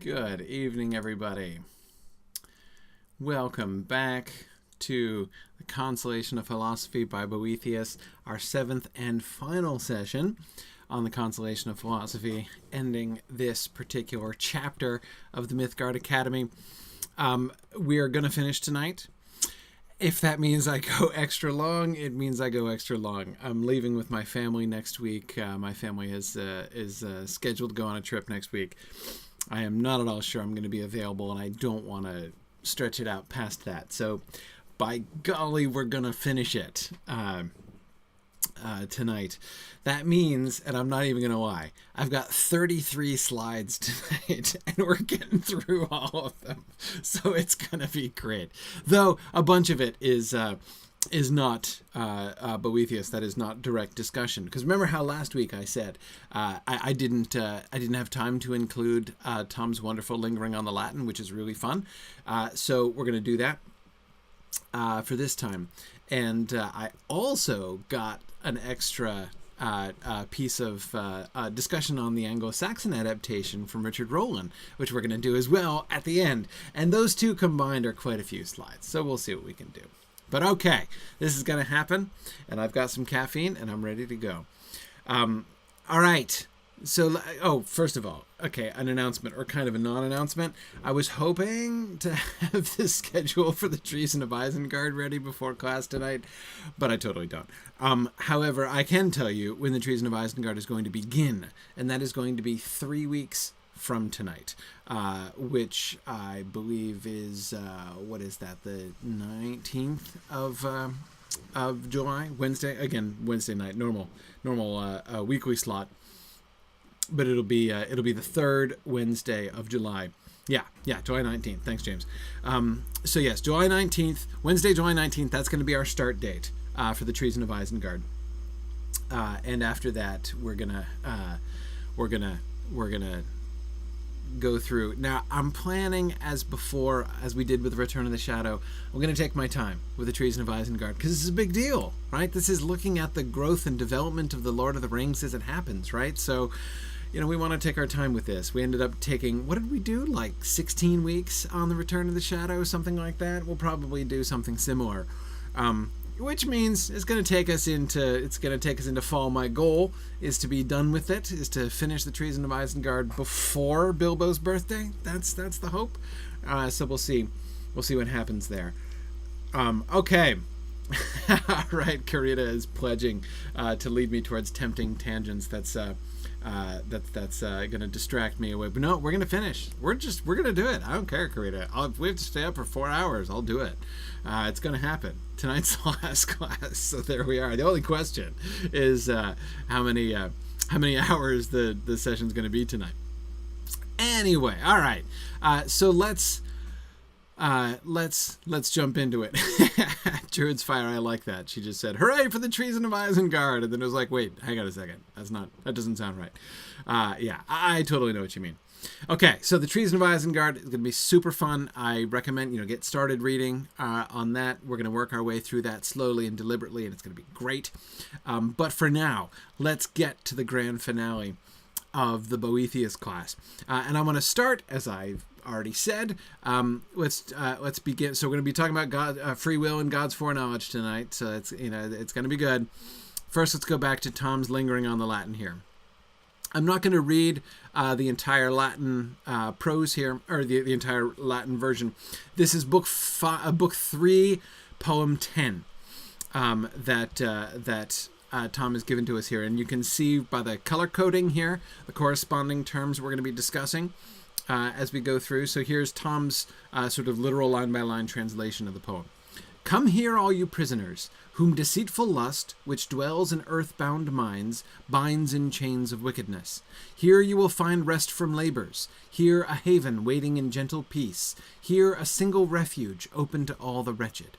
Good evening, everybody. Welcome back to the Consolation of Philosophy by Boethius, our seventh and final session on the Consolation of Philosophy, ending this particular chapter of the Mythgard Academy. We are going to finish tonight. If that means I go extra long, it means I go extra long. I'm leaving with my family next week. My family is scheduled to go on a trip next week. I am not at all sure I'm going to be available, and I don't want to stretch it out past that. So, by golly, we're going to finish it tonight. That means, and I'm not even going to lie, I've got 33 slides tonight, and we're getting through all of them. So it's going to be great. Though a bunch of it is not Boethius. That is not direct discussion. Because remember how last week I said I didn't have time to include Tom's wonderful lingering on the Latin, which is really fun. So we're going to do that for this time. And I also got an extra piece of discussion on the Anglo-Saxon adaptation from Richard Rowland, which we're going to do as well at the end. And those two combined are quite a few slides. So we'll see what we can do. But okay, this is going to happen, and I've got some caffeine, and I'm ready to go. All right. So, first of all, okay, an announcement, or kind of a non-announcement. I was hoping to have the schedule for the Treason of Isengard ready before class tonight, but I totally don't. However, I can tell you when the Treason of Isengard is going to begin, and that is going to be 3 weeks from tonight, which I believe is, what is that, the 19th of July? Wednesday? Again, Wednesday night, normal weekly slot. But it'll be the third Wednesday of July. Yeah, July 19th. Thanks, James. So yes, July 19th, Wednesday, July 19th, that's going to be our start date for the Treason of Isengard. And after that, we're gonna go through. Now, I'm planning as we did with Return of the Shadow, I'm going to take my time with the Treason of Isengard, because this is a big deal, right? This is looking at the growth and development of the Lord of the Rings as it happens, right? So, we want to take our time with this. We ended up taking, what did we do? Like 16 weeks on the Return of the Shadow, something like that. We'll probably do something similar. Which means it's going to take us into fall. My goal is to be done with it, is to finish the Treason of Isengard before Bilbo's birthday. That's the hope. So we'll see what happens there. Okay. All right, Karita is pledging to lead me towards tempting tangents. That's going to distract me away. But no, we're going to finish. We're going to do it. I don't care, Karita. If we have to stay up for 4 hours, I'll do it. It's going to happen. Tonight's the last class, so there we are. The only question is how many hours the session's going to be tonight. Anyway, all right. So let's jump into it. Druid's Fire, I like that. She just said, "Hooray for the Treason of Isengard," and then it was like, wait, hang on a second. That doesn't sound right. Yeah, I totally know what you mean. Okay, so the Treason of Isengard is going to be super fun. I recommend, get started reading on that. We're going to work our way through that slowly and deliberately, and it's going to be great. But for now, let's get to the grand finale of the Boethius class. And I'm going to start, as I've already said, let's begin. So we're going to be talking about God, free will and God's foreknowledge tonight. So it's going to be good. First, let's go back to Tom's lingering on the Latin here. I'm not going to read the entire Latin prose here, or the entire Latin version. This is book 3, poem 10, that Tom has given to us here. And you can see by the color coding here, the corresponding terms we're going to be discussing as we go through. So here's Tom's sort of literal line-by-line translation of the poem. "Come here, all you prisoners, whom deceitful lust, which dwells in earth-bound minds, binds in chains of wickedness. Here you will find rest from labors, here a haven waiting in gentle peace, here a single refuge open to all the wretched.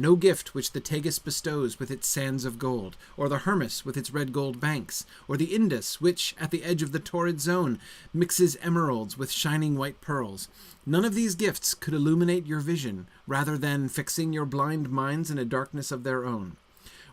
No gift which the Tagus bestows with its sands of gold, or the Hermus with its red gold banks, or the Indus, which, at the edge of the torrid zone, mixes emeralds with shining white pearls. None of these gifts could illuminate your vision, rather than fixing your blind minds in a darkness of their own.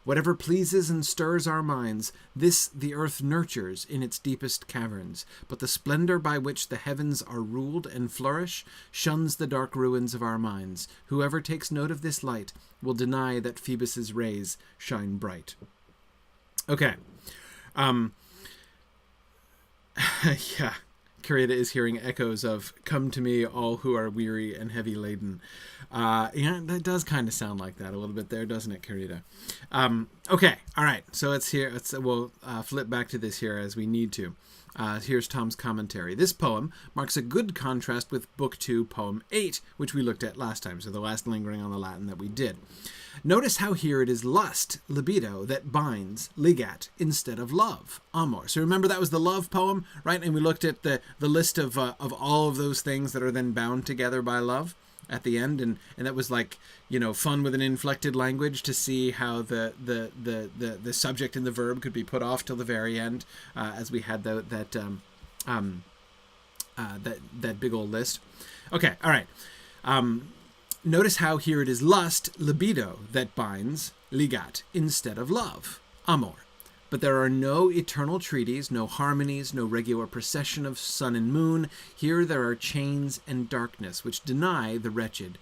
Whatever pleases and stirs our minds, this the earth nurtures in its deepest caverns. But the splendor by which the heavens are ruled and flourish shuns the dark ruins of our minds. Whoever takes note of this light will deny that Phoebus's rays shine bright. Okay. Yeah. Carita is hearing echoes of "Come to me, all who are weary and heavy laden." Yeah, that does kind of sound like that a little bit there, doesn't it, Carita? Okay, all right. So we'll flip back to this here as we need to. Here's Tom's commentary. This poem marks a good contrast with Book 2, Poem 8, which we looked at last time, so the last lingering on the Latin that we did. Notice how here it is lust, libido, that binds, ligat, instead of love, amor. So remember that was the love poem, right? And we looked at the list of all of those things that are then bound together by love at the end, and that was like, fun with an inflected language to see how the subject and the verb could be put off till the very end, as we had that big old list. Okay, all right. Notice how here it is lust, libido, that binds, ligat, instead of love, amor. But there are no eternal treaties, no harmonies, no regular procession of sun and moon. Here there are chains and darkness, which deny the wretched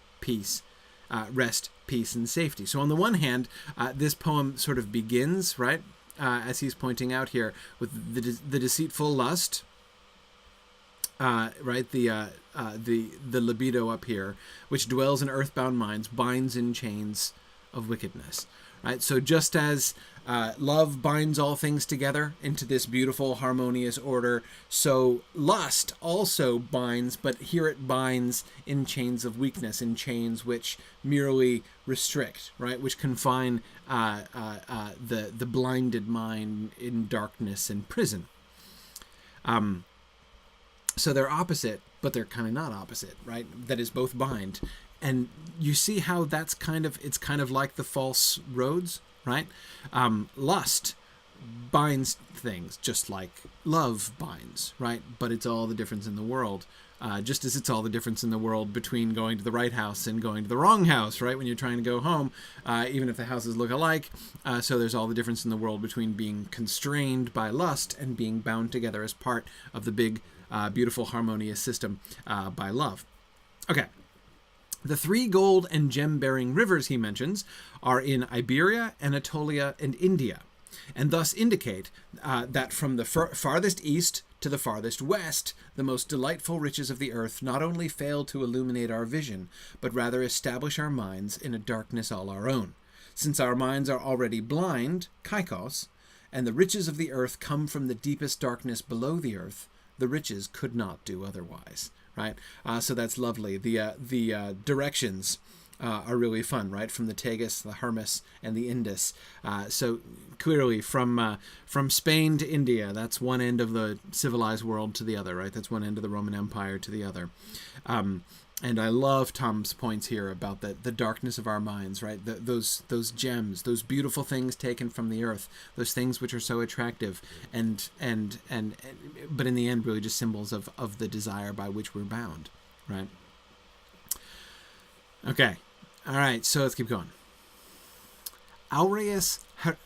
rest, peace, and safety. So on the one hand, this poem sort of begins, right, as he's pointing out here, with the deceitful lust, right, the libido up here, which dwells in earthbound minds, binds in chains of wickedness. Right? So just as love binds all things together into this beautiful, harmonious order, so lust also binds, but here it binds in chains of weakness, in chains which merely restrict, right? Which confine the blinded mind in darkness and prison. So they're opposite, but they're kind of not opposite, right? That is, both bind. And you see how it's kind of like the false roads, right? Lust binds things just like love binds, right? But it's all the difference in the world. Just as it's all the difference in the world between going to the right house and going to the wrong house, right? When you're trying to go home, even if the houses look alike. So there's all the difference in the world between being constrained by lust and being bound together as part of the big, beautiful, harmonious system by love. Okay. The 3 gold and gem-bearing rivers he mentions are in Iberia, Anatolia, and India, and thus indicate that from the farthest east to the farthest west, the most delightful riches of the earth not only fail to illuminate our vision, but rather establish our minds in a darkness all our own. Since our minds are already blind, kaikos, and the riches of the earth come from the deepest darkness below the earth, the riches could not do otherwise. Right, so that's lovely. The directions are really fun, right? From the Tagus, the Hermes, and the Indus. So clearly, from Spain to India, that's one end of the civilized world to the other, right? That's one end of the Roman Empire to the other. And I love Tom's points here about the darkness of our minds, right? Those gems, those beautiful things taken from the earth, those things which are so attractive, and but in the end, really just symbols of the desire by which we're bound, right? Okay, all right. So let's keep going. Aureus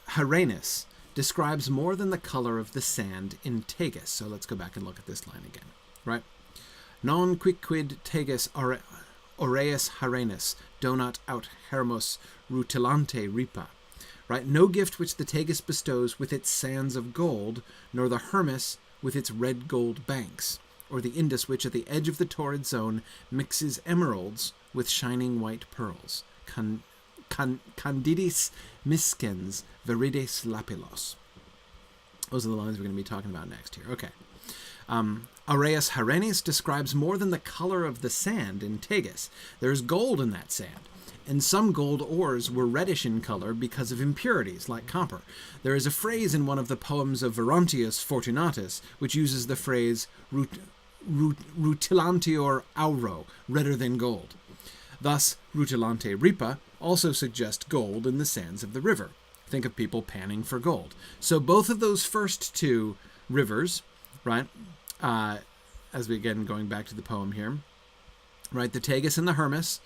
Harenus describes more than the color of the sand in Tagus. So let's go back and look at this line again, right? Non quicquid tegus aureus harenus donat aut hermos rutilante ripa. Right? No gift which the Tagus bestows with its sands of gold, nor the Hermes with its red gold banks, or the Indus which at the edge of the torrid zone mixes emeralds with shining white pearls. Candidis miscens verides lapilos. Those are the lines we're going to be talking about next here. Okay. Aureus Harenus describes more than the color of the sand in Tagus. There is gold in that sand, and some gold ores were reddish in color because of impurities, like copper. There is a phrase in one of the poems of Verontius Fortunatus which uses the phrase rutilantior auro, redder than gold. Thus, rutilante ripa also suggests gold in the sands of the river. Think of people panning for gold. So both of those first 2 rivers, right, as we again going back to the poem here, right, the Tagus and the Hermes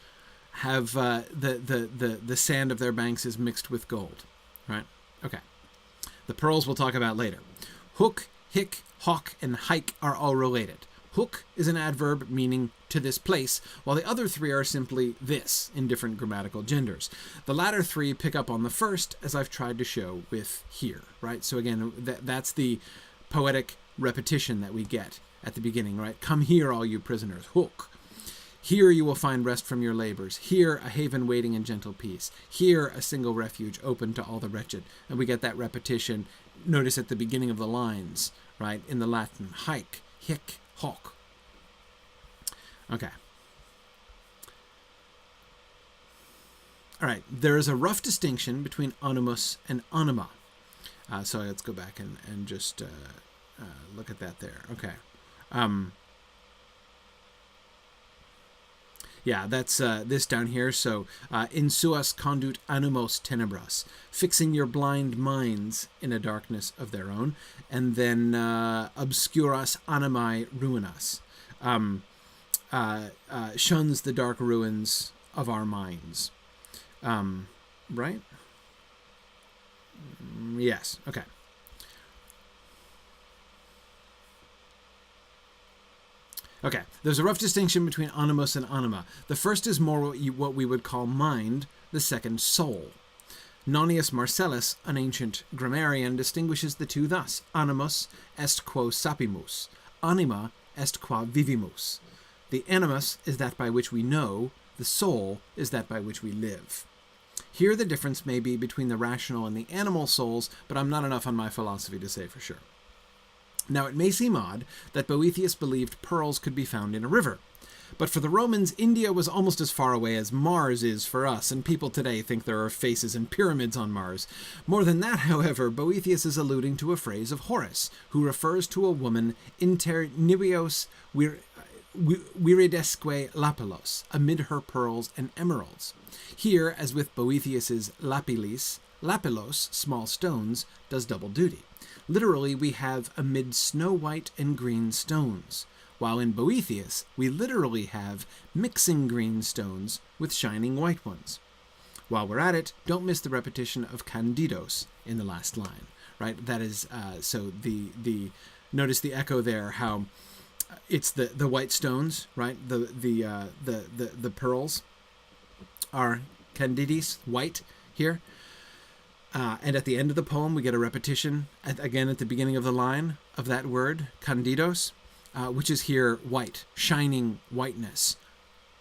have the sand of their banks is mixed with gold, right? Okay. The pearls we'll talk about later. Hook, hick, hawk, and hike are all related. Hook is an adverb meaning to this place, while the other three are simply this in different grammatical genders. The latter three pick up on the first, as I've tried to show with here, right? So again, that's the poetic repetition that we get at the beginning, right? Come here, all you prisoners. Hook. Here you will find rest from your labors. Here a haven waiting in gentle peace. Here a single refuge open to all the wretched. And we get that repetition, notice at the beginning of the lines, right? In the Latin, hike, hic, hoc. Okay. All right, there is a rough distinction between animus and anima. So let's go back and just look at that there. Okay. Yeah, that's this down here. So, in suas conduit animos tenebras, fixing your blind minds in a darkness of their own, and then obscuras animae ruinas, shuns the dark ruins of our minds. Right? Yes. Okay. Okay, there's a rough distinction between animus and anima. The first is more what we would call mind, the second soul. Nonius Marcellus, an ancient grammarian, distinguishes the two thus: animus est quo sapimus, anima est qua vivimus. The animus is that by which we know, the soul is that by which we live. Here the difference may be between the rational and the animal souls, but I'm not enough on my philosophy to say for sure. Now, it may seem odd that Boethius believed pearls could be found in a river. But for the Romans, India was almost as far away as Mars is for us, and people today think there are faces and pyramids on Mars. More than that, however, Boethius is alluding to a phrase of Horace, who refers to a woman inter niveos viridesque lapilos, amid her pearls and emeralds. Here, as with Boethius's lapilis, lapilos, small stones, does double duty. Literally, we have amid snow white and green stones, while in Boethius, we literally have mixing green stones with shining white ones. While we're at it, don't miss the repetition of candidos in the last line, right? That is, so notice the echo there, how it's the white stones, right? The pearls are candidis, white here. And at the end of the poem, we get a repetition, again at the beginning of the line, of that word, candidos, which is here white, shining whiteness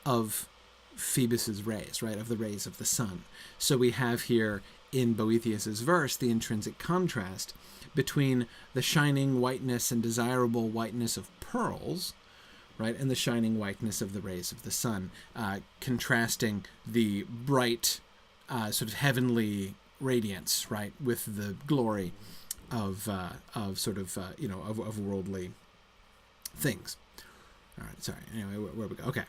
of Phoebus's rays, right, of the rays of the sun. So we have here in Boethius's verse the intrinsic contrast between the shining whiteness and desirable whiteness of pearls, right, and the shining whiteness of the rays of the sun, contrasting the bright, sort of heavenly radiance, right, with the glory of worldly things. All right, sorry. Anyway, where we go? Okay,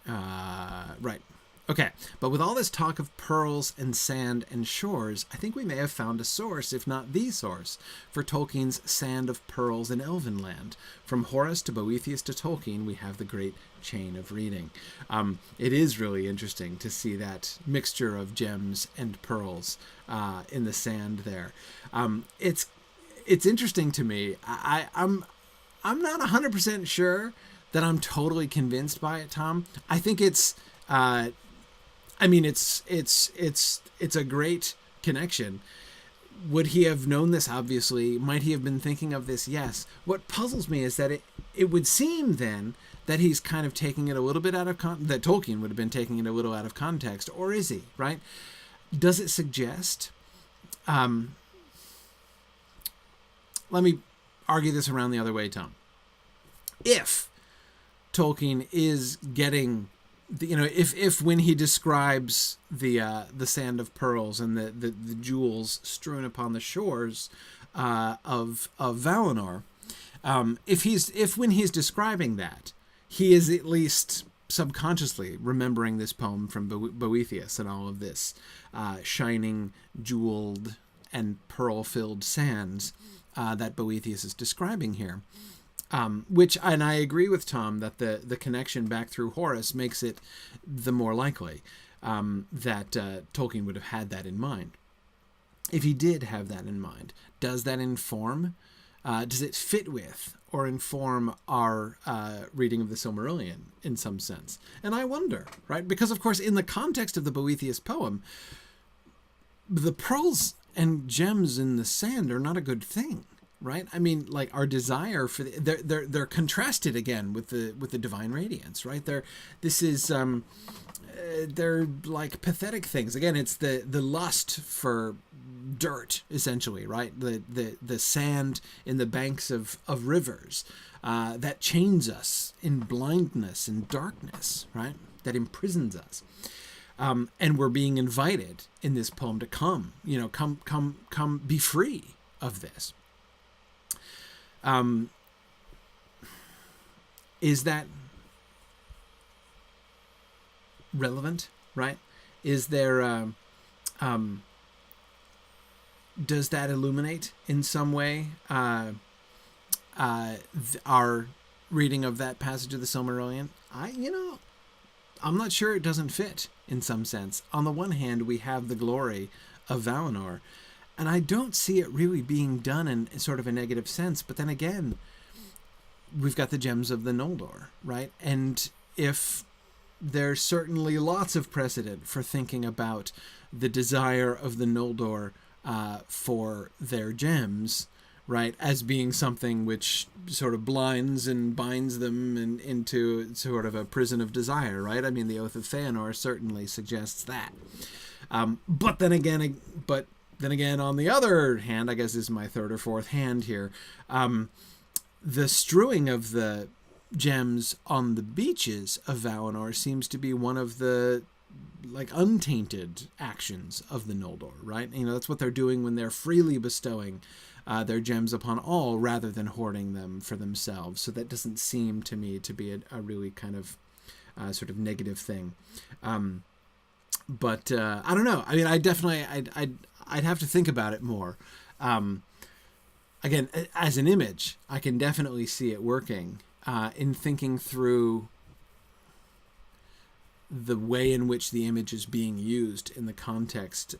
right. Okay, but with all this talk of pearls and sand and shores, I think we may have found a source, if not the source, for Tolkien's Sand of Pearls in Elvenland. From Horace to Boethius to Tolkien, we have the great chain of reading. It is really interesting to see that mixture of gems and pearls in the sand there. It's interesting to me. I'm not 100% sure that I'm totally convinced by it, Tom. I think it's it's a great connection. Would he have known this? Obviously. Might he have been thinking of this? Yes. What puzzles me is that it would seem then that he's kind of taking it a little bit out of that Tolkien would have been taking it a little out of context, or is he? Right? Does it suggest? Let me argue this around the other way, Tom. If Tolkien is getting, if when he describes the sand of pearls and the jewels strewn upon the shores of Valinor, if when he's describing that, he is at least subconsciously remembering this poem from Boethius and all of this shining, jeweled, and pearl-filled sands that Boethius is describing here. And I agree with Tom that the connection back through Horace makes it the more likely that Tolkien would have had that in mind. if he did have that in mind, does that inform, does it fit with or inform our reading of the Silmarillion in some sense? And I wonder, right? Because, of course, in the context of the Boethius poem, the pearls and gems in the sand are not a good thing, right? I mean, like, our desire for they're contrasted again with the divine radiance, right? They're like pathetic things. Again, it's the lust for dirt, essentially, right? The sand in the banks of rivers that chains us in blindness and darkness, right? That imprisons us. And we're being invited in this poem to come, be free of this. Is that relevant, right? Is there, does that illuminate in some way our reading of that passage of the Silmarillion? I'm not sure it doesn't fit in some sense. On the one hand, we have the glory of Valinor, and I don't see it really being done in sort of a negative sense. But then again, we've got the gems of the Noldor, right? And if there's certainly lots of precedent for thinking about the desire of the Noldor for their gems, right, as being something which sort of blinds and binds them into sort of a prison of desire, right? I mean, the Oath of Feanor certainly suggests that. But then again, on the other hand, I guess this is my third or fourth hand here, the strewing of the gems on the beaches of Valinor seems to be one of the untainted actions of the Noldor, right? That's what they're doing when they're freely bestowing their gems upon all rather than hoarding them for themselves. So that doesn't seem to me to be a really kind of sort of negative thing. But I don't know. I mean, I'd have to think about it more. Again, as an image, I can definitely see it working in thinking through the way in which the image is being used in the context,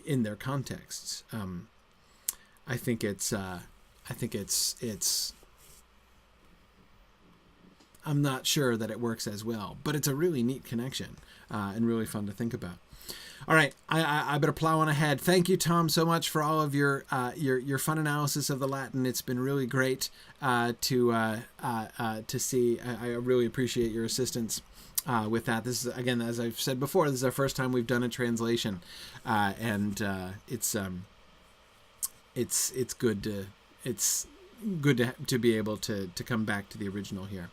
in their contexts. I think it's I'm not sure that it works as well, but it's a really neat connection and really fun to think about. All right, I better plow on ahead. Thank you, Tom, so much for all of your fun analysis of the Latin. It's been really great to see. I really appreciate your assistance with that. This is, again, as I've said before, this is our first time we've done a translation, and it's good to be able to come back to the original here.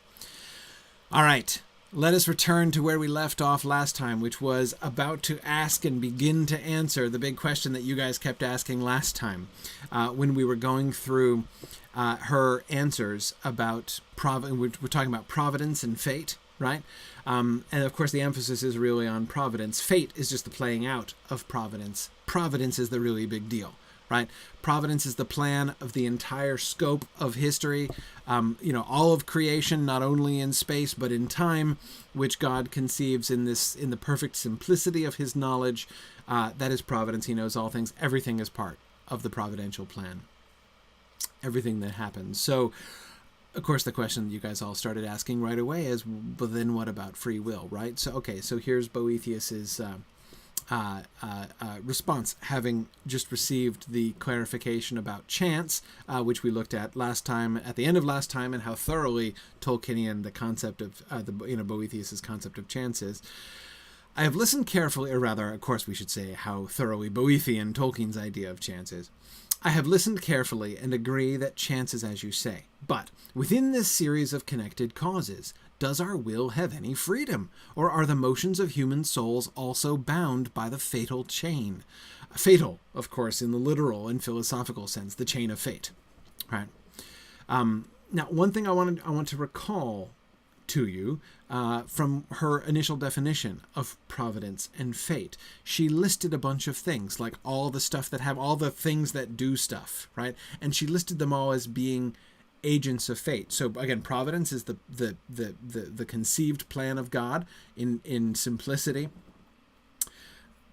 All right. Let us return to where we left off last time, which was about to ask and begin to answer the big question that you guys kept asking last time when we were going through her answers about we're talking about Providence and Fate, right? And of course, the emphasis is really on Providence. Fate is just the playing out of Providence. Providence is the really big deal, right? Providence is the plan of the entire scope of history, all of creation, not only in space but in time, which God conceives in the perfect simplicity of his knowledge. That is Providence. He knows all things. Everything is part of the providential plan. Everything that happens. So, of course, the question you guys all started asking right away is, but then what about free will, right? So, okay, so here's Boethius's response, having just received the clarification about chance, which we looked at last time, at the end of last time, and how thoroughly Tolkienian the concept of Boethius's concept of chance is. I have listened carefully, or rather, of course, we should say how thoroughly Boethian Tolkien's idea of chance is. I have listened carefully and agree that chance is as you say, but within this series of connected causes, does our will have any freedom, or are the motions of human souls also bound by the fatal chain? Fatal, of course, in the literal and philosophical sense, the chain of fate. Right. Now, one thing I want to recall to you from her initial definition of providence and fate. She listed a bunch of things, like all the stuff that have all the things that do stuff, right? And she listed them all as being agents of fate. So again, providence is the conceived plan of God in simplicity.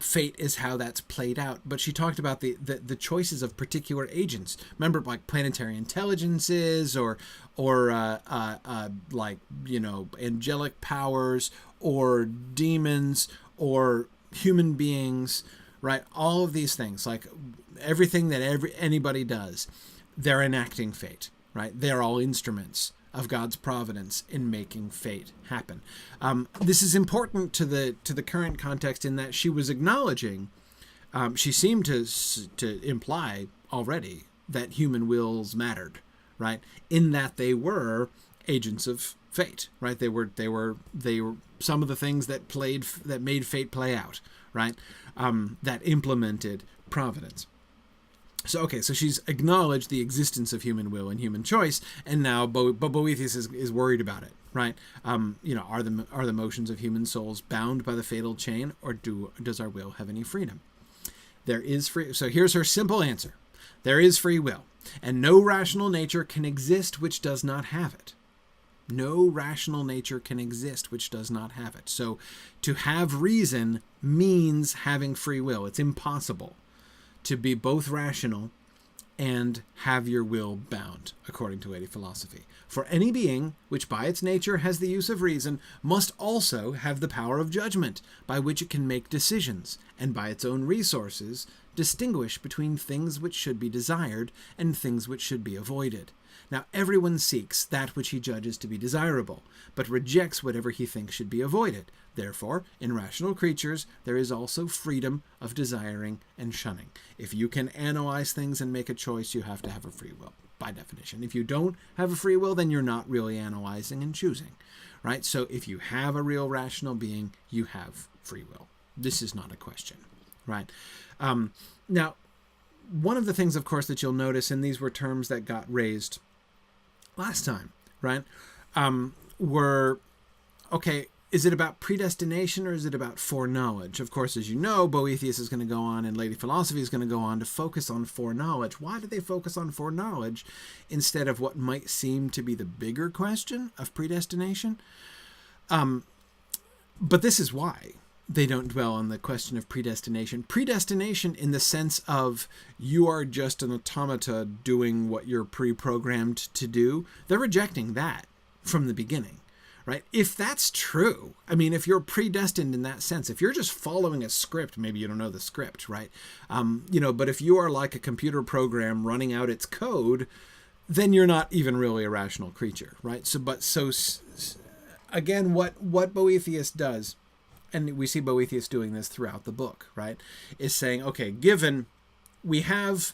fate is how that's played out. But she talked about the choices of particular agents. Remember, like planetary intelligences, or like, you know, angelic powers, or demons, or human beings, right? All of these things, like everything that anybody does, they're enacting fate, right? They're all instruments of God's providence in making fate happen. This is important to the current context in that she was acknowledging, she seemed to imply already that human wills mattered, right? In that they were agents of fate, right? They were some of the things that made fate play out, right? That implemented providence. So she's acknowledged the existence of human will and human choice, and now Boethius is worried about it, right? You know, are the motions of human souls bound by the fatal chain, or does our will have any freedom? There is free. So here's her simple answer: there is free will, and no rational nature can exist which does not have it. No rational nature can exist which does not have it. So to have reason means having free will. It's impossible to be both rational and have your will bound, according to lady philosophy. For any being which by its nature has the use of reason must also have the power of judgment, by which it can make decisions, and by its own resources distinguish between things which should be desired and things which should be avoided. Now everyone seeks that which he judges to be desirable, but rejects whatever he thinks should be avoided. Therefore, in rational creatures, there is also freedom of desiring and shunning. If you can analyze things and make a choice, you have to have a free will, by definition. If you don't have a free will, then you're not really analyzing and choosing, right? So if you have a real rational being, you have free will. This is not a question, right? Now, one of the things, of course, that you'll notice, and these were terms that got raised last time, right, were, okay, is it about predestination or is it about foreknowledge? Of course, as you know, Boethius is going to go on, and lady philosophy is going to go on to focus on foreknowledge. Why do they focus on foreknowledge instead of what might seem to be the bigger question of predestination? But this is why they don't dwell on the question of predestination. Predestination in the sense of you are just an automata doing what you're pre-programmed to do. They're rejecting that from the beginning, right? If that's true, I mean, if you're predestined in that sense, if you're just following a script, maybe you don't know the script, right? You know, but if you are like a computer program running out its code, then you're not even really a rational creature, right? So again, what Boethius does, and we see Boethius doing this throughout the book, right, is saying, okay, given we have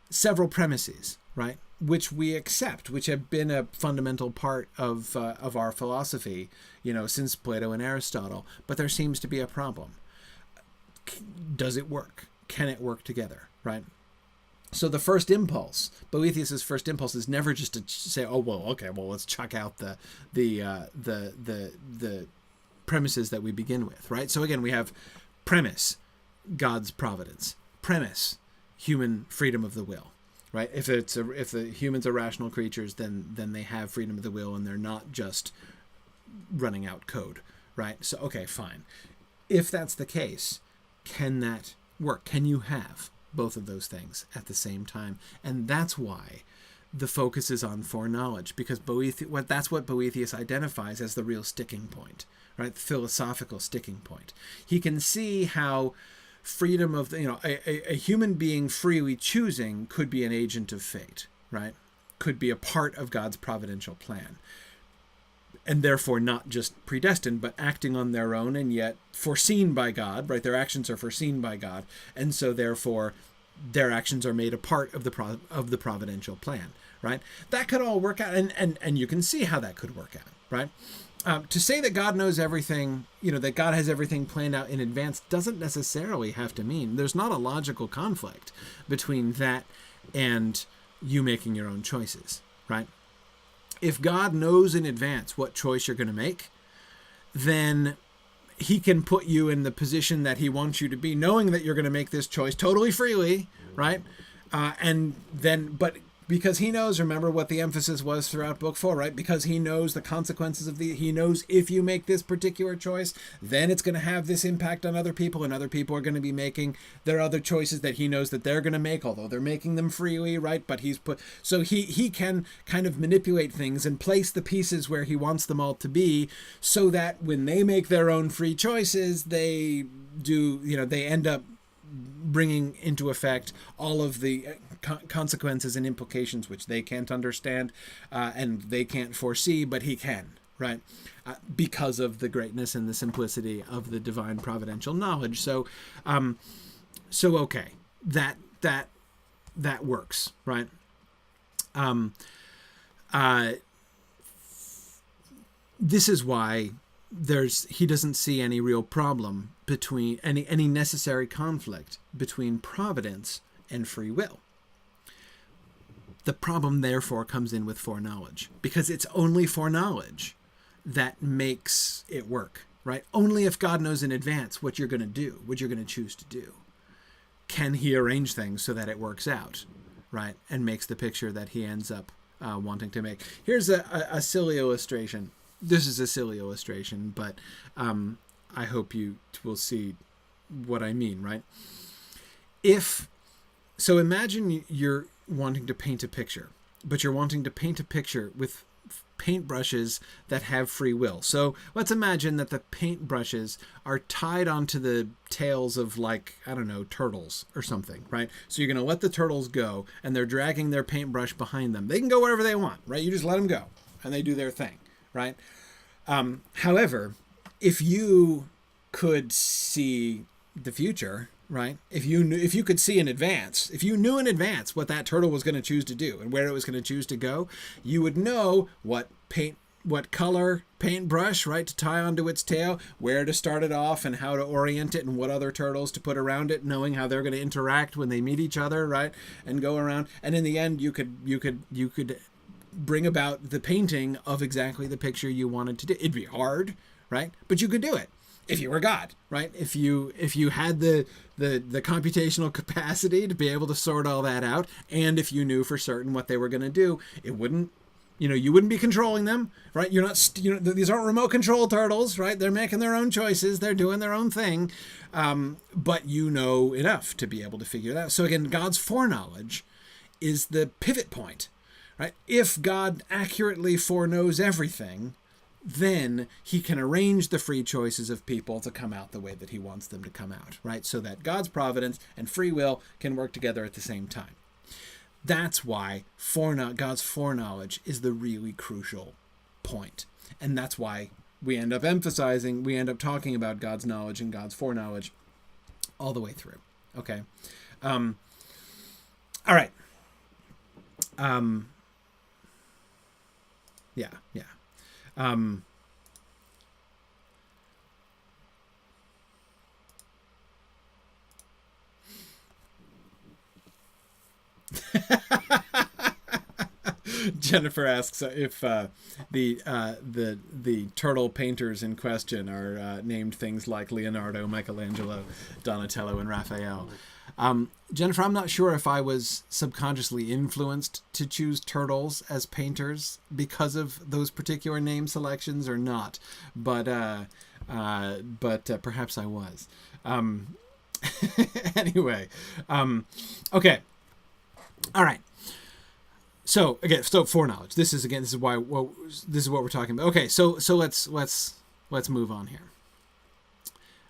several premises, right, which we accept, which have been a fundamental part of our philosophy, you know, since Plato and Aristotle, but there seems to be a problem. Does it work? Can it work together, right? So the first impulse, Boethius's first impulse, is never just to say, oh, well, okay, well, let's chuck out the premises that we begin with, right? So again, we have premise, God's providence; premise, human freedom of the will, right? If the humans are rational creatures, then they have freedom of the will, and they're not just running out code, right? So okay, fine. If that's the case, can that work? Can you have both of those things at the same time? And that's why the focus is on foreknowledge, because that's what Boethius identifies as the real sticking point, right? The philosophical sticking point. He can see how freedom of a human being freely choosing could be an agent of fate, right? Could be a part of God's providential plan, and therefore not just predestined, but acting on their own and yet foreseen by God, right? Their actions are foreseen by God, and so therefore their actions are made a part of the providential plan, right? That could all work out, and you can see how that could work out, right? To say that God knows everything, that God has everything planned out in advance, doesn't necessarily have to mean there's not a logical conflict between that and you making your own choices, right? If God knows in advance what choice you're going to make, then he can put you in the position that he wants you to be, knowing that you're going to make this choice totally freely, right? But because he knows, remember what the emphasis was throughout book 4, right? Because he knows the consequences of he knows if you make this particular choice, then it's going to have this impact on other people, and other people are going to be making their other choices that he knows that they're going to make, although they're making them freely, right? But so he can kind of manipulate things and place the pieces where he wants them all to be, so that when they make their own free choices, they end up bringing into effect all of the consequences and implications which they can't understand and they can't foresee, but he can, right? Because of the greatness and the simplicity of the divine providential knowledge. So okay, that works, right? This is why he doesn't see any real problem between any necessary conflict between providence and free will. The problem, therefore, comes in with foreknowledge, because it's only foreknowledge that makes it work, right? Only if God knows in advance what you're going to do, what you're going to choose to do, can he arrange things so that it works out, right? And makes the picture that he ends up wanting to make. Here's a silly illustration. This is a silly illustration, but I hope you will see what I mean, right? So imagine you're wanting to paint a picture, but you're wanting to paint a picture with paintbrushes that have free will. So let's imagine that the paintbrushes are tied onto the tails of, like, I don't know, turtles or something, right? So you're going to let the turtles go, and they're dragging their paintbrush behind them. They can go wherever they want, right? You just let them go, and they do their thing, right? However, if you could see the future, right? If you could see in advance, if you knew in advance what that turtle was going to choose to do and where it was going to choose to go, you would know what color paintbrush, right, to tie onto its tail, where to start it off, and how to orient it, and what other turtles to put around it, knowing how they're going to interact when they meet each other, right, and go around. And in the end, you could bring about the painting of exactly the picture you wanted to do. It'd be hard, right? But you could do it if you were God, right? If you had the computational capacity to be able to sort all that out, and if you knew for certain what they were going to do, you wouldn't be controlling them, right? These aren't remote control turtles, right? They're making their own choices. They're doing their own thing. But you know enough to be able to figure it out. So again, God's foreknowledge is the pivot point, right? If God accurately foreknows everything, then he can arrange the free choices of people to come out the way that he wants them to come out, right? So that God's providence and free will can work together at the same time. That's why God's foreknowledge is the really crucial point. And that's why we end up talking about God's knowledge and God's foreknowledge all the way through. Okay. All right. Yeah. Jennifer asks if the turtle painters in question are named things like Leonardo, Michelangelo, Donatello, and Raphael. Jennifer, I'm not sure if I was subconsciously influenced to choose turtles as painters because of those particular name selections or not, but perhaps I was. Anyway, okay, all right. So again, foreknowledge. This is what we're talking about. Okay, so let's move on here.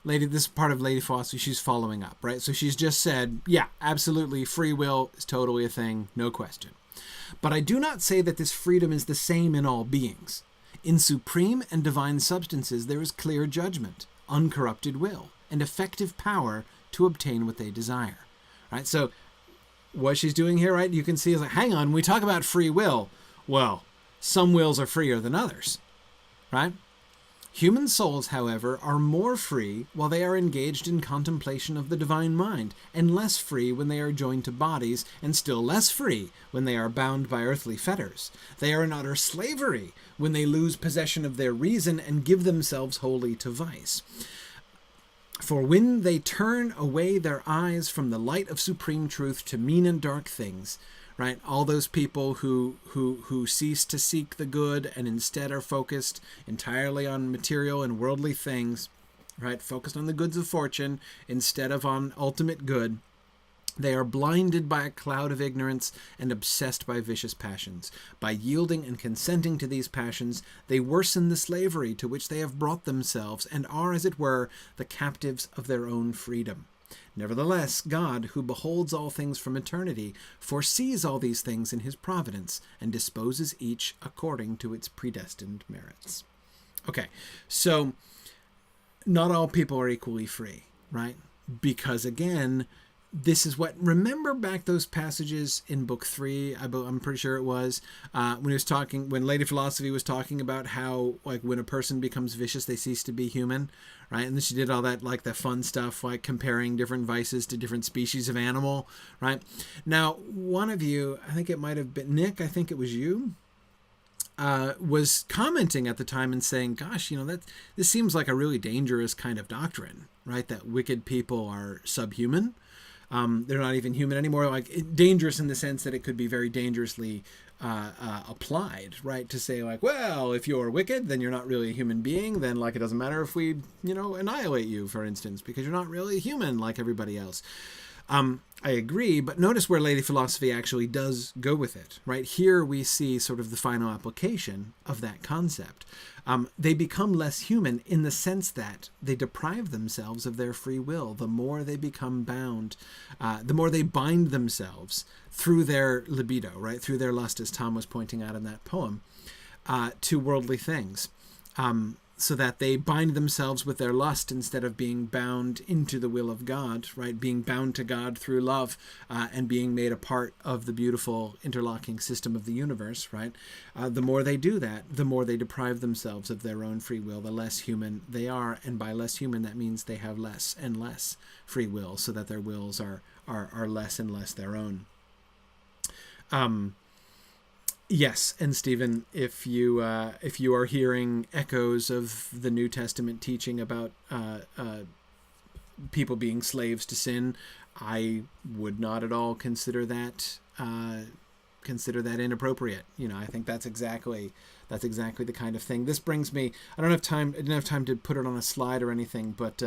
Lady, this is part of Lady Philosophy. She's following up, right? So she's just said, yeah, absolutely, free will is totally a thing, no question. But I do not say that this freedom is the same in all beings. In supreme and divine substances, there is clear judgment, uncorrupted will, and effective power to obtain what they desire, right? So what she's doing here, right, you can see is like, hang on, when we talk about free will, well, some wills are freer than others, right? Human souls, however, are more free while they are engaged in contemplation of the divine mind, and less free when they are joined to bodies, and still less free when they are bound by earthly fetters. They are in utter slavery when they lose possession of their reason and give themselves wholly to vice. For when they turn away their eyes from the light of supreme truth to mean and dark things, right? All those people who cease to seek the good and instead are focused entirely on material and worldly things, right? Focused on the goods of fortune instead of on ultimate good. They are blinded by a cloud of ignorance and obsessed by vicious passions. By yielding and consenting to these passions, they worsen the slavery to which they have brought themselves and are, as it were, the captives of their own freedom. Nevertheless, God, who beholds all things from eternity, foresees all these things in his providence and disposes each according to its predestined merits. Okay, so not all people are equally free, right? Because again, this is what, remember back those passages in book 3, I'm pretty sure it was, when Lady Philosophy was talking about how, like, when a person becomes vicious, they cease to be human, right? And then she did all that, like, the fun stuff, like comparing different vices to different species of animal, right? Now, one of you, I think it might have been Nick, I think it was you, was commenting at the time and saying, gosh, this seems like a really dangerous kind of doctrine, right? That wicked people are subhuman. They're not even human anymore. Like, dangerous in the sense that it could be very dangerously applied, right? To say, like, well, if you're wicked, then you're not really a human being. Then, like, it doesn't matter if we, annihilate you, for instance, because you're not really human like everybody else. I agree, but notice where Lady Philosophy actually does go with it, right? Here we see sort of the final application of that concept. They become less human in the sense that they deprive themselves of their free will. The more they become bound, the more they bind themselves through their libido, right? Through their lust, as Tom was pointing out in that poem, to worldly things. So that they bind themselves with their lust instead of being bound into the will of God, right? Being bound to God through love and being made a part of the beautiful interlocking system of the universe, right? The more they do that, the more they deprive themselves of their own free will, the less human they are. And by less human, that means they have less and less free will, so that their wills are less and less their own. Yes, and Stephen, if you are hearing echoes of the New Testament teaching about people being slaves to sin, I would not at all consider that inappropriate. I think that's exactly the kind of thing. This brings me. I didn't have time to put it on a slide or anything, but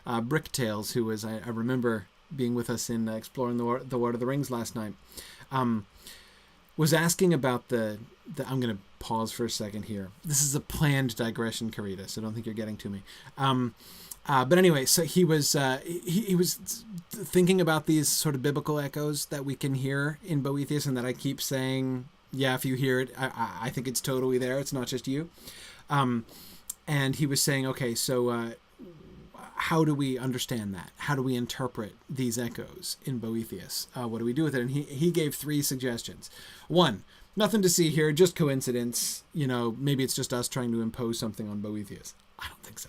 Bricktails, who was I remember being with us in exploring the Lord of the Rings last night. Was asking about the I'm going to pause for a second here. This is a planned digression, Carita, so I don't think you're getting to me. But anyway, so he was thinking about these sort of biblical echoes that we can hear in Boethius, and that I keep saying, yeah, if you hear it, I think it's totally there. It's not just you. And he was saying, okay, so how do we understand that? How do we interpret these echoes in Boethius? What do we do with it? And he gave 3 suggestions. 1, nothing to see here, just coincidence. Maybe it's just us trying to impose something on Boethius. I don't think so.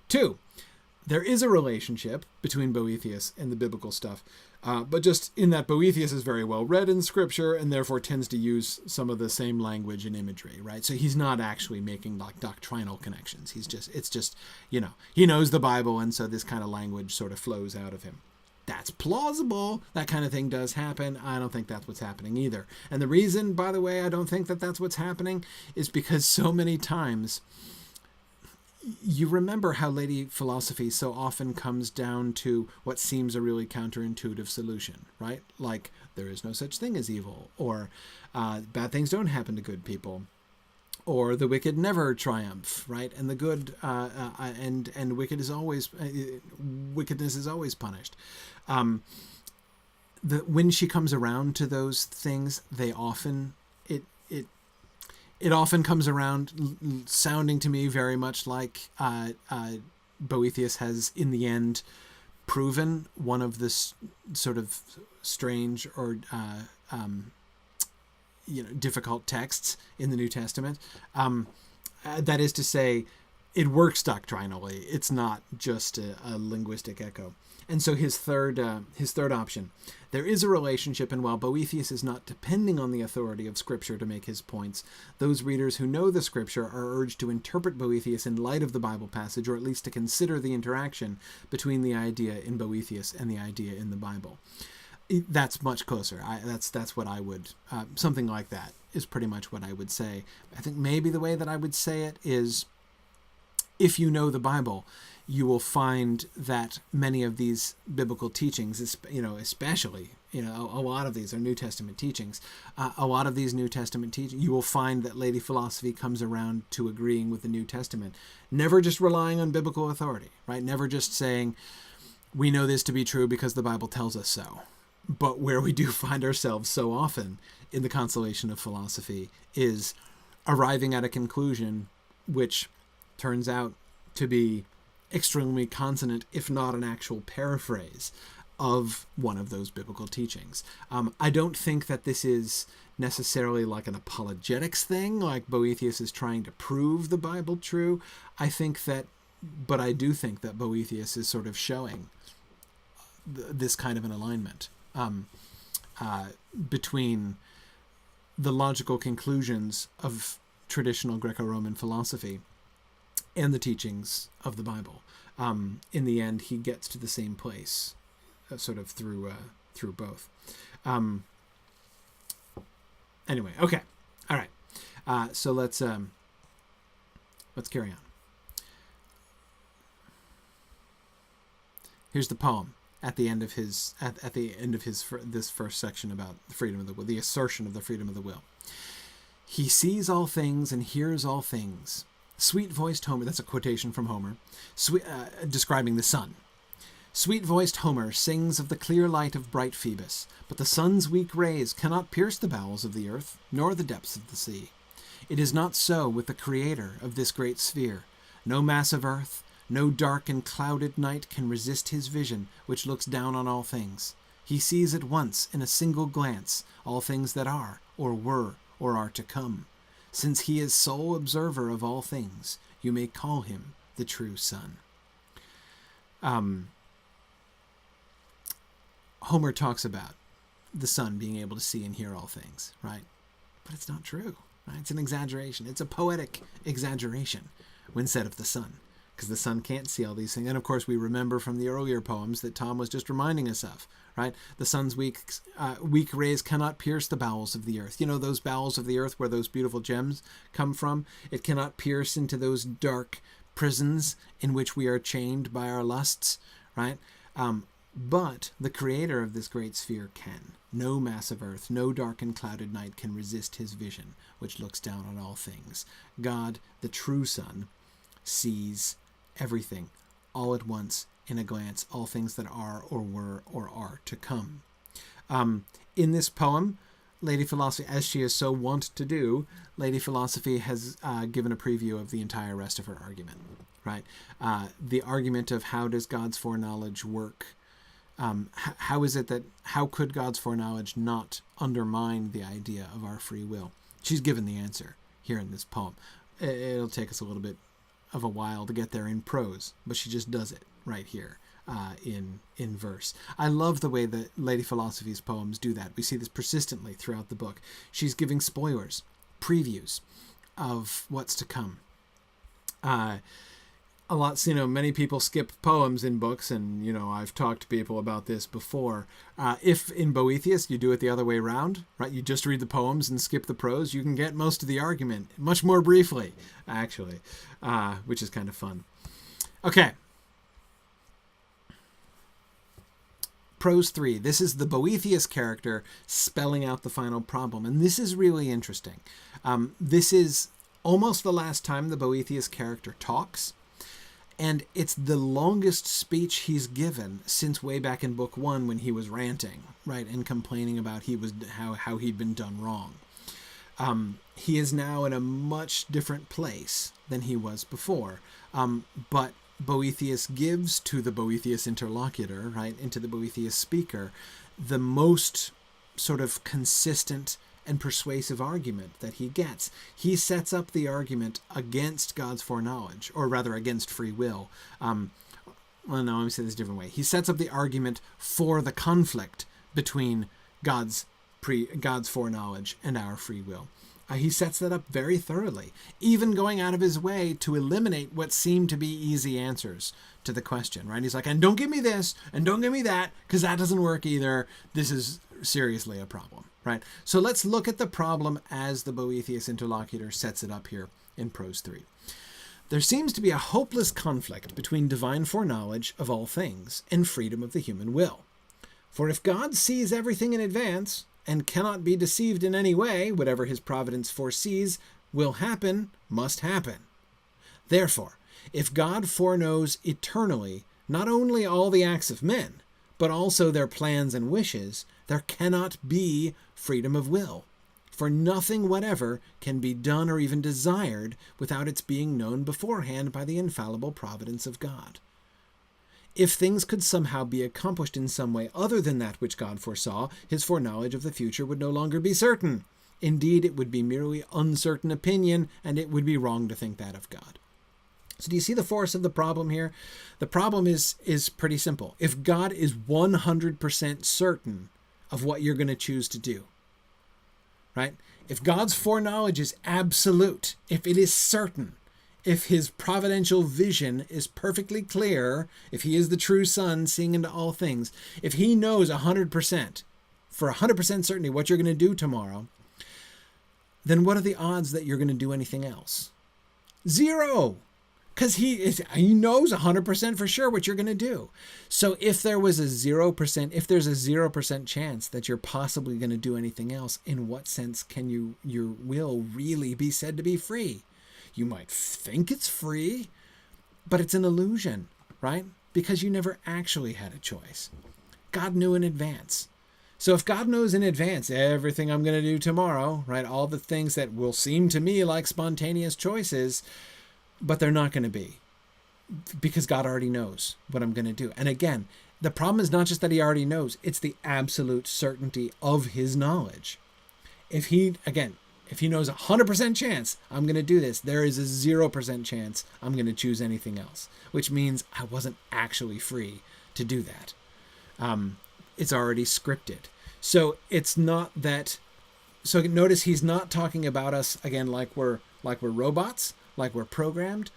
2, there is a relationship between Boethius and the biblical stuff, but just in that Boethius is very well read in Scripture and therefore tends to use some of the same language and imagery, right? So he's not actually making like doctrinal connections. It's just he knows the Bible, and so this kind of language sort of flows out of him. That's plausible. That kind of thing does happen. I don't think that's what's happening either. And the reason, by the way, I don't think that that's what's happening is because so many times you remember how Lady Philosophy so often comes down to what seems a really counterintuitive solution, right? Like, there is no such thing as evil, or bad things don't happen to good people, or the wicked never triumph, right? And the good and wickedness is always punished. When she comes around to those things, it often comes around sounding to me very much like Boethius has, in the end, proven one of this sort of strange or difficult texts in the New Testament. That is to say, it works doctrinally. It's not just a linguistic echo. And so his third option, there is a relationship, and while Boethius is not depending on the authority of Scripture to make his points, those readers who know the Scripture are urged to interpret Boethius in light of the Bible passage, or at least to consider the interaction between the idea in Boethius and the idea in the Bible. That's much closer. That's what I would, something like that is pretty much what I would say. I think maybe the way that I would say it is, if you know the Bible, you will find that many of these biblical teachings, especially, a lot of these are New Testament teachings. A lot of these New Testament teachings, you will find that Lady Philosophy comes around to agreeing with the New Testament, never just relying on biblical authority, right? Never just saying, we know this to be true because the Bible tells us so. But where we do find ourselves so often in the Consolation of Philosophy is arriving at a conclusion which turns out to be extremely consonant, if not an actual paraphrase of one of those biblical teachings. I don't think that this is necessarily like an apologetics thing, like Boethius is trying to prove the Bible true. I do think that Boethius is sort of showing this kind of an alignment between the logical conclusions of traditional Greco-Roman philosophy and the teachings of the Bible. In the end, he gets to the same place, sort of through both. Anyway, okay, all right. So let's carry on. Here's the poem at the end of his this first section about the freedom of the will, the assertion of the freedom of the will. He sees all things and hears all things. Sweet-voiced Homer, that's a quotation from Homer, describing the sun. Sweet-voiced Homer sings of the clear light of bright Phoebus, but the sun's weak rays cannot pierce the bowels of the earth, nor the depths of the sea. It is not so with the creator of this great sphere. No mass of earth, no dark and clouded night can resist his vision, which looks down on all things. He sees at once, in a single glance, all things that are, or were, or are to come. Since he is sole observer of all things, you may call him the true sun. Homer talks about the sun being able to see and hear all things, right? But it's not true, right? It's an exaggeration. It's a poetic exaggeration when said of the sun, because the sun can't see all these things. And of course, we remember from the earlier poems that Tom was just reminding us of, right? The sun's weak rays cannot pierce the bowels of the earth. You know, those bowels of the earth where those beautiful gems come from? It cannot pierce into those dark prisons in which we are chained by our lusts, right? But the creator of this great sphere can. No mass of earth, no dark and clouded night can resist his vision, which looks down on all things. God, the true sun, sees everything all at once in a glance, all things that are or were or are to come. In this poem, Lady Philosophy, as she is so wont to do, Lady Philosophy has given a preview of the entire rest of her argument, right? The argument of how does God's foreknowledge work? How could God's foreknowledge not undermine the idea of our free will? She's given the answer here in this poem. It'll take us a little bit of a while to get there in prose, but she just does it right here in verse. I love the way that Lady Philosophy's poems do that. We see this persistently throughout the book. She's giving spoilers, previews of what's to come. Many people skip poems in books, and, I've talked to people about this before. If in Boethius you do it the other way around, right, you just read the poems and skip the prose, you can get most of the argument much more briefly, actually, which is kind of fun. Okay. Prose 3. This is the Boethius character spelling out the final problem, and this is really interesting. This is almost the last time the Boethius character talks. And it's the longest speech he's given since way back in book 1 when he was ranting, right, and complaining about how he'd been done wrong. He is now in a much different place than he was before. But Boethius gives to the Boethius interlocutor, right, into the Boethius speaker, the most sort of consistent and persuasive argument that he gets. He sets up the argument against God's foreknowledge, or rather against free will. Let me say this a different way. He sets up the argument for the conflict between God's foreknowledge and our free will. He sets that up very thoroughly, even going out of his way to eliminate what seem to be easy answers to the question, right? He's like, and don't give me this, and don't give me that, because that doesn't work either. This is seriously a problem, right? So let's look at the problem as the Boethius interlocutor sets it up here in prose 3. There seems to be a hopeless conflict between divine foreknowledge of all things and freedom of the human will. For if God sees everything in advance, and cannot be deceived in any way, whatever his providence foresees will happen, must happen. Therefore, if God foreknows eternally not only all the acts of men, but also their plans and wishes, there cannot be freedom of will. For nothing whatever can be done or even desired without its being known beforehand by the infallible providence of God. If things could somehow be accomplished in some way other than that which God foresaw, his foreknowledge of the future would no longer be certain. Indeed, it would be merely uncertain opinion, and it would be wrong to think that of God. So do you see the force of the problem here? The problem is pretty simple. If God is 100% certain of what you're going to choose to do, right? If God's foreknowledge is absolute, if it is certain, if his providential vision is perfectly clear, if he is the true Son seeing into all things, if he knows 100%, for 100% certainty what you're going to do tomorrow, then what are the odds that you're going to do anything else? 0! Because he knows 100% for sure what you're going to do. So if there's a 0% chance that you're possibly going to do anything else, in what sense can your will really be said to be free? You might think it's free, but it's an illusion, right? Because you never actually had a choice. God knew in advance. So if God knows in advance everything I'm going to do tomorrow, right? All the things that will seem to me like spontaneous choices, but they're not going to be, because God already knows what I'm going to do. And again, the problem is not just that he already knows, it's the absolute certainty of his knowledge. If he knows 100% chance I'm going to do this, there is a 0% chance I'm going to choose anything else, which means I wasn't actually free to do that. It's already scripted. So it's not that. So notice he's not talking about us again like we're robots, like we're programmed,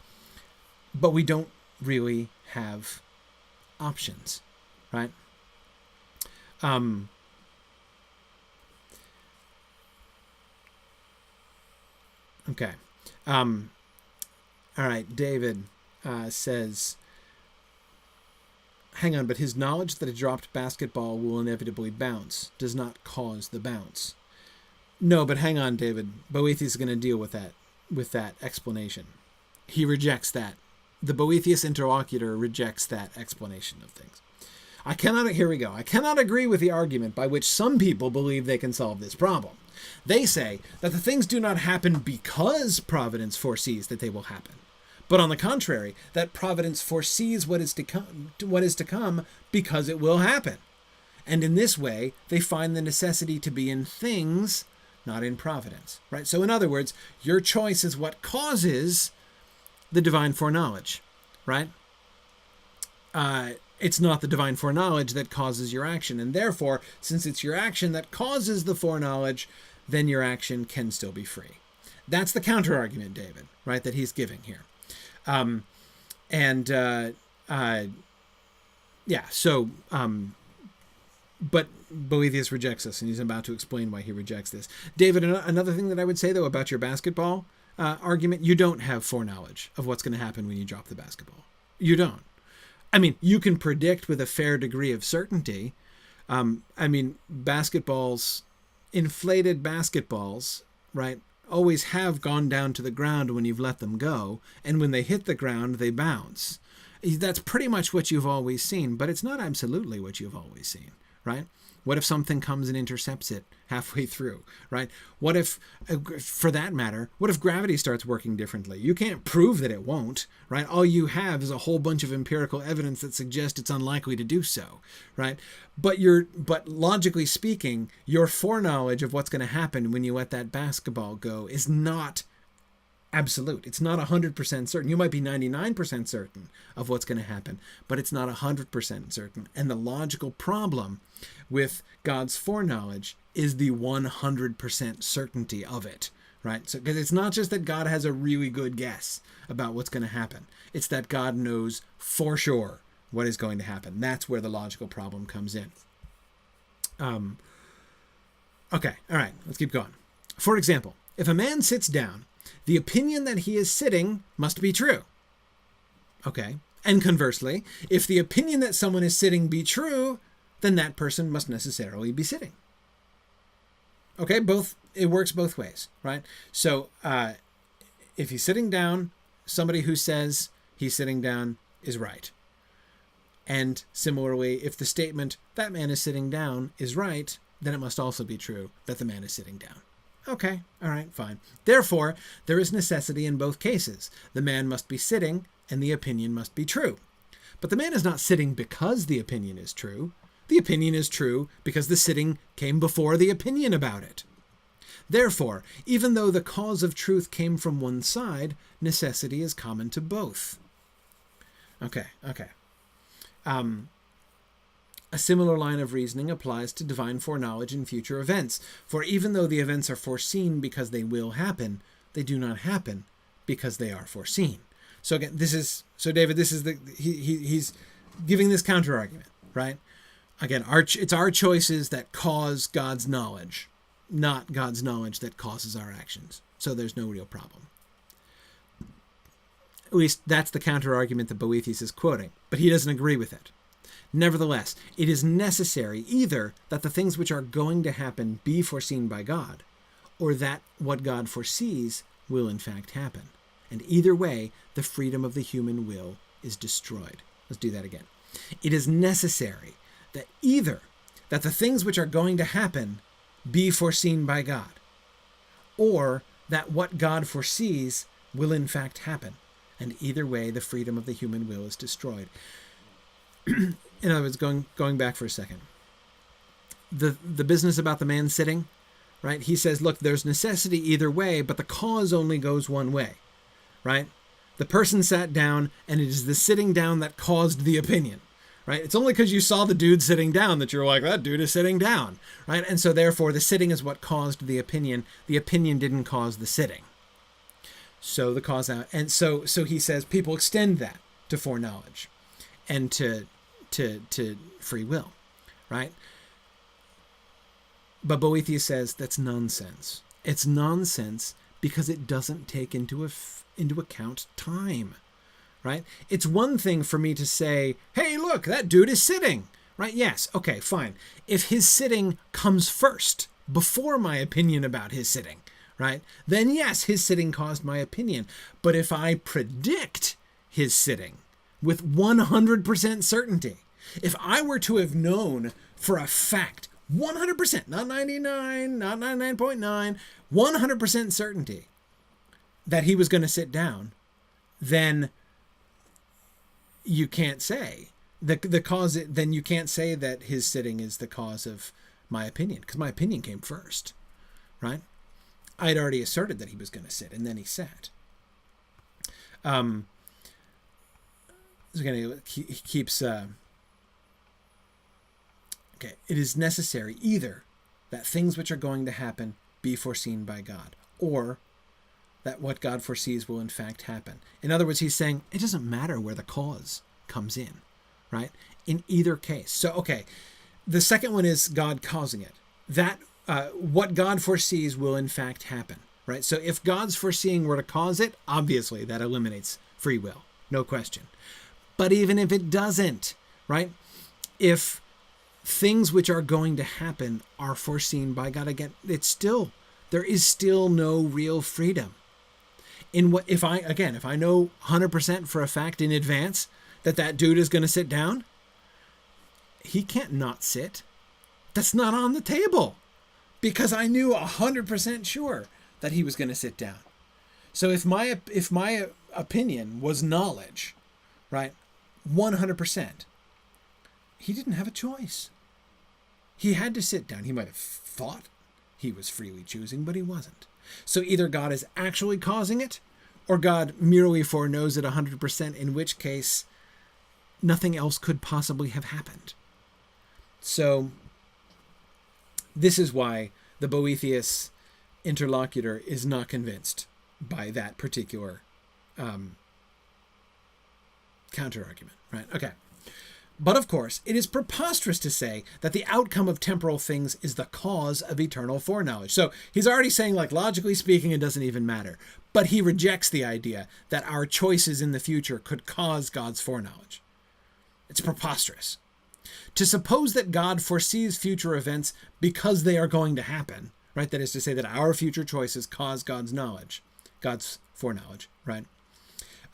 but we don't really have options, right? Okay. All right. David says, hang on, but his knowledge that a dropped basketball will inevitably bounce does not cause the bounce. No, but hang on, David. Boethius is going to deal with that explanation. He rejects that. The Boethius interlocutor rejects that explanation of things. Here we go. I cannot agree with the argument by which some people believe they can solve this problem. They say that the things do not happen because Providence foresees that they will happen, but on the contrary, that Providence foresees what is to come because it will happen. And in this way, they find the necessity to be in things, not in Providence, right? So in other words, your choice is what causes the divine foreknowledge, right? It's not the divine foreknowledge that causes your action. And therefore, since it's your action that causes the foreknowledge, then your action can still be free. That's the counter-argument, David, right, that he's giving here. But Boethius rejects this, and he's about to explain why he rejects this. David, another thing that I would say, though, about your basketball argument, you don't have foreknowledge of what's going to happen when you drop the basketball. You don't. I mean, you can predict with a fair degree of certainty. Inflated basketballs, right, always have gone down to the ground when you've let them go, and when they hit the ground, they bounce. That's pretty much what you've always seen, but it's not absolutely what you've always seen, right? What if something comes and intercepts it halfway through, right? What if, for that matter, what if gravity starts working differently? You can't prove that it won't, right? All you have is a whole bunch of empirical evidence that suggests it's unlikely to do so, right? But logically speaking, your foreknowledge of what's going to happen when you let that basketball go is not absolute. It's not 100% certain. You might be 99% certain of what's going to happen, but it's not 100% certain. And the logical problem with God's foreknowledge is the 100% certainty of it, right? So, because it's not just that God has a really good guess about what's going to happen. It's that God knows for sure what is going to happen. That's where the logical problem comes in. Okay, all right, let's keep going. For example, if a man sits down, the opinion that he is sitting must be true. Okay, and conversely, if the opinion that someone is sitting be true, then that person must necessarily be sitting. Okay, it works both ways, right? So if he's sitting down, somebody who says he's sitting down is right. And similarly, if the statement, that man is sitting down, is right, then it must also be true that the man is sitting down. Okay, all right, fine. Therefore, there is necessity in both cases. The man must be sitting, and the opinion must be true. But the man is not sitting because the opinion is true. The opinion is true because the sitting came before the opinion about it. Therefore, even though the cause of truth came from one side, necessity is common to both. Okay. A similar line of reasoning applies to divine foreknowledge in future events. For even though the events are foreseen because they will happen, they do not happen because they are foreseen. So again, David, he's giving this counter argument, right? Again, it's our choices that cause God's knowledge, not God's knowledge that causes our actions. So there's no real problem. At least that's the counter argument that Boethius is quoting, but he doesn't agree with it. Nevertheless, it is necessary either that the things which are going to happen be foreseen by God, or that what God foresees will in fact happen. And either way, the freedom of the human will is destroyed. Let's do that again. It is necessary that either that the things which are going to happen be foreseen by God, or that what God foresees will in fact happen. And either way, the freedom of the human will is destroyed. In other words, going back for a second, the business about the man sitting, right? He says, look, there's necessity either way, but the cause only goes one way, right? The person sat down, and it is the sitting down that caused the opinion, right? It's only because you saw the dude sitting down that you're like, that dude is sitting down, right? And so therefore, the sitting is what caused the opinion. The opinion didn't cause the sitting. So the cause out, and so he says people extend that to foreknowledge and to free will, right? But Boethius says that's nonsense. It's nonsense because it doesn't take into account time, right? It's one thing for me to say, hey, look, that dude is sitting, right? Yes, okay, fine. If his sitting comes first, before my opinion about his sitting, right? Then yes, his sitting caused my opinion. But if I predict his sitting with 100% certainty, if I were to have known for a fact, 100%, not 99, not 99.9, 100% certainty that he was going to sit down, then you can't say then you can't say that his sitting is the cause of my opinion, because my opinion came first, right? I had already asserted that he was going to sit, and then he sat. He keeps. Okay, it is necessary either that things which are going to happen be foreseen by God, or that what God foresees will in fact happen. In other words, he's saying it doesn't matter where the cause comes in, right? In either case. So, okay, the second one is God causing it. That what God foresees will in fact happen, right? So if God's foreseeing were to cause it, obviously that eliminates free will, no question. But even if it doesn't, right? If things which are going to happen are foreseen by God, again, there is still no real freedom. If I know 100% for a fact in advance that dude is going to sit down, he can't not sit. That's not on the table, because I knew 100% sure that he was going to sit down. So if my opinion was knowledge, right, 100%, he didn't have a choice. He had to sit down. He might have thought he was freely choosing, but he wasn't. So either God is actually causing it, or God merely foreknows it 100%, in which case nothing else could possibly have happened. So this is why the Boethius interlocutor is not convinced by that particular counter-argument, right? Okay. But of course, it is preposterous to say that the outcome of temporal things is the cause of eternal foreknowledge. So he's already saying, like, logically speaking, it doesn't even matter. But he rejects the idea that our choices in the future could cause God's foreknowledge. It's preposterous. To suppose that God foresees future events because they are going to happen, right? That is to say that our future choices cause God's knowledge, God's foreknowledge, right?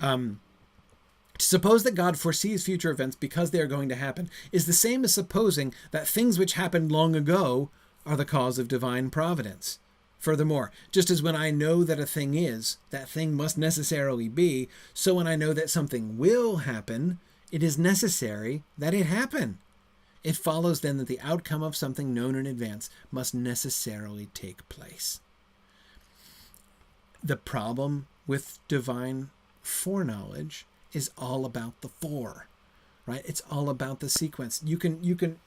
To suppose that God foresees future events because they are going to happen is the same as supposing that things which happened long ago are the cause of divine providence. Furthermore, just as when I know that a thing is, that thing must necessarily be, so when I know that something will happen, it is necessary that it happen. It follows then that the outcome of something known in advance must necessarily take place. The problem with divine foreknowledge is all about the fore, right? It's all about the sequence. You can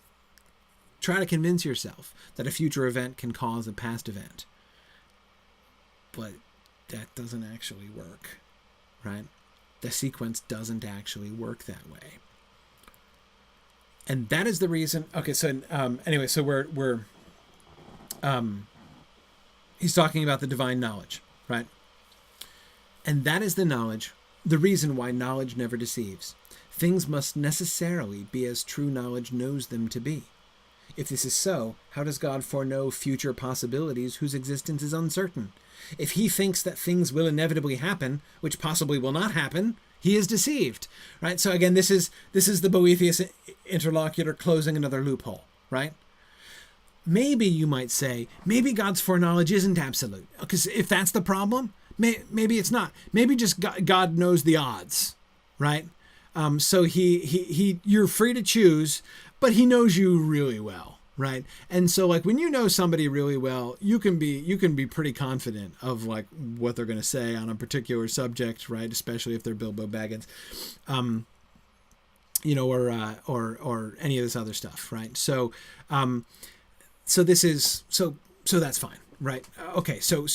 try to convince yourself that a future event can cause a past event, but that doesn't actually work, right? The sequence doesn't actually work that way. And that is the reason. Okay, so anyway, so we're he's talking about the divine knowledge, right? And that is the knowledge, the reason why knowledge never deceives. Things must necessarily be as true knowledge knows them to be. If this is so, how does God foreknow future possibilities whose existence is uncertain? If he thinks that things will inevitably happen, which possibly will not happen, he is deceived, right? So again, this is the Boethius interlocutor closing another loophole, right? Maybe you might say, maybe God's foreknowledge isn't absolute, because if that's the problem, maybe it's not. Maybe just God knows the odds, right? So he you're free to choose, but he knows you really well, right? And so, like, when you know somebody really well, you can be pretty confident of, like, what they're going to say on a particular subject, right? Especially if they're Bilbo Baggins, or any of this other stuff, right? So, so that's fine, right? Okay, so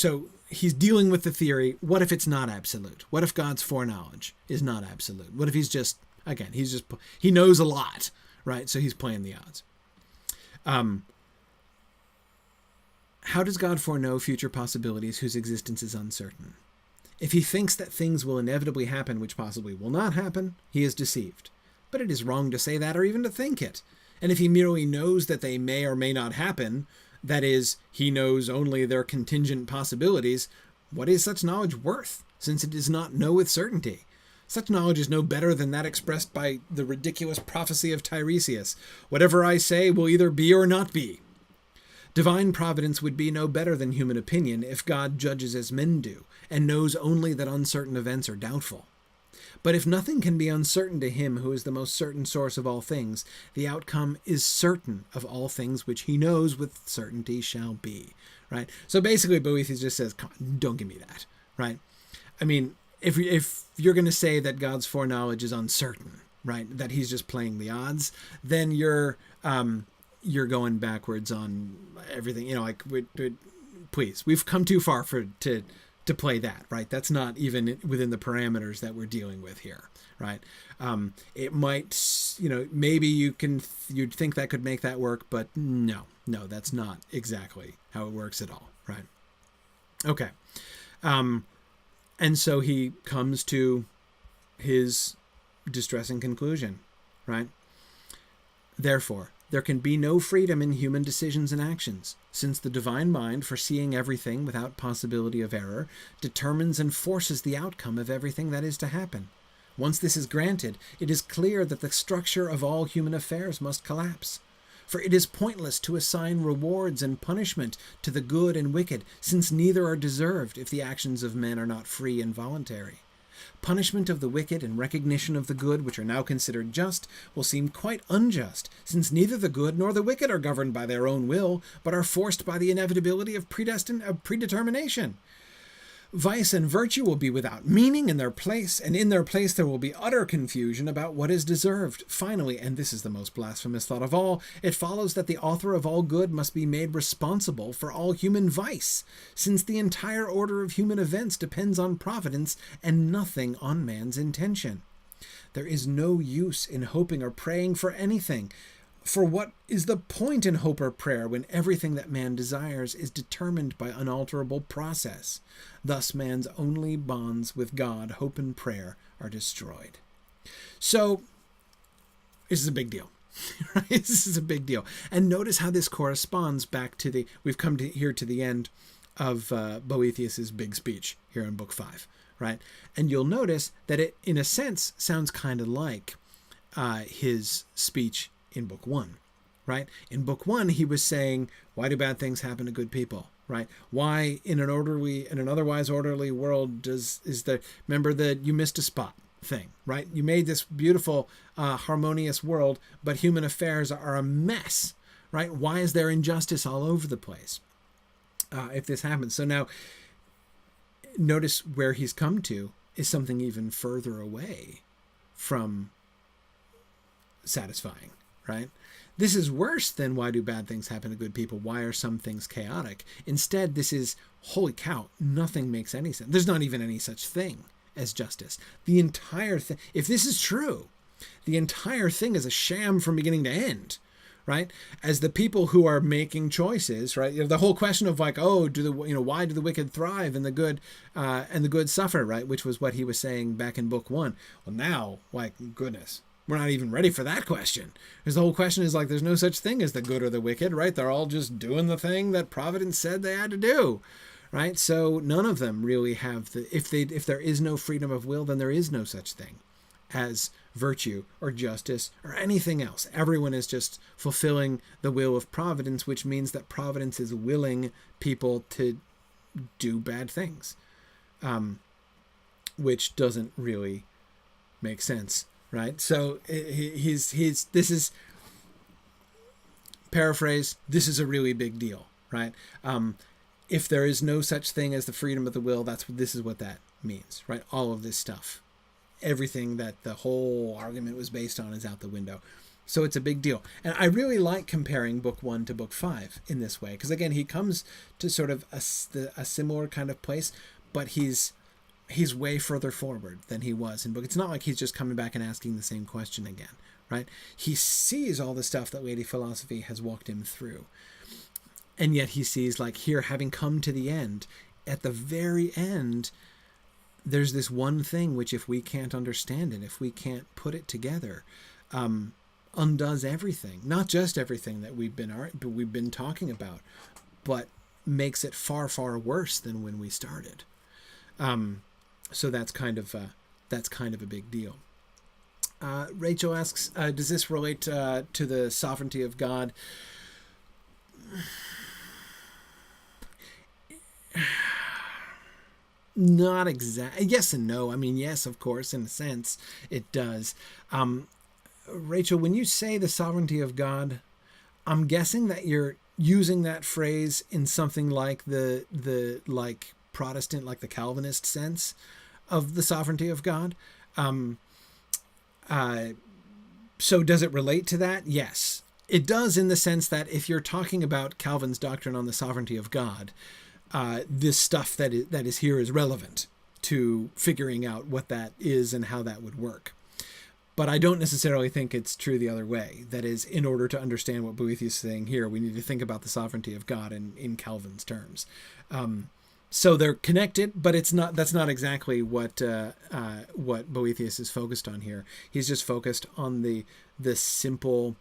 he's dealing with the theory. What if it's not absolute? What if God's foreknowledge is not absolute? What if he knows a lot, right? So he's playing the odds. How does God foreknow future possibilities whose existence is uncertain? If he thinks that things will inevitably happen which possibly will not happen, he is deceived. But it is wrong to say that or even to think it. And if he merely knows that they may or may not happen, that is, he knows only their contingent possibilities, what is such knowledge worth, since it does not know with certainty? Such knowledge is no better than that expressed by the ridiculous prophecy of Tiresias. Whatever I say will either be or not be. Divine providence would be no better than human opinion if God judges as men do, and knows only that uncertain events are doubtful. But if nothing can be uncertain to him who is the most certain source of all things, the outcome is certain of all things which he knows with certainty shall be, right? So basically Boethius just says, come on, don't give me that, right? I mean, if you're going to say that God's foreknowledge is uncertain, right, that he's just playing the odds, then you're going backwards on everything. You know, like, please, we've come too far to play that, right? That's not even within the parameters that we're dealing with here, right? It might, maybe you'd think that could make that work, but no, that's not exactly how it works at all, right? Okay. And so he comes to his distressing conclusion, right? Therefore, there can be no freedom in human decisions and actions, since the divine mind, foreseeing everything without possibility of error, determines and forces the outcome of everything that is to happen. Once this is granted, it is clear that the structure of all human affairs must collapse. For it is pointless to assign rewards and punishment to the good and wicked, since neither are deserved if the actions of men are not free and voluntary. Punishment of the wicked and recognition of the good, which are now considered just, will seem quite unjust, since neither the good nor the wicked are governed by their own will, but are forced by the inevitability of predetermination. Vice and virtue will be without meaning in their place, and in their place there will be utter confusion about what is deserved. Finally, and this is the most blasphemous thought of all, it follows that the author of all good must be made responsible for all human vice, since the entire order of human events depends on providence and nothing on man's intention. There is no use in hoping or praying for anything. For what is the point in hope or prayer when everything that man desires is determined by unalterable process? Thus man's only bonds with God, hope and prayer, are destroyed. So, this is a big deal. Right? This is a big deal. And notice how this corresponds back to we've come here to the end of Boethius's big speech here in Book 5. Right? And you'll notice that it, in a sense, sounds kind of like his speech in Book 1, right? In Book 1, he was saying, why do bad things happen to good people, right? Why in an otherwise orderly world remember that you missed a spot thing, right? You made this beautiful, harmonious world, but human affairs are a mess, right? Why is there injustice all over the place if this happens? So now, notice where he's come to is something even further away from satisfying. Right? This is worse than why do bad things happen to good people? Why are some things chaotic? Instead, this is, holy cow, nothing makes any sense. There's not even any such thing as justice. The entire thing, if this is true, the entire thing is a sham from beginning to end, right? As the people who are making choices, right? The whole question of like, oh, why do the wicked thrive and the good suffer, right? Which was what he was saying back in Book 1. Well, now, like, goodness. We're not even ready for that question. Because the whole question is like, there's no such thing as the good or the wicked, right? They're all just doing the thing that Providence said they had to do, right? So none of them really have if there is no freedom of will, then there is no such thing as virtue or justice or anything else. Everyone is just fulfilling the will of Providence, which means that Providence is willing people to do bad things, which doesn't really make sense. Right, so this is, paraphrase, this is a really big deal, right? If there is no such thing as the freedom of the will, this is what that means, right? All of this stuff, everything that the whole argument was based on is out the window. So it's a big deal. And I really like comparing Book 1 to Book 5 in this way, because again, he comes to sort of a similar kind of place, but he's way further forward than he was in Book. It's not like he's just coming back and asking the same question again, right? He sees all the stuff that Lady Philosophy has walked him through. And yet he sees, like, here, having come to the end, at the very end, there's this one thing which, if we can't understand it, if we can't put it together, undoes everything. Not just everything that we've been talking about, but makes it far, far worse than when we started. So that's kind of a big deal. Rachel asks, does this relate to the sovereignty of God? Not exactly. Yes and no. I mean, yes, of course, in a sense, it does. Rachel, when you say the sovereignty of God, I'm guessing that you're using that phrase in something like the Protestant, like the Calvinist sense of the sovereignty of God. So does it relate to that? Yes, it does, in the sense that if you're talking about Calvin's doctrine on the sovereignty of God, this stuff that is here is relevant to figuring out what that is and how that would work. But I don't necessarily think it's true the other way. That is, in order to understand what Boethius is saying here, we need to think about the sovereignty of God in Calvin's terms. So they're connected, but that's not exactly what Boethius is focused on here. He's just focused on the simple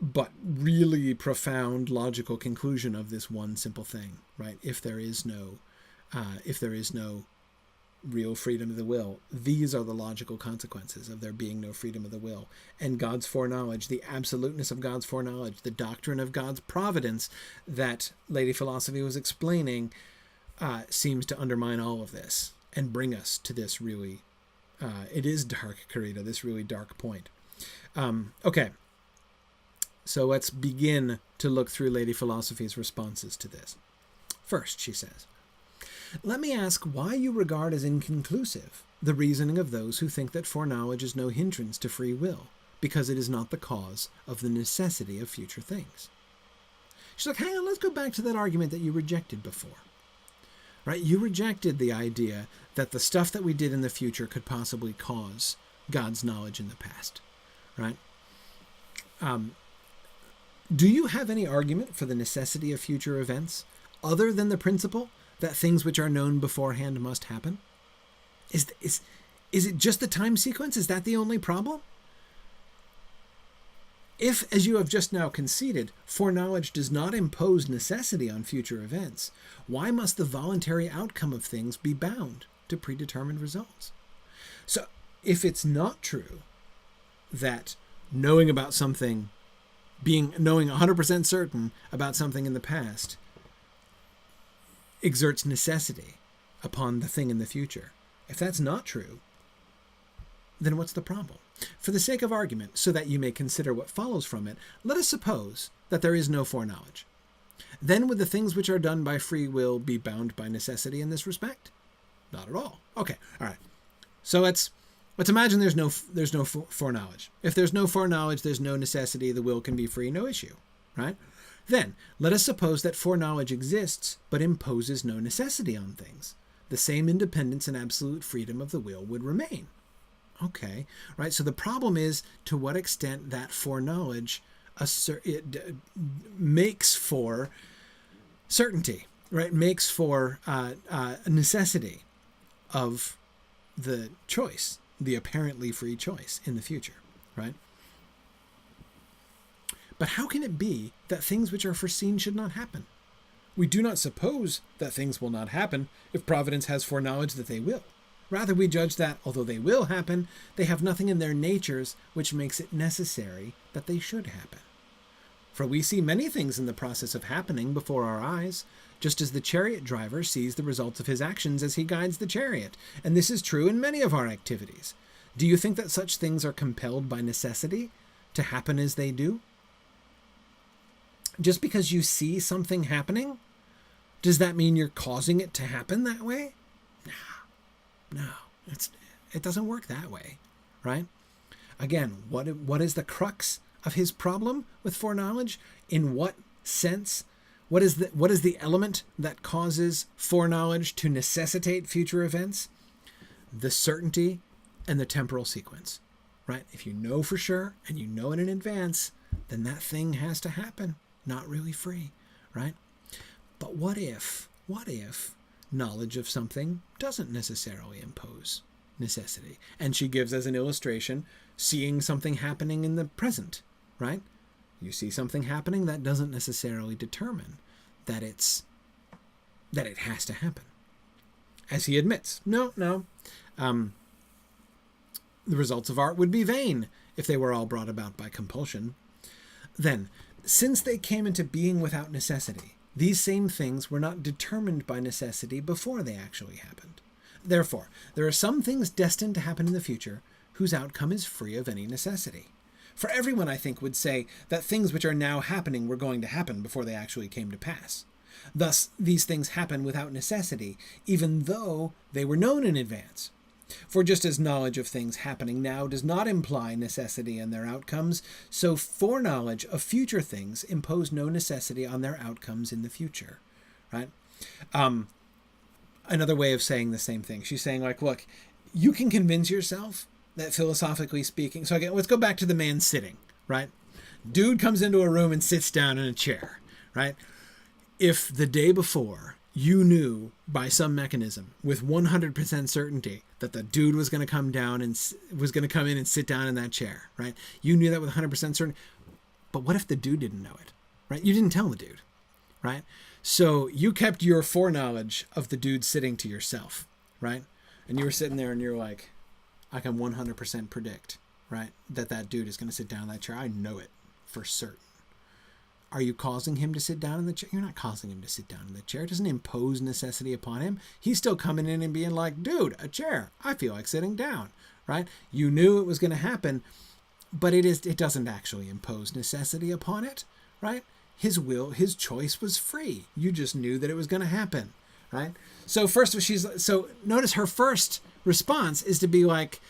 but really profound logical conclusion of this one simple thing, right? If there is no real freedom of the will, these are the logical consequences of there being no freedom of the will. And God's foreknowledge, the absoluteness of God's foreknowledge, the doctrine of God's providence that Lady Philosophy was explaining, seems to undermine all of this and bring us to this really, it is dark, Carita, this really dark point. Okay, so let's begin to look through Lady Philosophy's responses to this. First, she says, Let me ask why you regard as inconclusive the reasoning of those who think that foreknowledge is no hindrance to free will, because it is not the cause of the necessity of future things. She's like, hang on, let's go back to that argument that you rejected before. Right? You rejected the idea that the stuff that we did in the future could possibly cause God's knowledge in the past. Right? Do you have any argument for the necessity of future events other than the principle that things which are known beforehand must happen? Is it just the time sequence? Is that the only problem? If, as you have just now conceded, foreknowledge does not impose necessity on future events, why must the voluntary outcome of things be bound to predetermined results? So, if it's not true that knowing about something, knowing 100% certain about something in the past exerts necessity upon the thing in the future, if that's not true, then what's the problem? For the sake of argument, so that you may consider what follows from it, let us suppose that there is no foreknowledge. Then would the things which are done by free will be bound by necessity in this respect? Not at all. Okay, all right. So let's imagine there's no foreknowledge. If there's no foreknowledge, there's no necessity. The will can be free, no issue, right? Then let us suppose that foreknowledge exists, but imposes no necessity on things. The same independence and absolute freedom of the will would remain. Okay, right? So the problem is to what extent that foreknowledge makes for certainty, right? Makes for a necessity of the choice, the apparently free choice in the future, right? But how can it be that things which are foreseen should not happen? We do not suppose that things will not happen if Providence has foreknowledge that they will. Rather, we judge that, although they will happen, they have nothing in their natures which makes it necessary that they should happen. For we see many things in the process of happening before our eyes, just as the chariot driver sees the results of his actions as he guides the chariot, and this is true in many of our activities. Do you think that such things are compelled by necessity to happen as they do? Just because you see something happening, does that mean you're causing it to happen that way? No, it doesn't work that way, right? Again, what is the crux of his problem with foreknowledge? In what sense? What is the element that causes foreknowledge to necessitate future events? The certainty and the temporal sequence, right? If you know for sure and you know it in advance, then that thing has to happen. Not really free, right? But what if knowledge of something doesn't necessarily impose necessity? And she gives as an illustration seeing something happening in the present, right? You see something happening, that doesn't necessarily determine that it has to happen. As he admits, no. The results of art would be vain if they were all brought about by compulsion. Then, since they came into being without necessity, these same things were not determined by necessity before they actually happened. Therefore, there are some things destined to happen in the future whose outcome is free of any necessity. For everyone, I think, would say that things which are now happening were going to happen before they actually came to pass. Thus, these things happen without necessity, even though they were known in advance. For just as knowledge of things happening now does not imply necessity in their outcomes, so foreknowledge of future things impose no necessity on their outcomes in the future, right? Another way of saying the same thing. She's saying, like, look, you can convince yourself that philosophically speaking, so again, let's go back to the man sitting, right? Dude comes into a room and sits down in a chair, right? If the day before you knew by some mechanism with 100% certainty that the dude was going to come down and was going to come in and sit down in that chair, right? You knew that with 100% certainty. But what if the dude didn't know it, right? You didn't tell the dude, right? So you kept your foreknowledge of the dude sitting to yourself, right? And you were sitting there and you're like, I can 100% predict, right, that dude is going to sit down in that chair. I know it for certain. Are you causing him to sit down in the chair? You're not causing him to sit down in the chair. It doesn't impose necessity upon him. He's still coming in and being like, dude, a chair. I feel like sitting down, right? You knew it was going to happen, but it doesn't actually impose necessity upon it, right? His choice was free. You just knew that it was going to happen, right? So notice her first response is to be like,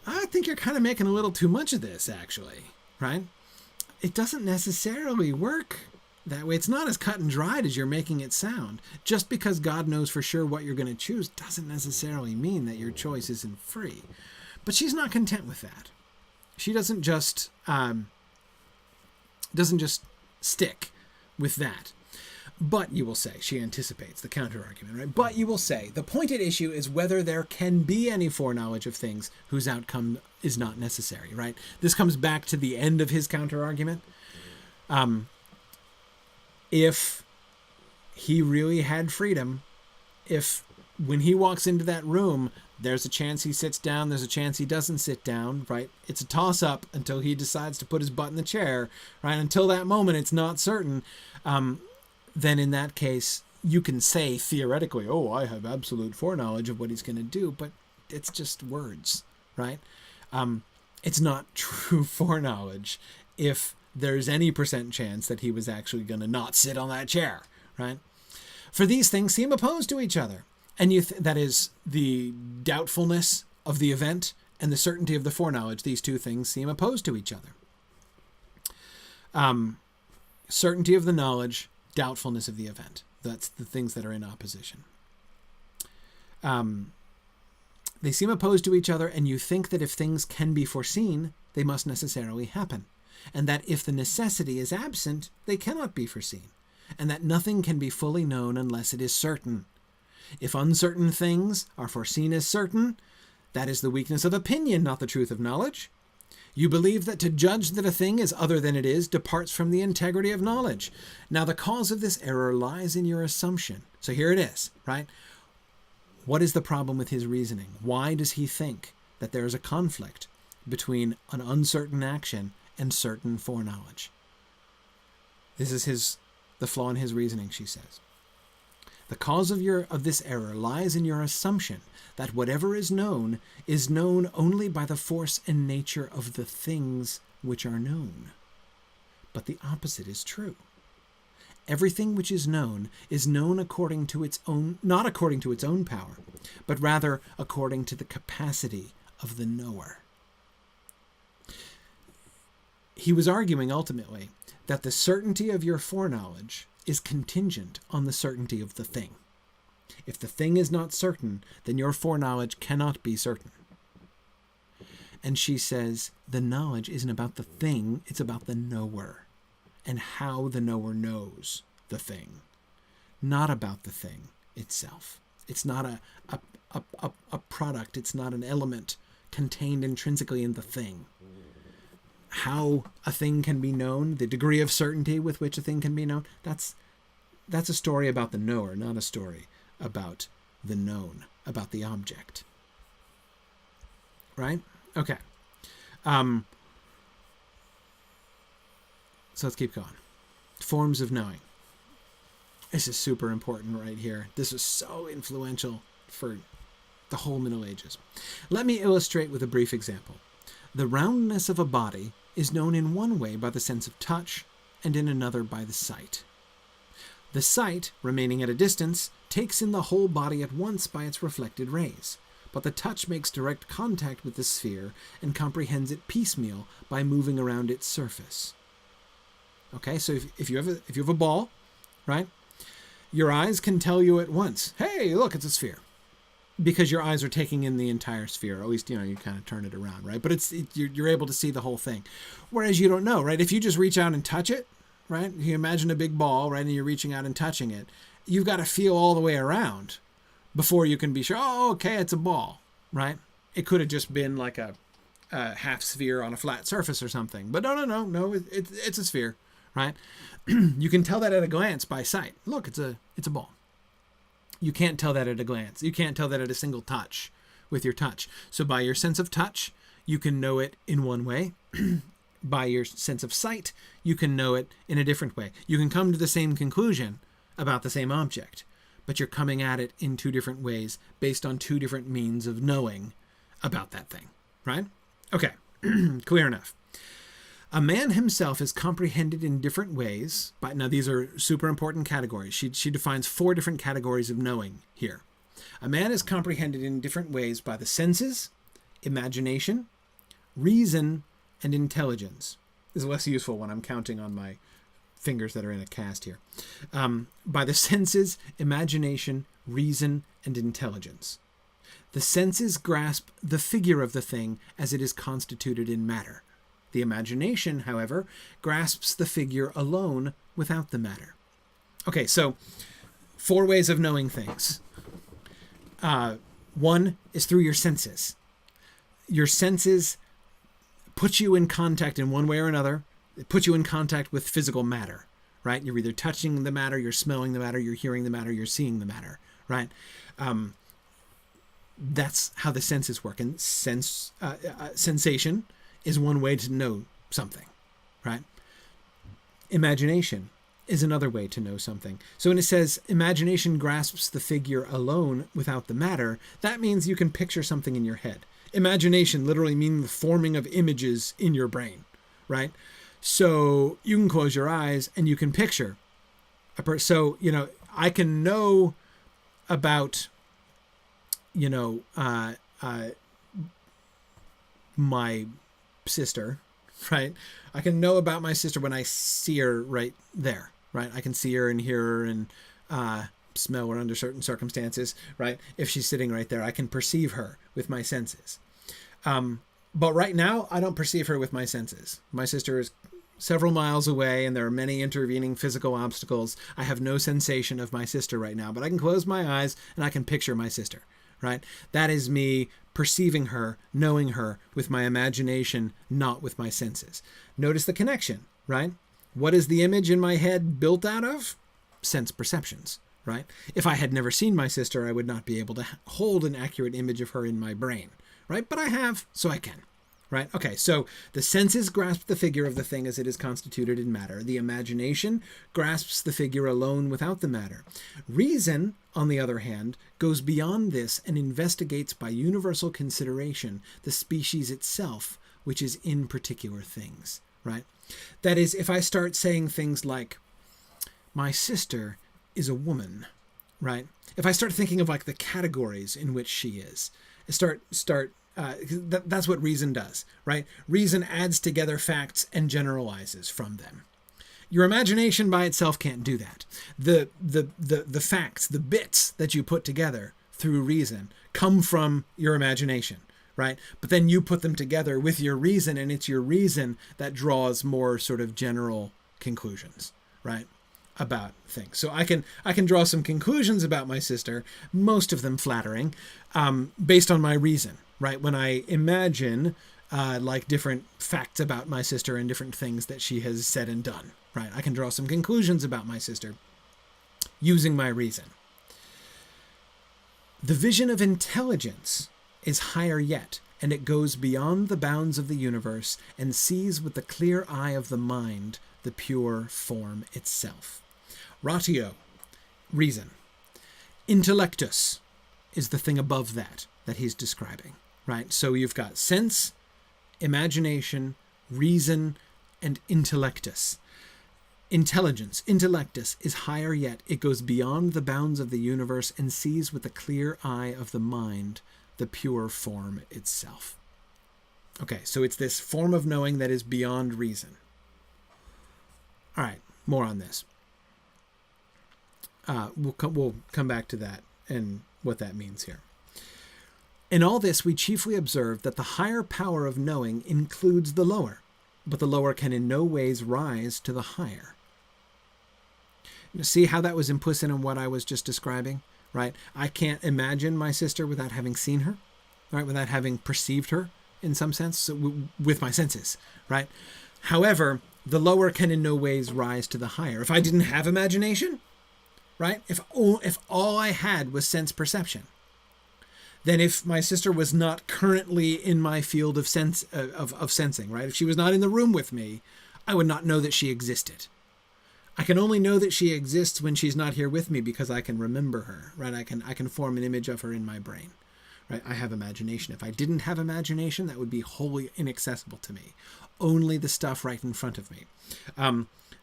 I think you're kind of making a little too much of this, actually, right? It doesn't necessarily work that way. It's not as cut and dried as you're making it sound. Just because God knows for sure what you're going to choose doesn't necessarily mean that your choice isn't free. But she's not content with that. She doesn't just stick with that. But you will say, she anticipates the counter-argument, right? But you will say, the point at issue is whether there can be any foreknowledge of things whose outcome is not necessary, right? This comes back to the end of his counter-argument. If he really had freedom, if when he walks into that room, there's a chance he sits down, there's a chance he doesn't sit down, right? It's a toss-up until he decides to put his butt in the chair, right? Until that moment, it's not certain. Then in that case, you can say theoretically, oh, I have absolute foreknowledge of what he's going to do, but it's just words, right? It's not true foreknowledge if there's any % chance that he was actually going to not sit on that chair, right? For these things seem opposed to each other. And that is the doubtfulness of the event and the certainty of the foreknowledge. These two things seem opposed to each other. Certainty of the knowledge, doubtfulness of the event. That's the things that are in opposition. They seem opposed to each other, and you think that if things can be foreseen, they must necessarily happen, and that if the necessity is absent, they cannot be foreseen, and that nothing can be fully known unless it is certain. If uncertain things are foreseen as certain, that is the weakness of opinion, not the truth of knowledge. You believe that to judge that a thing is other than it is departs from the integrity of knowledge. Now, the cause of this error lies in your assumption. So here it is, right? What is the problem with his reasoning? Why does he think that there is a conflict between an uncertain action and certain foreknowledge? This is the flaw in his reasoning, she says. The cause of this error lies in your assumption that whatever is known only by the force and nature of the things which are known. But the opposite is true. Everything which is known according to its own, not according to its own power, but rather according to the capacity of the knower. He was arguing ultimately that the certainty of your foreknowledge is contingent on the certainty of the thing. If the thing is not certain, then your foreknowledge cannot be certain. And she says, the knowledge isn't about the thing, it's about the knower, and how the knower knows the thing, not about the thing itself. It's not a product, it's not an element contained intrinsically in the thing. How a thing can be known, the degree of certainty with which a thing can be known, that's a story about the knower, not a story about the known, about the object. Right? Okay. So let's keep going. Forms of knowing. This is super important right here. This is so influential for the whole Middle Ages. Let me illustrate with a brief example. The roundness of a body is known in one way by the sense of touch and in another by the sight. The sight, remaining at a distance, takes in the whole body at once by its reflected rays, but the touch makes direct contact with the sphere and comprehends it piecemeal by moving around its surface. Okay, so if you have a ball, right, your eyes can tell you at once, hey, look, it's a sphere. Because your eyes are taking in the entire sphere, or at least, you kind of turn it around, right? But you're able to see the whole thing. Whereas you don't know, right? If you just reach out and touch it, right? You imagine a big ball, right? And you're reaching out and touching it. You've got to feel all the way around before you can be sure, oh, okay, it's a ball, right? It could have just been like a half sphere on a flat surface or something. But no, it's a sphere, right? You can tell that at a glance by sight. Look, it's a ball. You can't tell that at a glance. You can't tell that at a single touch with your touch. So by your sense of touch, you can know it in one way. By your sense of sight, you can know it in a different way. You can come to the same conclusion about the same object, but you're coming at it in two different ways based on two different means of knowing about that thing, right? Okay, clear enough. A man himself is comprehended in different ways. Now, these are super important categories. She defines 4 different categories of knowing here. A man is comprehended in different ways by the senses, imagination, reason, and intelligence. This is less useful when I'm counting on my fingers that are in a cast here. By the senses, imagination, reason, and intelligence. The senses grasp the figure of the thing as it is constituted in matter. The imagination, however, grasps the figure alone without the matter. Okay, so 4 ways of knowing things. One is through your senses. Your senses put you in contact in one way or another. It puts you in contact with physical matter, right? You're either touching the matter, you're smelling the matter, you're hearing the matter, you're seeing the matter, right? That's how the senses work. And sensation is one way to know something, right? Imagination is another way to know something. So when it says imagination grasps the figure alone without the matter, that means you can picture something in your head. Imagination literally means the forming of images in your brain, right? So you can close your eyes and you can picture a person. So, I can know about, my sister, right? I can know about my sister when I see her right there, right? I can see her and hear her and smell her under certain circumstances, right? If she's sitting right there, I can perceive her with my senses. But right now, I don't perceive her with my senses. My sister is several miles away and there are many intervening physical obstacles. I have no sensation of my sister right now, but I can close my eyes and I can picture my sister, right? That is me perceiving her, knowing her with my imagination, not with my senses. Notice the connection, right? What is the image in my head built out of? Sense perceptions, right? If I had never seen my sister, I would not be able to hold an accurate image of her in my brain, right? But I have, so I can, right? Okay, so the senses grasp the figure of the thing as it is constituted in matter. The imagination grasps the figure alone without the matter. Reason, on the other hand, goes beyond this and investigates by universal consideration the species itself, which is in particular things, right? That is, if I start saying things like, my sister is a woman, right? If I start thinking of like the categories in which she is, that's what reason does, right? Reason adds together facts and generalizes from them. Your imagination by itself can't do that. The facts, the bits that you put together through reason come from your imagination, right? But then you put them together with your reason, and it's your reason that draws more sort of general conclusions, right, about things. So I can draw some conclusions about my sister, most of them flattering, based on my reason, right? When I imagine like different facts about my sister and different things that she has said and done, right? I can draw some conclusions about my sister using my reason. The vision of intelligence is higher yet, and it goes beyond the bounds of the universe and sees with the clear eye of the mind the pure form itself. Ratio, reason. Intellectus is the thing above that he's describing, right? So you've got sense, imagination, reason, and intellectus. Intelligence, intellectus, is higher yet. It goes beyond the bounds of the universe and sees with the clear eye of the mind the pure form itself. Okay, so it's this form of knowing that is beyond reason. All right, more on this. We'll come back to that and what that means here. In all this, we chiefly observe that the higher power of knowing includes the lower, but the lower can in no ways rise to the higher. You see how that was implicit in what I was just describing, right? I can't imagine my sister without having seen her, right? Without having perceived her in some sense, so with my senses, right? However, the lower can in no ways rise to the higher. If I didn't have imagination, right? If all I had was sense perception, then if my sister was not currently in my field of sensing, right? If she was not in the room with me, I would not know that she existed. I can only know that she exists when she's not here with me because I can remember her, right? I can form an image of her in my brain, right? I have imagination. If I didn't have imagination, that would be wholly inaccessible to me. Only the stuff right in front of me.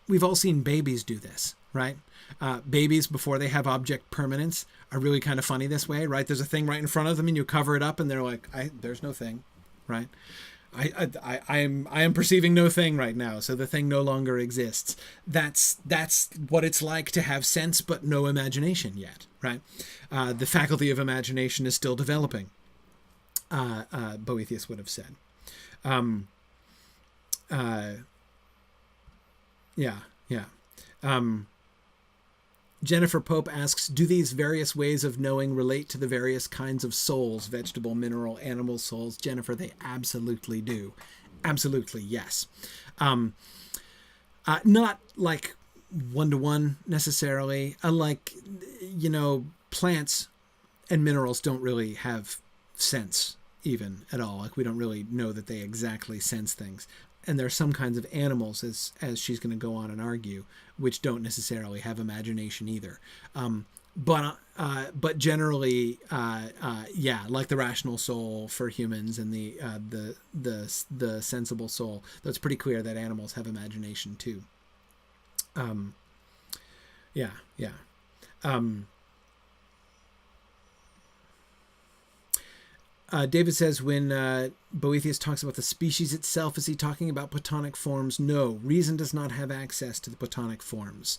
We've all seen babies do this, right? Babies, before they have object permanence, are really kind of funny this way, right? There's a thing right in front of them and you cover it up and they're like, there's no thing, right? I am perceiving no thing right now, so the thing no longer exists. That's what it's like to have sense but no imagination yet, right? The faculty of imagination is still developing, Boethius would have said. Jennifer Pope asks, do these various ways of knowing relate to the various kinds of souls, vegetable, mineral, animal souls? Jennifer, they absolutely do. Absolutely, yes. Not like one-to-one necessarily. Unlike, plants and minerals don't really have sense even at all. Like, we don't really know that they exactly sense things. And there are some kinds of animals, as she's going to go on and argue, which don't necessarily have imagination either. But generally, like the rational soul for humans and the sensible soul, though it's pretty clear that animals have imagination too. David says, when Boethius talks about the species itself, is he talking about Platonic forms? No, reason does not have access to the Platonic forms.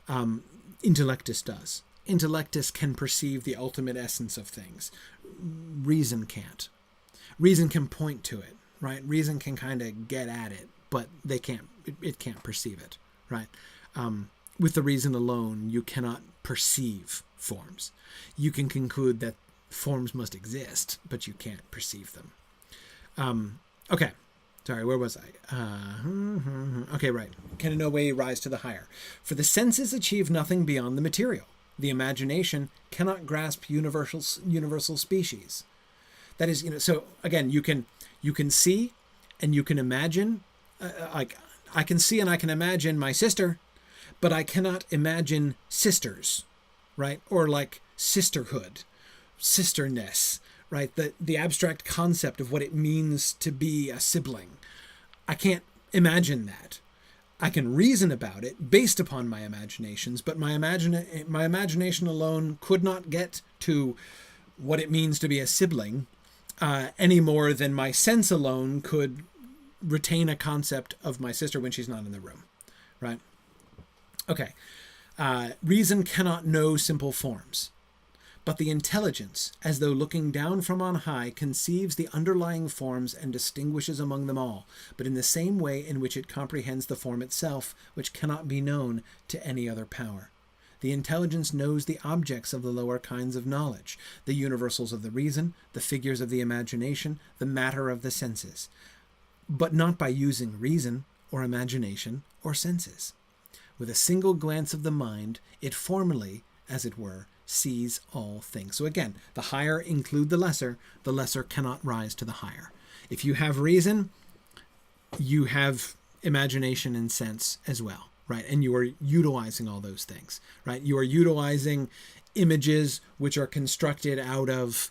Intellectus does. Intellectus can perceive the ultimate essence of things. Reason can't. Reason can point to it, right? Reason can kind of get at it, but it can't perceive it, right? With the reason alone, you cannot perceive forms. You can conclude that forms must exist, but you can't perceive them. Okay. Sorry, where was I? Okay, right. Can in no way rise to the higher. For the senses achieve nothing beyond the material. The imagination cannot grasp universal species. That is, so again, you can see and you can imagine, like I can see and I can imagine my sister, but I cannot imagine sisters, right? Or like sisterhood. Sisterness, right? The abstract concept of what it means to be a sibling. I can't imagine that. I can reason about it based upon my imaginations, but my imagination alone could not get to what it means to be a sibling any more than my sense alone could retain a concept of my sister when she's not in the room, right? Okay. Reason cannot know simple forms. But the intelligence, as though looking down from on high, conceives the underlying forms and distinguishes among them all, but in the same way in which it comprehends the form itself, which cannot be known to any other power. The intelligence knows the objects of the lower kinds of knowledge, the universals of the reason, the figures of the imagination, the matter of the senses, but not by using reason or imagination or senses. With a single glance of the mind, it formally, as it were, sees all things. So again, the higher include the lesser cannot rise to the higher. If you have reason, you have imagination and sense as well, right? And you are utilizing all those things, right? You are utilizing images which are constructed out of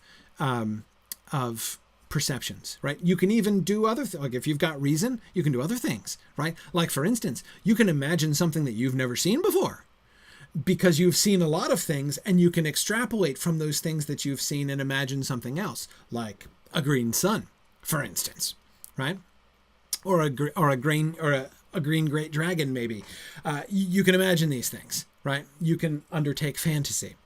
perceptions, right? You can even do other things. Like if you've got reason, you can do other things, right? Like for instance, you can imagine something that you've never seen before, because you've seen a lot of things and you can extrapolate from those things that you've seen and imagine something else, like a green sun, for instance, right? Or a green great dragon, maybe. You can imagine these things, right? You can undertake fantasy.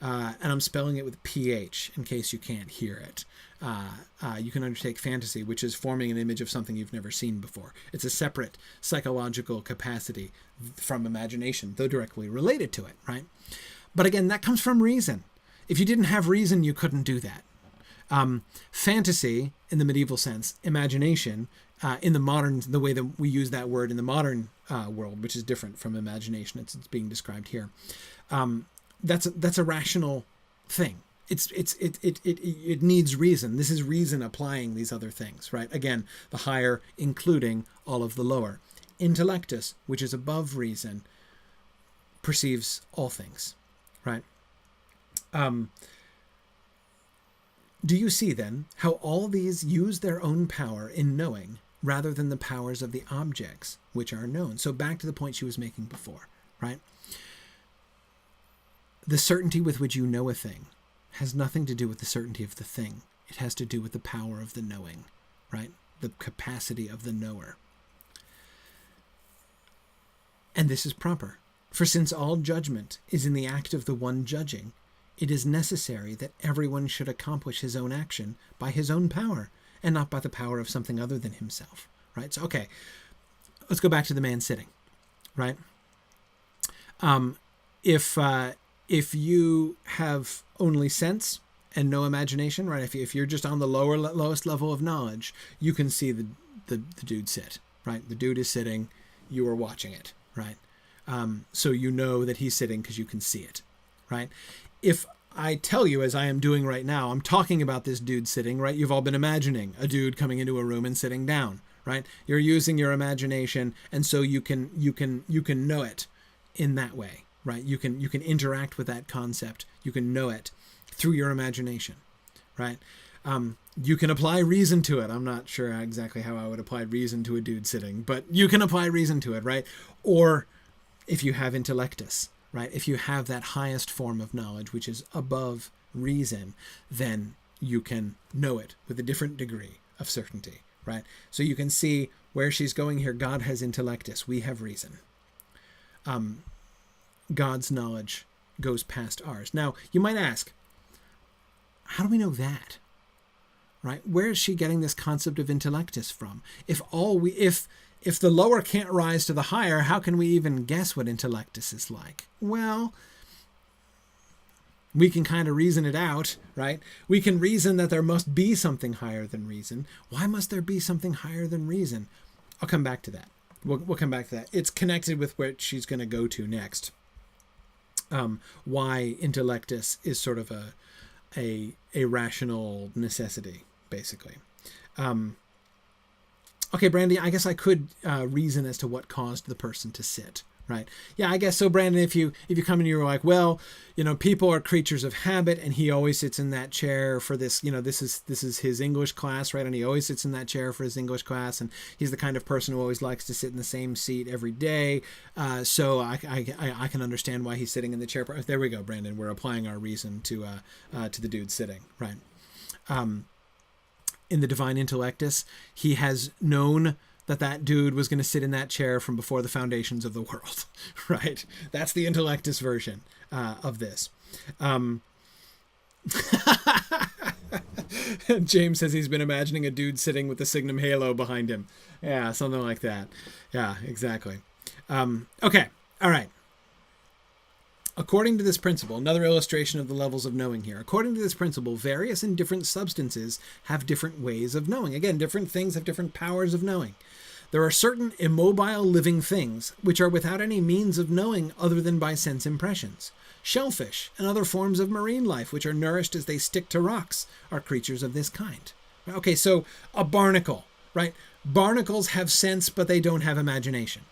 And I'm spelling it with PH in case you can't hear it. You can undertake fantasy, which is forming an image of something you've never seen before. It's a separate psychological capacity from imagination, though directly related to it, right? But again, that comes from reason. If you didn't have reason, you couldn't do that. Fantasy, in the medieval sense, imagination, in the modern, the way that we use that word in the modern world, which is different from imagination, it's being described here. That's a rational thing. It needs reason. This is reason applying these other things, right? Again, the higher including all of the lower. Intellectus, which is above reason, perceives all things, right? Do you see, then, how all these use their own power in knowing rather than the powers of the objects which are known? So back to the point she was making before, right? The certainty with which you know a thing has nothing to do with the certainty of the thing. It has to do with the power of the knowing, right? The capacity of the knower. And this is proper. For since all judgment is in the act of the one judging, it is necessary that everyone should accomplish his own action by his own power, and not by the power of something other than himself, right? So, okay, let's go back to the man sitting, right? If you have only sense and no imagination, right? If you're just on the lowest level of knowledge, you can see the dude sit, right? The dude is sitting, you are watching it, right? So you know that he's sitting because you can see it, right? If I tell you, as I am doing right now, I'm talking about this dude sitting, right? You've all been imagining a dude coming into a room and sitting down, right? You're using your imagination, and so you can know it in that way, right? You can interact with that concept. You can know it through your imagination, right? You can apply reason to it. I'm not sure exactly how I would apply reason to a dude sitting, but you can apply reason to it, right? Or if you have intellectus, right? If you have that highest form of knowledge, which is above reason, then you can know it with a different degree of certainty, right? So you can see where she's going here. God has intellectus. We have reason. God's knowledge goes past ours. Now, you might ask, how do we know that? Right? Where is she getting this concept of intellectus from? If the lower can't rise to the higher, how can we even guess what intellectus is like? Well, we can kind of reason it out, right? We can reason that there must be something higher than reason. Why must there be something higher than reason? I'll come back to that. We'll come back to that. It's connected with where she's going to go to next. Why intellectus is sort of a rational necessity, basically. Okay, Brandy, I guess I could reason as to what caused the person to sit, right? Yeah, I guess so, Brandon. If you come in, you're like, well, people are creatures of habit, and he always sits in that chair for this. This is his English class, right? And he always sits in that chair for his English class, and he's the kind of person who always likes to sit in the same seat every day. So I can understand why he's sitting in the chair. There we go, Brandon. We're applying our reason to the dude sitting, right? In the divine intellectus, he has known that dude was going to sit in that chair from before the foundations of the world, right? That's the intellectus version of this. James says he's been imagining a dude sitting with the Signum halo behind him. Yeah, something like that. Yeah, exactly. Okay, all right. According to this principle, another illustration of the levels of knowing here. According to this principle, various and different substances have different ways of knowing. Again, different things have different powers of knowing. There are certain immobile living things which are without any means of knowing other than by sense impressions. Shellfish and other forms of marine life, which are nourished as they stick to rocks, are creatures of this kind. Okay, so a barnacle, right? Barnacles have sense, but they don't have imagination.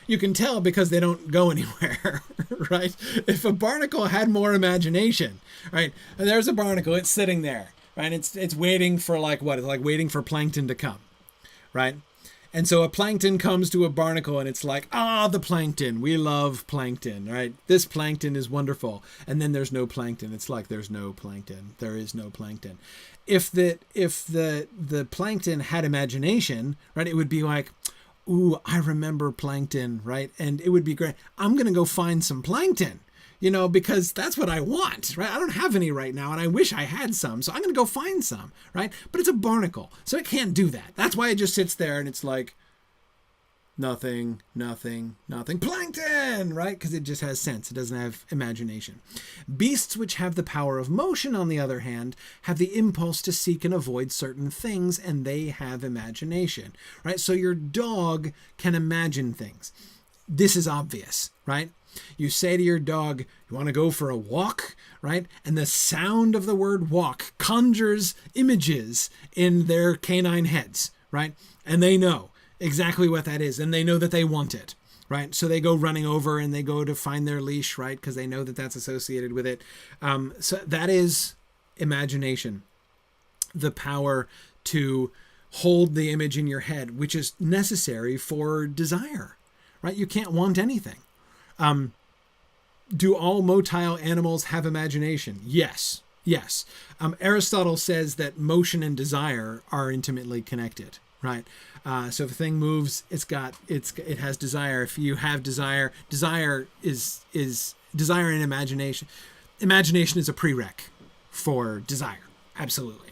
You can tell because they don't go anywhere, right? If a barnacle had more imagination, right? And there's a barnacle, it's sitting there, right? It's waiting for like what? It's like waiting for plankton to come, right? And so a plankton comes to a barnacle and it's like, the plankton, we love plankton, right? This plankton is wonderful. And then there's no plankton. It's like there's no plankton. There is no plankton. If the plankton had imagination, right, it would be like, ooh, I remember plankton, right? And it would be great. I'm going to go find some plankton, because that's what I want, right? I don't have any right now, and I wish I had some, so I'm going to go find some, right? But it's a barnacle, so it can't do that. That's why it just sits there, and it's like, nothing, plankton, right? Because it just has sense. It doesn't have imagination. Beasts which have the power of motion, on the other hand, have the impulse to seek and avoid certain things, and they have imagination, right? So your dog can imagine things. This is obvious, right? You say to your dog, you want to go for a walk, right? And the sound of the word walk conjures images in their canine heads, right? And they know exactly what that is, and they know that they want it, right? So they go running over and they go to find their leash, right? Because they know that that's associated with it. So that is imagination, the power to hold the image in your head, which is necessary for desire, right? You can't want anything. Do all motile animals have imagination? Yes. Yes. Aristotle says that motion and desire are intimately connected, right? So if a thing moves, it has desire. If you have desire, desire is desire and imagination. Imagination is a prereq for desire. Absolutely.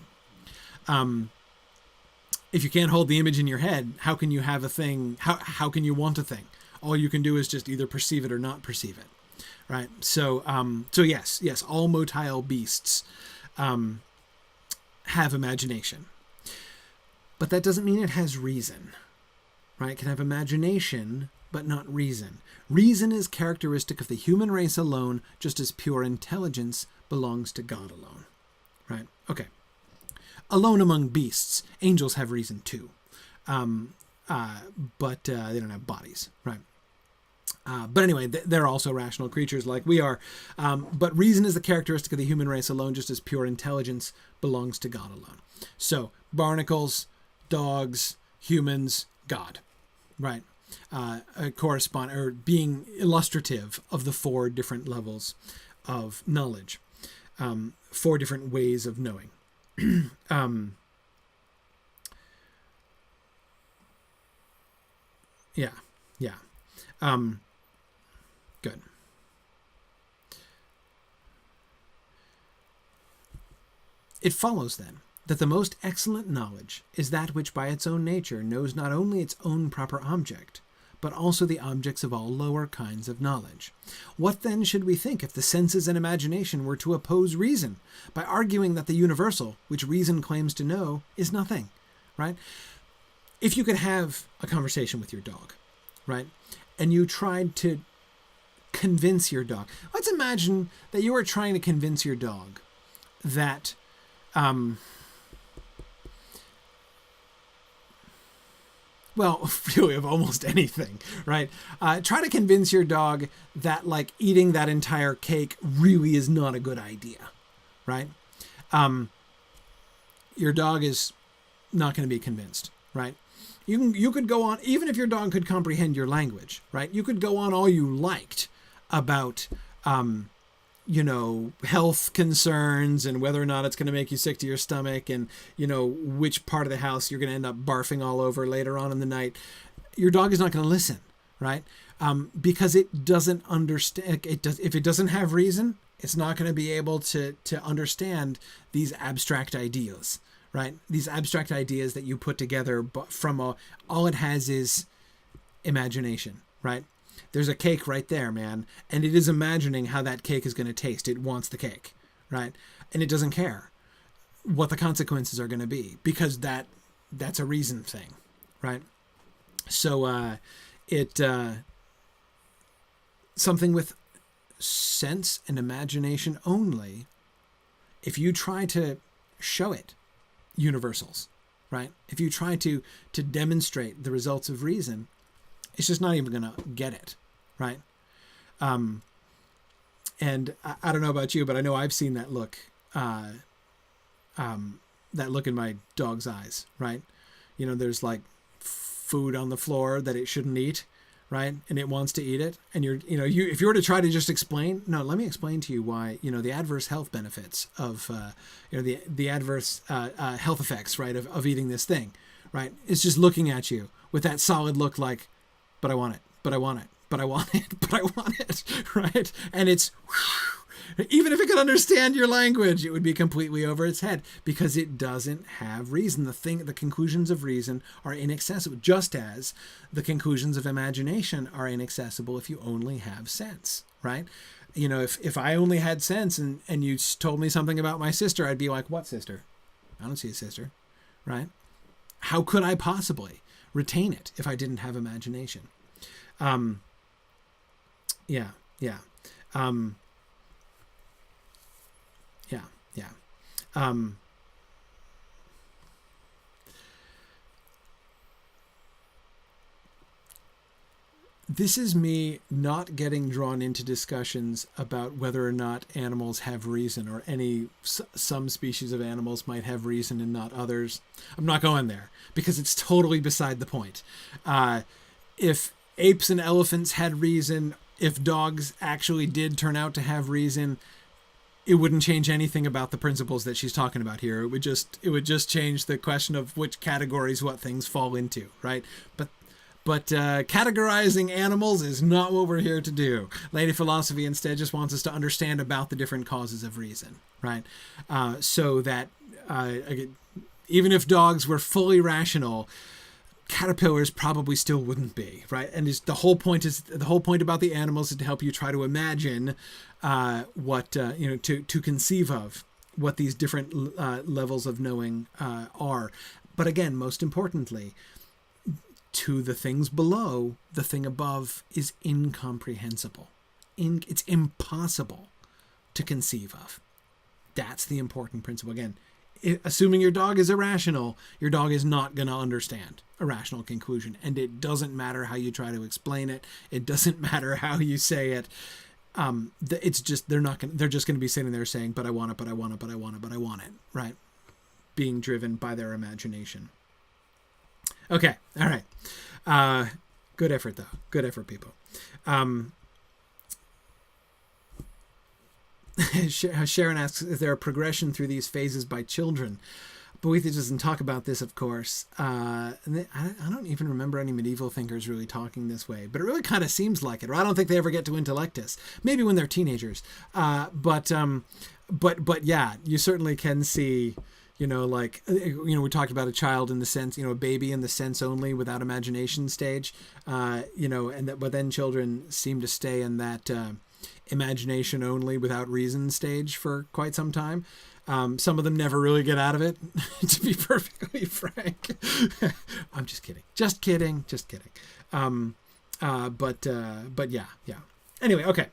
If you can't hold the image in your head, how can you have a thing? How can you want a thing? All you can do is just either perceive it or not perceive it, right? So yes, all motile beasts have imagination, but that doesn't mean it has reason, right? It can have imagination, but not reason. Reason is characteristic of the human race alone, just as pure intelligence belongs to God alone, right? Okay. Alone among beasts, angels have reason too, but they don't have bodies, right? But anyway, they're also rational creatures like we are. But reason is the characteristic of the human race alone, just as pure intelligence belongs to God alone. So barnacles, dogs, humans, God, right? Correspond or being illustrative of the four different levels of knowledge, four different ways of knowing. Yeah. Good. It follows then that the most excellent knowledge is that which by its own nature knows not only its own proper object, but also the objects of all lower kinds of knowledge. What then should we think if the senses and imagination were to oppose reason by arguing that the universal, which reason claims to know, is nothing, right? If you could have a conversation with your dog, right, and you tried to convince your dog. Let's imagine that you were trying to convince your dog that well, really of almost anything, right? Try to convince your dog that like eating that entire cake really is not a good idea, right? Your dog is not going to be convinced, right? You could go on, even if your dog could comprehend your language, right? You could go on all you liked about, health concerns and whether or not it's going to make you sick to your stomach and, which part of the house you're going to end up barfing all over later on in the night. Your dog is not going to listen, right? Because it doesn't understand. If it doesn't have reason, it's not going to be able to understand these abstract ideas, right? These abstract ideas that you put together from all it has is imagination, right? There's a cake right there, man. And it is imagining how that cake is going to taste. It wants the cake, right? And it doesn't care what the consequences are going to be because that's a reason thing, right? So something with sense and imagination only, if you try to show it universals, right? If you try to demonstrate the results of reason, it's just not even going to get it, right? And I don't know about you, but I know I've seen that look in my dog's eyes, right? There's like food on the floor that it shouldn't eat, right? And it wants to eat it. And if you were to try to just explain, no, let me explain to you why, the adverse health benefits of, the adverse health effects, right, of eating this thing, right? It's just looking at you with that solid look like, but I want it, but I want it, but I want it, but I want it, right? And it's, even if it could understand your language, it would be completely over its head because it doesn't have reason. The conclusions of reason are inaccessible, just as the conclusions of imagination are inaccessible if you only have sense, right? If I only had sense and you told me something about my sister, I'd be like, what sister? I don't see a sister, right? How could I possibly retain it if I didn't have imagination? this is me not getting drawn into discussions about whether or not animals have reason, or some species of animals might have reason and not others. I'm not going there because it's totally beside the point. If apes and elephants had reason, if dogs actually did turn out to have reason, it wouldn't change anything about the principles that she's talking about here. It would just change the question of which categories what things fall into, right? But categorizing animals is not what we're here to do. Lady Philosophy instead just wants us to understand about the different causes of reason, right? So that even if dogs were fully rational, caterpillars probably still wouldn't be, right? And the whole point about the animals is to help you try to imagine to conceive of what these different levels of knowing are. But again, most importantly, to the things below, the thing above is incomprehensible. It's impossible to conceive of. That's the important principle. Again, assuming your dog is irrational, your dog is not going to understand a rational conclusion. And it doesn't matter how you try to explain it. It doesn't matter how you say it. It's just, they're just going to be sitting there saying, but I want it, but I want it, but I want it, but I want it, right? Being driven by their imagination. Okay. All right. Good effort though. Good effort, people. Sharon asks, is there a progression through these phases by children? Boethius doesn't talk about this, of course. I don't even remember any medieval thinkers really talking this way, but it really kind of seems like it. Or I don't think they ever get to intellectus. Maybe when they're teenagers. But yeah, you certainly can see, we talked about a child in the sense, a baby in the sense only without imagination stage, but then children seem to stay in that imagination only without reason stage for quite some time. Some of them never really get out of it, to be perfectly frank. I'm just kidding. But yeah. Anyway, okay.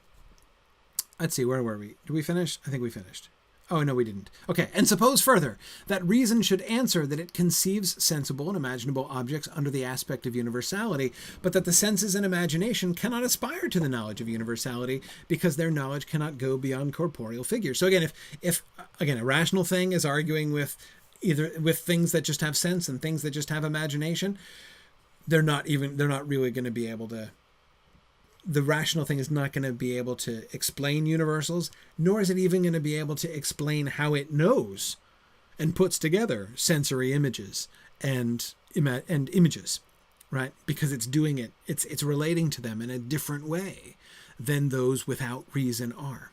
Let's see, where were we? Did we finish? I think we finished. Oh, no, we didn't. Okay. And suppose further that reason should answer that it conceives sensible and imaginable objects under the aspect of universality, but that the senses and imagination cannot aspire to the knowledge of universality because their knowledge cannot go beyond corporeal figures. So again, if a rational thing is arguing with things that just have sense and things that just have imagination, they're not really going to be able to. The rational thing is not going to be able to explain universals, nor is it even going to be able to explain how it knows and puts together sensory images and images, right? Because it's doing it, it's relating to them in a different way than those without reason are.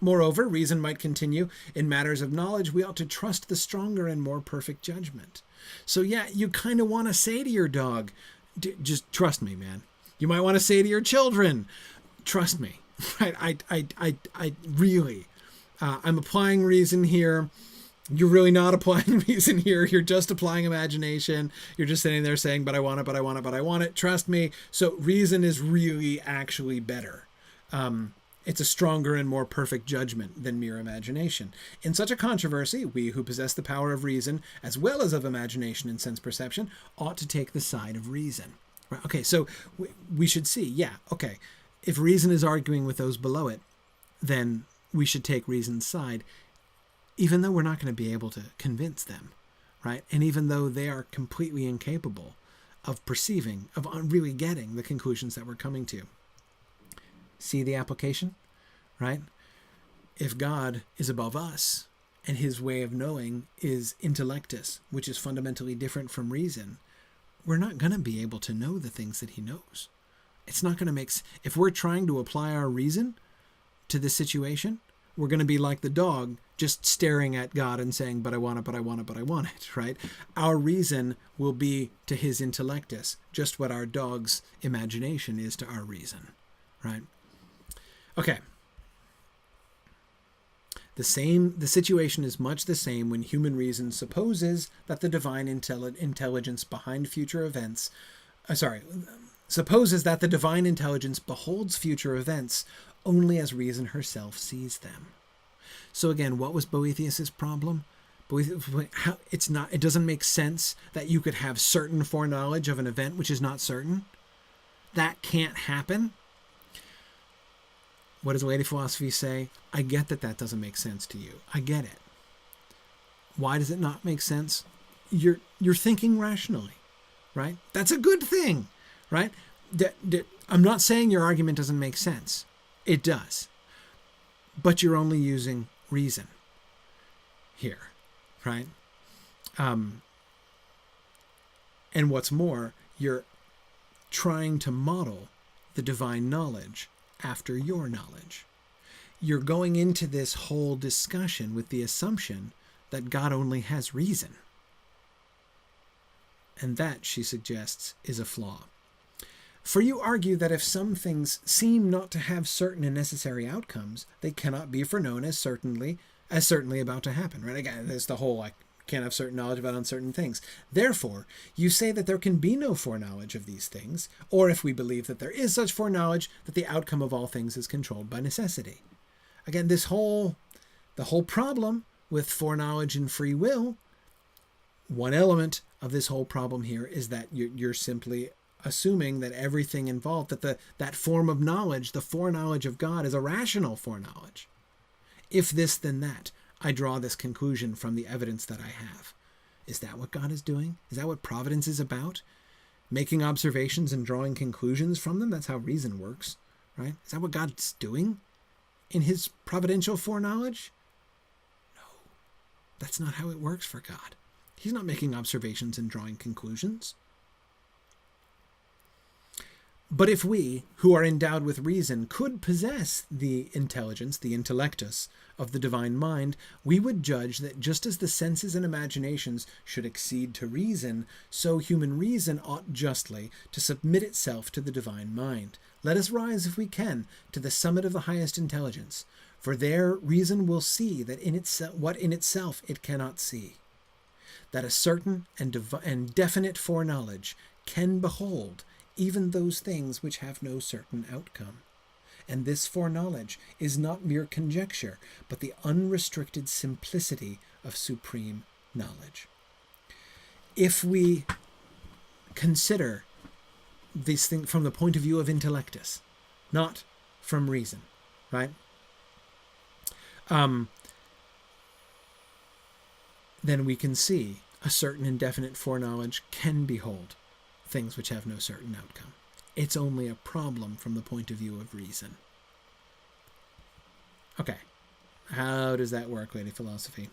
Moreover, reason might continue in matters of knowledge. We ought to trust the stronger and more perfect judgment. So yeah, you kind of want to say to your dog, just trust me, man. You might want to say to your children, trust me, right? I really, I'm applying reason here. You're really not applying reason here. You're just applying imagination. You're just sitting there saying, but I want it, but I want it, but I want it. Trust me. So reason is really actually better. It's a stronger and more perfect judgment than mere imagination. In such a controversy, we who possess the power of reason, as well as of imagination and sense perception, ought to take the side of reason. Okay, so we should see, if reason is arguing with those below it, then we should take reason's side, even though we're not going to be able to convince them, right? And even though they are completely incapable of perceiving, of really getting the conclusions that we're coming to. See the application, right? If God is above us and his way of knowing is intellectus, which is fundamentally different from reason, we're not going to be able to know the things that he knows. It's not going to make... If we're trying to apply our reason to this situation, we're going to be like the dog just staring at God and saying, but I want it, but I want it, but I want it, right? Our reason will be to his intellectus just what our dog's imagination is to our reason, right? Okay. The situation is much the same when human reason supposes that the divine intelligence behind future events, supposes that the divine intelligence beholds future events only as reason herself sees them. So again, what was Boethius's problem? It doesn't make sense that you could have certain foreknowledge of an event which is not certain. that can't happen, what does Lady Philosophy say? I get that that doesn't make sense to you. I get it. Why does it not make sense? You're thinking rationally, right? That's a good thing, right? I'm not saying your argument doesn't make sense. It does. But you're only using reason here, right? And what's more, you're trying to model the divine knowledge after your knowledge. You're going into this whole discussion with the assumption that God only has reason. And that, she suggests, is a flaw. For you argue that if some things seem not to have certain and necessary outcomes, they cannot be foreknown as certainly about to happen. Right? Again, there's the whole can't have certain knowledge about uncertain things. Therefore, you say that there can be no foreknowledge of these things, or if we believe that there is such foreknowledge, that the outcome of all things is controlled by necessity. Again, the whole problem with foreknowledge and free will, one element of this whole problem here is that you're simply assuming that everything involved, that form of knowledge, the foreknowledge of God, is a rational foreknowledge. If this, then that. I draw this conclusion from the evidence that I have. Is that what God is doing? Is that what providence is about? Making observations and drawing conclusions from them? That's how reason works, right? Is that what God's doing in his providential foreknowledge? No, that's not how it works for God. He's not making observations and drawing conclusions. But if we, who are endowed with reason, could possess the intelligence, the intellectus, of the divine mind, we would judge that just as the senses and imaginations should accede to reason, so human reason ought justly to submit itself to the divine mind. Let us rise, if we can, to the summit of the highest intelligence, for there reason will see that what in itself it cannot see, that a certain and definite foreknowledge can behold even those things which have no certain outcome. And this foreknowledge is not mere conjecture, but the unrestricted simplicity of supreme knowledge. If we consider these things from the point of view of intellectus, not from reason, right? Then we can see a certain and definite foreknowledge can behold things which have no certain outcome. It's only a problem from the point of view of reason. Okay, how does that work, Lady Philosophy?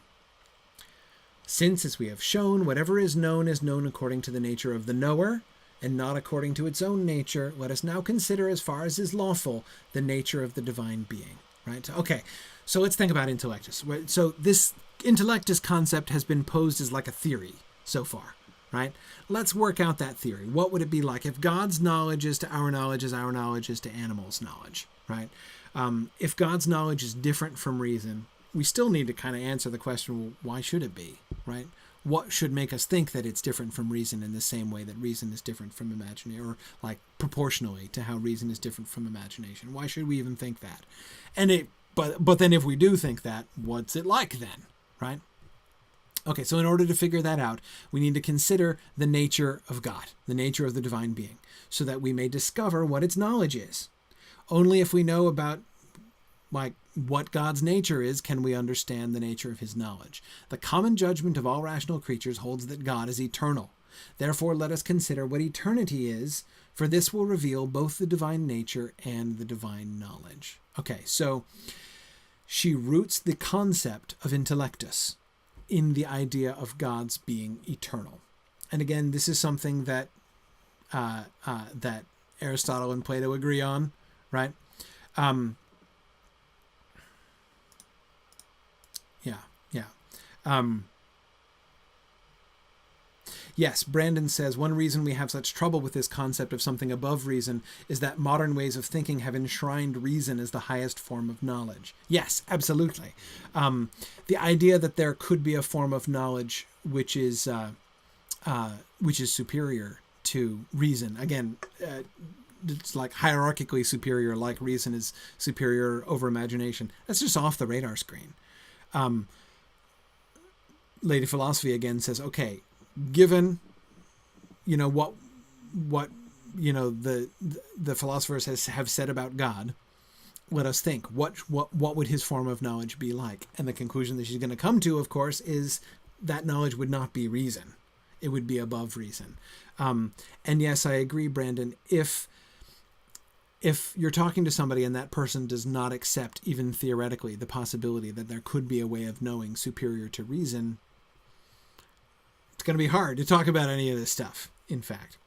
Since, as we have shown, whatever is known according to the nature of the knower, and not according to its own nature, let us now consider, as far as is lawful, the nature of the divine being. Right? Okay, so let's think about intellectus. So this intellectus concept has been posed as like a theory so far. Right? Let's work out that theory. What would it be like if God's knowledge is to our knowledge as our knowledge is to animals' knowledge, right? If God's knowledge is different from reason, we still need to kind of answer the question, well, why should it be, right? What should make us think that it's different from reason in the same way that reason is different from imagination, or like proportionally to how reason is different from imagination? Why should we even think that? But then if we do think that, what's it like then, right? Okay, so in order to figure that out, we need to consider the nature of God, the nature of the divine being, so that we may discover what its knowledge is. Only if we know about what God's nature is can we understand the nature of his knowledge. The common judgment of all rational creatures holds that God is eternal. Therefore, let us consider what eternity is, for this will reveal both the divine nature and the divine knowledge. Okay, so she roots the concept of intellectus in the idea of God's being eternal. And again, this is something that that Aristotle and Plato agree on, right? Yes, Brandon says, one reason we have such trouble with this concept of something above reason is that modern ways of thinking have enshrined reason as the highest form of knowledge. Yes, absolutely. The idea that there could be a form of knowledge which is superior to reason. Again, it's like hierarchically superior, like reason is superior over imagination. That's just off the radar screen. Lady Philosophy again says, okay, given, what the philosophers have said about God, let us think, what would his form of knowledge be like? And the conclusion that she's going to come to, of course, is that knowledge would not be reason. It would be above reason. And yes, I agree, Brandon. If you're talking to somebody and that person does not accept, even theoretically, the possibility that there could be a way of knowing superior to reason, it's going to be hard to talk about any of this stuff, in fact.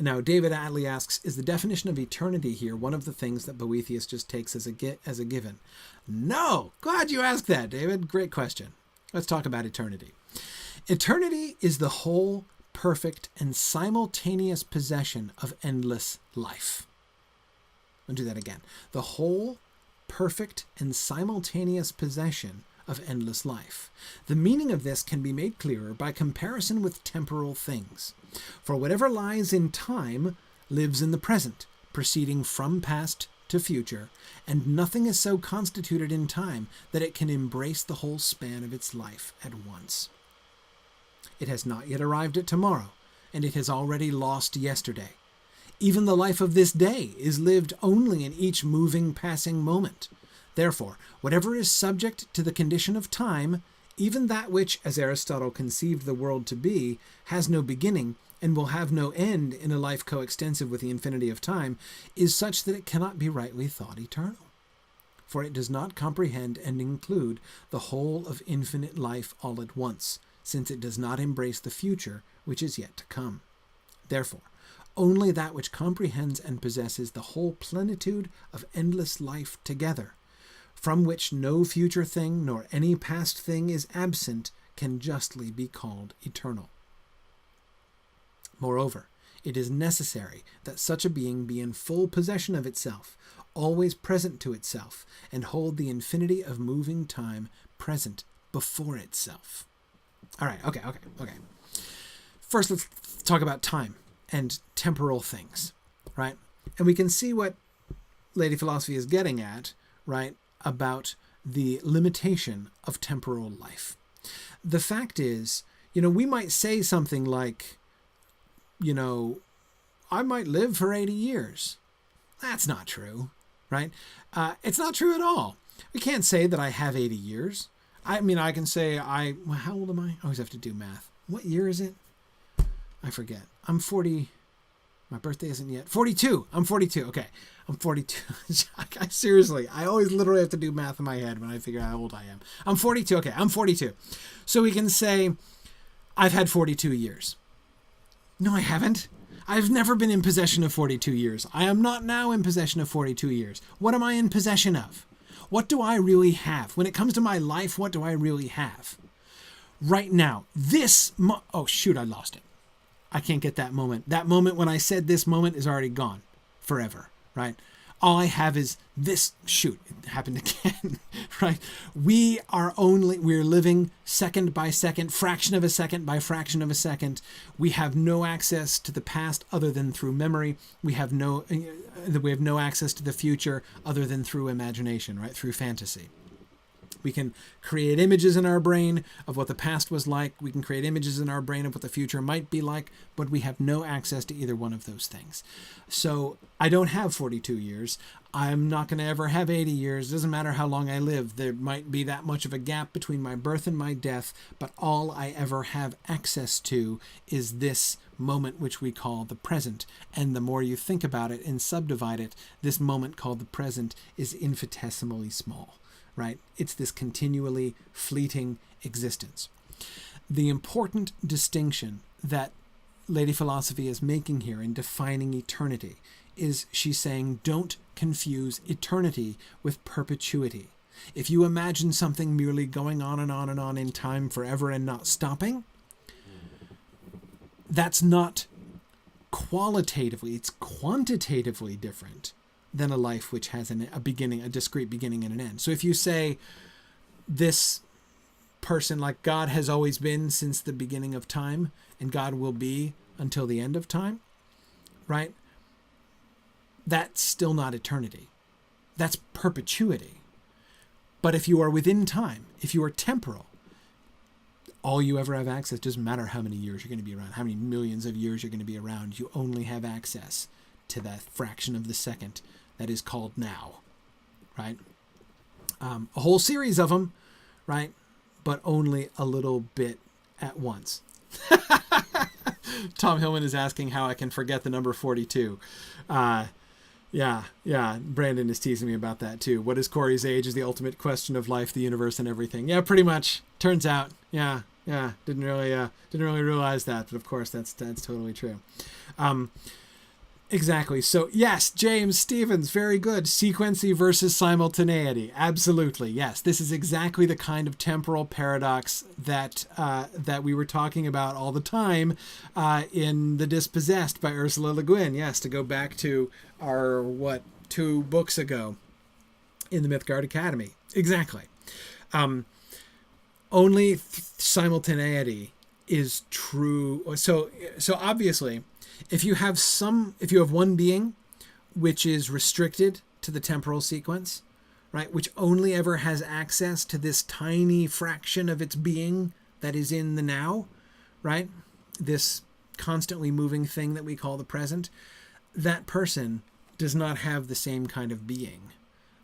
Now, David Adley asks, is the definition of eternity here one of the things that Boethius just takes as a given? No! Glad you asked that, David. Great question. Let's talk about eternity. Eternity is the whole, perfect, and simultaneous possession of endless life. I'll do that again. The whole, perfect, and simultaneous possession of endless life. The meaning of this can be made clearer by comparison with temporal things. For whatever lies in time lives in the present, proceeding from past to future, and nothing is so constituted in time that it can embrace the whole span of its life at once. It has not yet arrived at tomorrow, and it has already lost yesterday. Even the life of this day is lived only in each moving, passing moment. Therefore, whatever is subject to the condition of time, even that which, as Aristotle conceived the world to be, has no beginning and will have no end in a life coextensive with the infinity of time, is such that it cannot be rightly thought eternal. For it does not comprehend and include the whole of infinite life all at once, since it does not embrace the future which is yet to come. Therefore, only that which comprehends and possesses the whole plenitude of endless life together, from which no future thing nor any past thing is absent, can justly be called eternal. Moreover, it is necessary that such a being be in full possession of itself, always present to itself, and hold the infinity of moving time present before itself. All right, okay. First, let's talk about time and temporal things, right? And we can see what Lady Philosophy is getting at, right, about the limitation of temporal life. The fact is, we might say something like, I might live for 80 years. That's not true, right? It's not true at all. We can't say that I have 80 years. I mean, I can say how old am I? I always have to do math. What year is it? I forget. I'm 40. My birthday isn't yet. 42. I'm 42. Okay. I'm 42. Seriously, I always literally have to do math in my head when I figure out how old I am. I'm 42. Okay. I'm 42. So we can say I've had 42 years. No, I haven't. I've never been in possession of 42 years. I am not now in possession of 42 years. What am I in possession of? What do I really have? When it comes to my life, what do I really have? Right now, oh shoot, I lost it. I can't get that moment. That moment when I said this moment is already gone forever, right? All I have is this. Shoot, it happened again, right? We're living second by second, fraction of a second by fraction of a second. We have no access to the past other than through memory. We have no access to the future other than through imagination, right? Through fantasy. We can create images in our brain of what the past was like. We can create images in our brain of what the future might be like, but we have no access to either one of those things. So I don't have 42 years. I'm not going to ever have 80 years. It doesn't matter how long I live. There might be that much of a gap between my birth and my death, but all I ever have access to is this moment which we call the present. And the more you think about it and subdivide it, this moment called the present is infinitesimally small. Right? It's this continually fleeting existence. The important distinction that Lady Philosophy is making here in defining eternity is she's saying don't confuse eternity with perpetuity. If you imagine something merely going on and on and on in time forever and not stopping, that's not qualitatively, it's quantitatively different than a life which has a beginning, a discrete beginning and an end. So if you say this person, like God has always been since the beginning of time and God will be until the end of time, right? That's still not eternity. That's perpetuity. But if you are within time, if you are temporal, all you ever have access, doesn't matter how many years you're going to be around, how many millions of years you're going to be around, you only have access to that fraction of the second that is called now, right? A whole series of them, right? But only a little bit at once. Tom Hillman is asking how I can forget the number 42. Yeah. Brandon is teasing me about that too. What is Corey's age is the ultimate question of life, the universe, and everything. Yeah, pretty much. Turns out. Yeah. Didn't really realize that, but of course that's totally true. Exactly. So yes, James Stevens, very good. Sequency versus simultaneity. Absolutely. Yes. This is exactly the kind of temporal paradox that we were talking about all the time in The Dispossessed by Ursula Le Guin. Yes, to go back to our, 2 books ago in the Mythgard Academy. Exactly. Only simultaneity is true. So obviously, if you have one being which is restricted to the temporal sequence, right, which only ever has access to this tiny fraction of its being that is in the now, right, this constantly moving thing that we call the present, that person does not have the same kind of being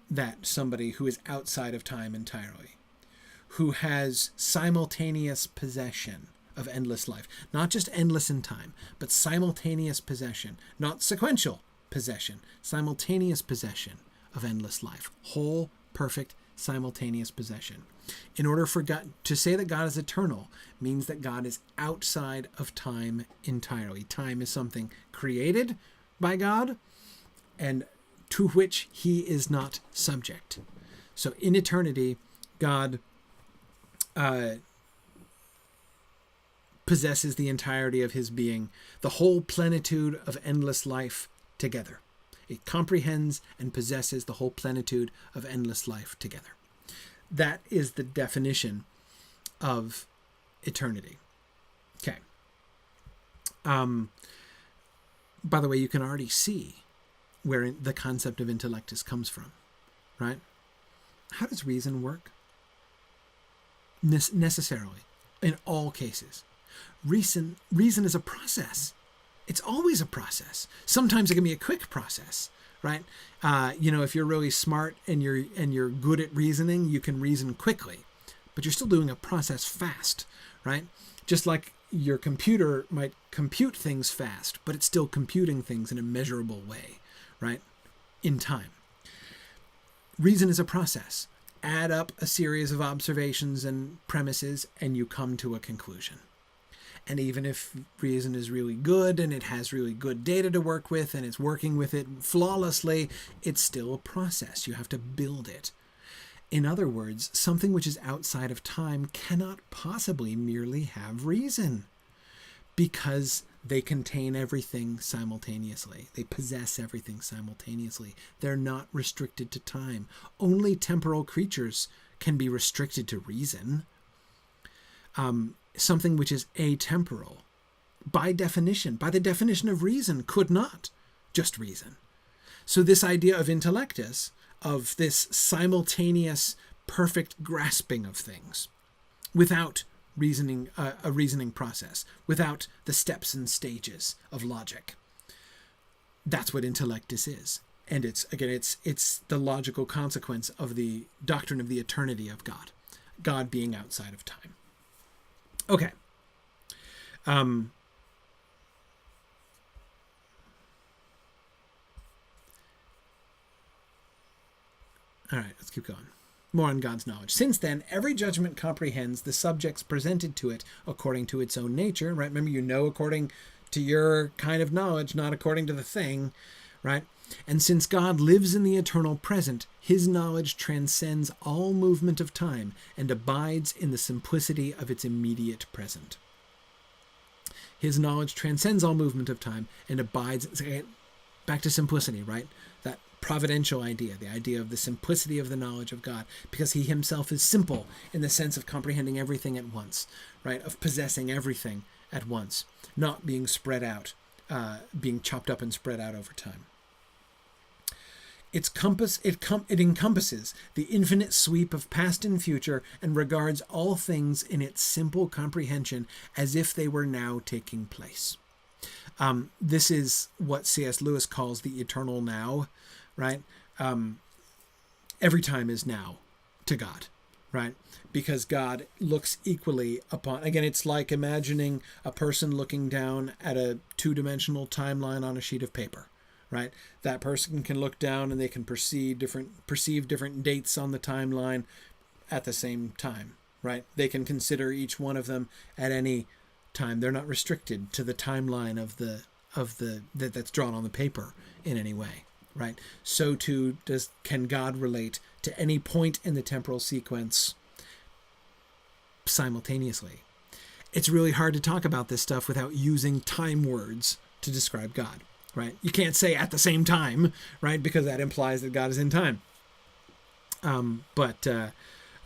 that somebody who is outside of time entirely, who has simultaneous possession of endless life. Not just endless in time, but simultaneous possession. Not sequential possession. Simultaneous possession of endless life. Whole, perfect, simultaneous possession. In order for God to say that God is eternal means that God is outside of time entirely. Time is something created by God and to which he is not subject. So in eternity, God possesses the entirety of his being, the whole plenitude of endless life together. It comprehends and possesses the whole plenitude of endless life together. That is the definition of eternity. Okay. By the way, you can already see where the concept of intellectus comes from, right? How does reason work? Necessarily, in all cases. Reason is a process. It's always a process. Sometimes it can be a quick process, right? If you're really smart and you're good at reasoning, you can reason quickly, but you're still doing a process fast, right? Just like your computer might compute things fast, but it's still computing things in a measurable way, right? In time. Reason is a process. Add up a series of observations and premises, and you come to a conclusion. And even if reason is really good and it has really good data to work with and it's working with it flawlessly, it's still a process. You have to build it. In other words, something which is outside of time cannot possibly merely have reason because they contain everything simultaneously. They possess everything simultaneously. They're not restricted to time. Only temporal creatures can be restricted to reason. Something which is atemporal, by the definition of reason, could not just reason. So this idea of intellectus, of this simultaneous, perfect grasping of things, without reasoning, a reasoning process, without the steps and stages of logic, that's what intellectus is. And it's the logical consequence of the doctrine of the eternity of God, God being outside of time. Okay. All right, let's keep going. More on God's knowledge. Since then, every judgment comprehends the subjects presented to it according to its own nature, right? Remember, according to your kind of knowledge, not according to the thing, right? And since God lives in the eternal present, his knowledge transcends all movement of time and abides in the simplicity of its immediate present. His knowledge transcends all movement of time and abides, back to simplicity, right? That providential idea, the idea of the simplicity of the knowledge of God, because he himself is simple in the sense of comprehending everything at once, right? Of possessing everything at once, not being spread out, being chopped up and spread out over time. It encompasses the infinite sweep of past and future and regards all things in its simple comprehension as if they were now taking place. This is what C.S. Lewis calls the eternal now, right? Every time is now to God, right? Because God looks equally upon, again, it's like imagining a person looking down at a two-dimensional timeline on a sheet of paper, right? That person can look down and they can perceive different dates on the timeline at the same time, right? They can consider each one of them at any time. They're not restricted to the timeline that's drawn on the paper in any way, right? So too can God relate to any point in the temporal sequence simultaneously. It's really hard to talk about this stuff without using time words to describe God, right? You can't say at the same time, right? Because that implies that God is in time. So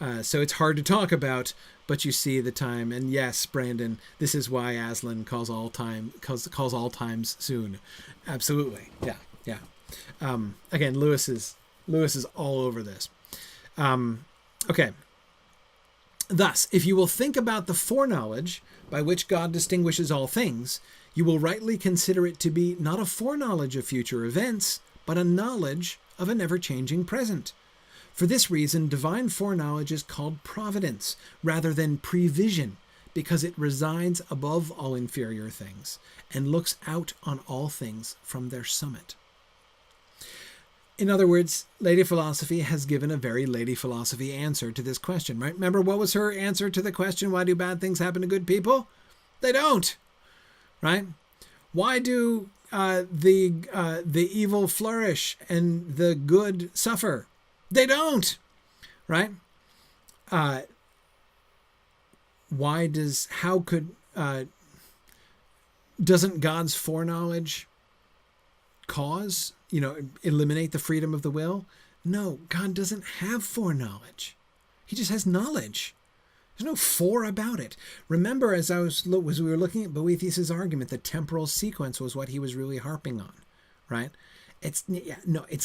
it's hard to talk about, but you see the time. And yes, Brandon, this is why Aslan calls all times soon. Absolutely. Yeah. Again, Lewis is all over this. Okay. Thus, if you will think about the foreknowledge by which God distinguishes all things, you will rightly consider it to be not a foreknowledge of future events, but a knowledge of a never-changing present. For this reason, divine foreknowledge is called providence rather than prevision, because it resides above all inferior things and looks out on all things from their summit. In other words, Lady Philosophy has given a very Lady Philosophy answer to this question, right? Remember, what was her answer to the question, why do bad things happen to good people? They don't, right? Why do the evil flourish and the good suffer? They don't, right? Doesn't God's foreknowledge eliminate the freedom of the will? No, God doesn't have foreknowledge. He just has knowledge. There's no fore about it. Remember, as we were looking at Boethius' argument, the temporal sequence was what he was really harping on, right? It's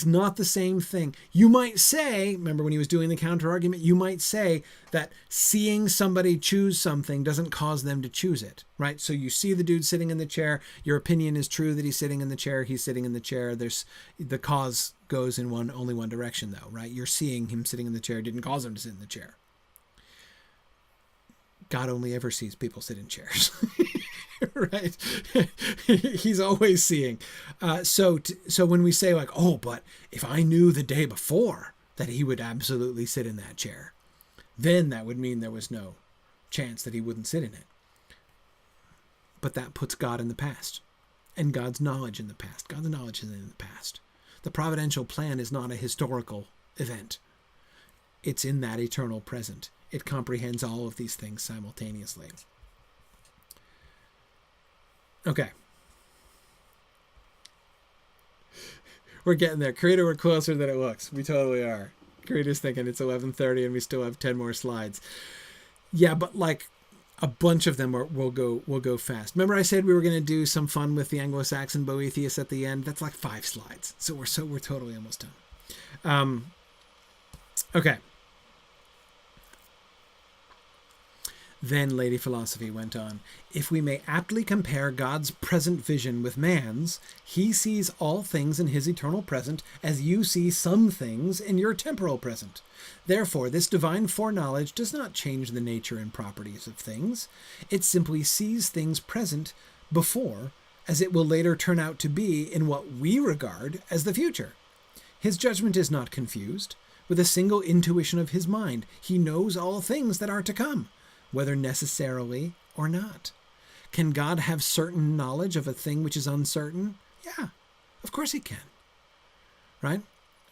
not the same thing. You might say, remember when he was doing the counter argument, you might say that seeing somebody choose something doesn't cause them to choose it, right? So you see the dude sitting in the chair. Your opinion is true that he's sitting in the chair. He's sitting in the chair. The cause goes in only one direction though, right? You're seeing him sitting in the chair didn't cause him to sit in the chair. God only ever sees people sit in chairs. Right? He's always seeing. So when we say like, oh, but if I knew the day before that he would absolutely sit in that chair, then that would mean there was no chance that he wouldn't sit in it. But that puts God in the past and God's knowledge in the past. God's knowledge is in the past. The providential plan is not a historical event. It's in that eternal present. It comprehends all of these things simultaneously. Okay. We're getting there. Creator, we're closer than it looks. We totally are. Creator's thinking it's 11:30 and we still have 10 more slides. Yeah, but like a bunch of them will go fast. Remember I said we were going to do some fun with the Anglo-Saxon Boethius at the end? That's like 5 slides. So we're totally almost done. Okay. Then Lady Philosophy went on, if we may aptly compare God's present vision with man's, he sees all things in his eternal present as you see some things in your temporal present. Therefore, this divine foreknowledge does not change the nature and properties of things. It simply sees things present before as it will later turn out to be in what we regard as the future. His judgment is not confused. With a single intuition of his mind, he knows all things that are to come, whether necessarily or not. Can God have certain knowledge of a thing which is uncertain? Yeah, of course he can. Right?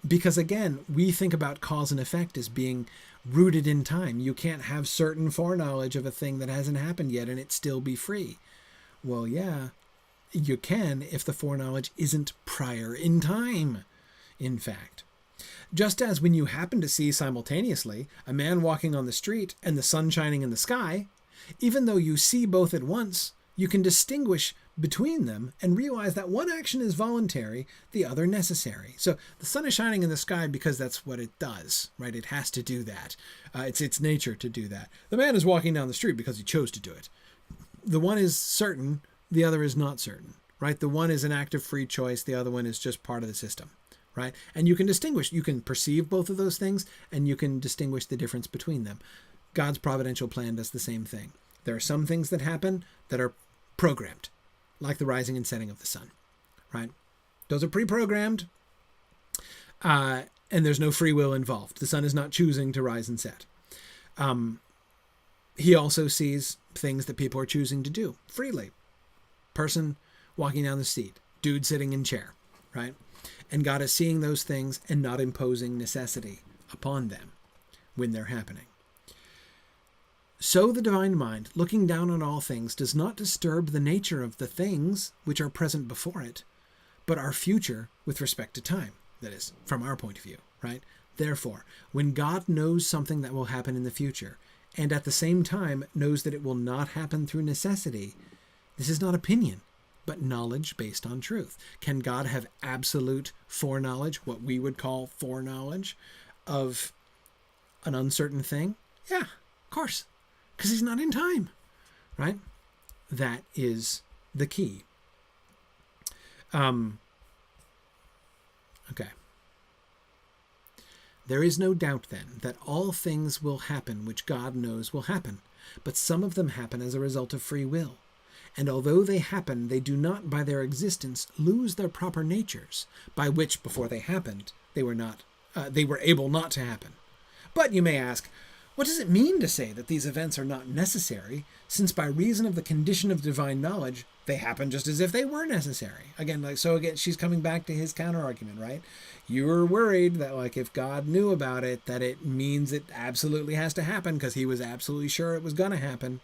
Because again, we think about cause and effect as being rooted in time. You can't have certain foreknowledge of a thing that hasn't happened yet and it still be free. Well, yeah, you can if the foreknowledge isn't prior in time, in fact. Just as when you happen to see simultaneously a man walking on the street and the sun shining in the sky, even though you see both at once, you can distinguish between them and realize that one action is voluntary, the other necessary. So the sun is shining in the sky because that's what it does, right? It has to do that. It's its nature to do that. The man is walking down the street because he chose to do it. The one is certain, the other is not certain, right? The one is an act of free choice. The other one is just part of the system, right? And you can distinguish, you can perceive both of those things, and you can distinguish the difference between them. God's providential plan does the same thing. There are some things that happen that are programmed, like the rising and setting of the sun, right? Those are pre-programmed, and there's no free will involved. The sun is not choosing to rise and set. He also sees things that people are choosing to do freely. Person walking down the street, dude sitting in chair, right? And God is seeing those things and not imposing necessity upon them when they're happening. So the divine mind, looking down on all things, does not disturb the nature of the things which are present before it, but are future with respect to time. That is, from our point of view, right? Therefore, when God knows something that will happen in the future, and at the same time knows that it will not happen through necessity, this is not opinion, but knowledge based on truth. Can God have absolute foreknowledge, what we would call foreknowledge, of an uncertain thing? Yeah, of course. Because he's not in time, right? That is the key. Okay. There is no doubt, then, that all things will happen which God knows will happen, but some of them happen as a result of free will. And although they happen, they do not, by their existence, lose their proper natures, by which, before they happened, they were able not to happen. But you may ask, what does it mean to say that these events are not necessary, since by reason of the condition of divine knowledge, they happen just as if they were necessary? Again, she's coming back to his counter-argument, right? You were worried that, if God knew about it, that it means it absolutely has to happen because he was absolutely sure it was going to happen.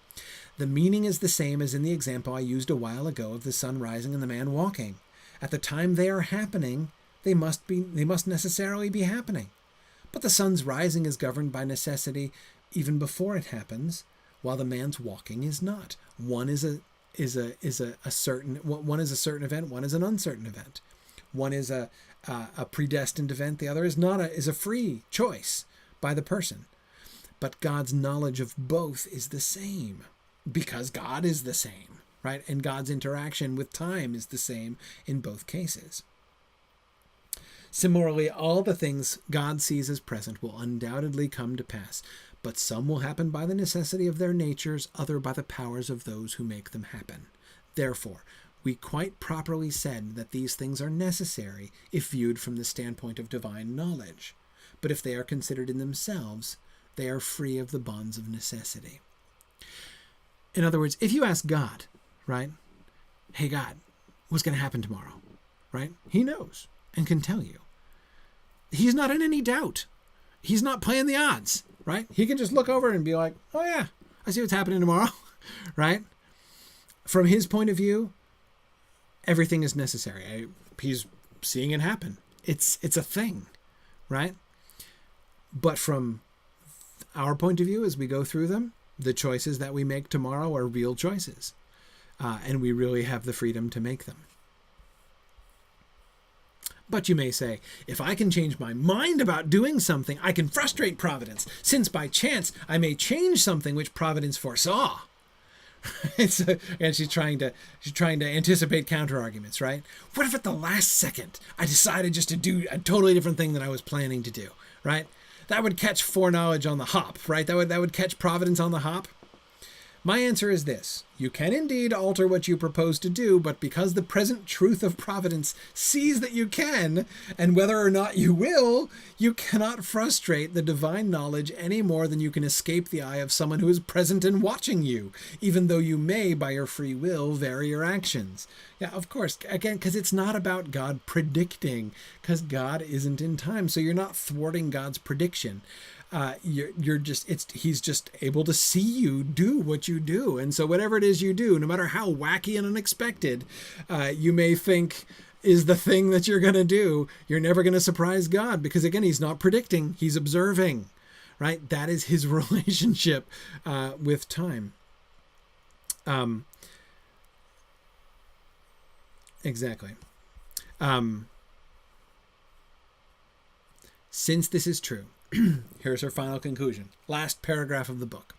The meaning is the same as in the example I used a while ago of the sun rising and the man walking. At the time they are happening, they must necessarily be happening. But the sun's rising is governed by necessity even before it happens, while the man's walking is not. One is a certain event, one is an uncertain event. One is a predestined event, the other is a free choice by the person. But God's knowledge of both is the same, because God is the same, right? And God's interaction with time is the same in both cases. Similarly, all the things God sees as present will undoubtedly come to pass, but some will happen by the necessity of their natures, other by the powers of those who make them happen. Therefore, we quite properly said that these things are necessary if viewed from the standpoint of divine knowledge, but if they are considered in themselves, they are free of the bonds of necessity. In other words, if you ask God, right, hey God, what's going to happen tomorrow, right? He knows and can tell you. He's not in any doubt. He's not playing the odds, right? He can just look over and be like, oh yeah, I see what's happening tomorrow, right? From his point of view, everything is necessary. He's seeing it happen. It's a thing, right? But from our point of view, as we go through them, the choices that we make tomorrow are real choices, and we really have the freedom to make them. But you may say, if I can change my mind about doing something, I can frustrate Providence, since by chance I may change something which Providence foresaw. And she's trying to anticipate counter-arguments, right? What if at the last second I decided just to do a totally different thing than I was planning to do, right? That would catch foreknowledge on the hop, right? That would catch Providence on the hop. My answer is this. You can indeed alter what you propose to do, but because the present truth of Providence sees that you can, and whether or not you will, you cannot frustrate the divine knowledge any more than you can escape the eye of someone who is present and watching you, even though you may, by your free will, vary your actions. Yeah, of course, again, because it's not about God predicting, because God isn't in time, so you're not thwarting God's prediction. He's just able to see you do what you do. And so whatever it is you do, no matter how wacky and unexpected you may think is the thing that you're going to do, you're never going to surprise God, because again, he's not predicting, he's observing, right? That is his relationship with time. Exactly. Since this is true, here's her final conclusion. Last paragraph of the book.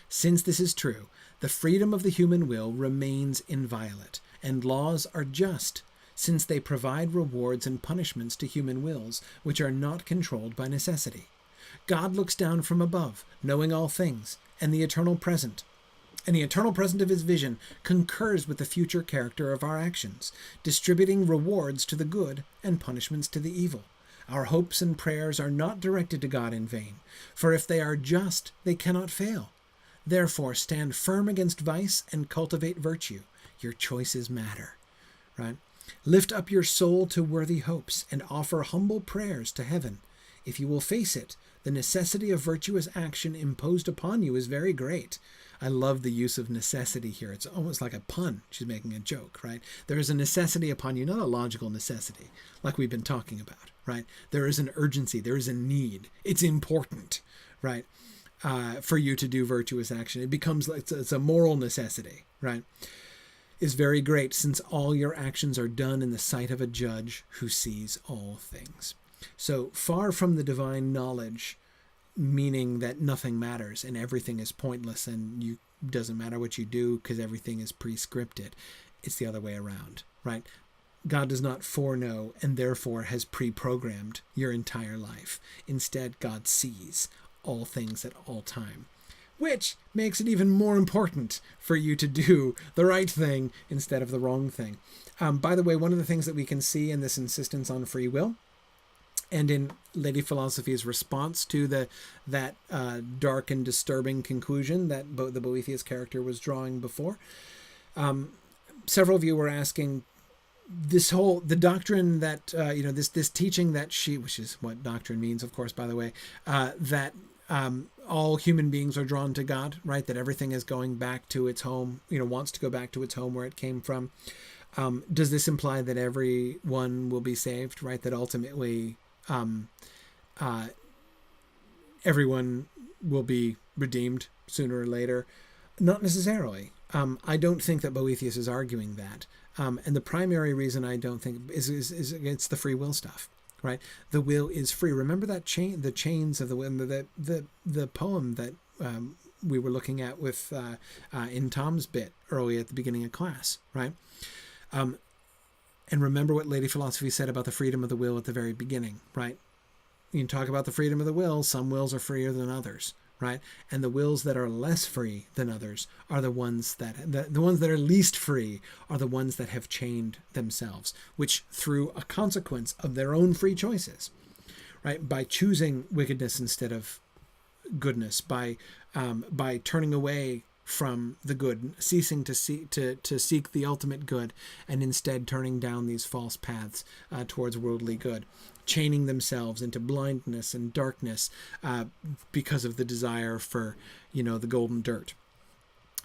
Since this is true, the freedom of the human will remains inviolate, and laws are just, since they provide rewards and punishments to human wills, which are not controlled by necessity. God looks down from above, knowing all things, and the eternal present of his vision concurs with the future character of our actions, distributing rewards to the good and punishments to the evil. Our hopes and prayers are not directed to God in vain, for if they are just, they cannot fail. Therefore, stand firm against vice and cultivate virtue. Your choices matter, right? Lift up your soul to worthy hopes and offer humble prayers to heaven. If you will face it, the necessity of virtuous action imposed upon you is very great. I love the use of necessity here. It's almost like a pun. She's making a joke, right? There is a necessity upon you, not a logical necessity, like we've been talking about, right? There is an urgency. There is a need. It's important, right? For you to do virtuous action. It becomes like it's a moral necessity, right? Is very great, since all your actions are done in the sight of a judge who sees all things. So far from the divine knowledge, meaning that nothing matters and everything is pointless and you doesn't matter what you do because everything is pre-scripted. It's the other way around, right? God does not foreknow and therefore has pre-programmed your entire life. Instead, God sees all things at all time, which makes it even more important for you to do the right thing instead of the wrong thing. By the way, one of the things that we can see in this insistence on free will, and in Lady Philosophy's response to that dark and disturbing conclusion that the Boethius character was drawing before, several of you were asking the doctrine that this teaching that which is what doctrine means, of course, by the way, that all human beings are drawn to God, right? That everything is going back to its home, wants to go back to its home where it came from. Does this imply that everyone will be saved, right? That ultimately everyone will be redeemed sooner or later? Not necessarily. I don't think that Boethius is arguing that. And the primary reason I don't think is against the free will stuff, right? The will is free. Remember that the chains of the will, the poem that we were looking at with in Tom's bit early at the beginning of class, right? And remember what Lady Philosophy said about the freedom of the will at the very beginning, right? You can talk about the freedom of the will. Some wills are freer than others, right? And the wills that are less free than others are the ones that the ones that are least free are the ones that have chained themselves, which through a consequence of their own free choices, right? By choosing wickedness instead of goodness, by turning away from the good, ceasing to seek the ultimate good, and instead turning down these false paths towards worldly good, chaining themselves into blindness and darkness because of the desire for, the golden dirt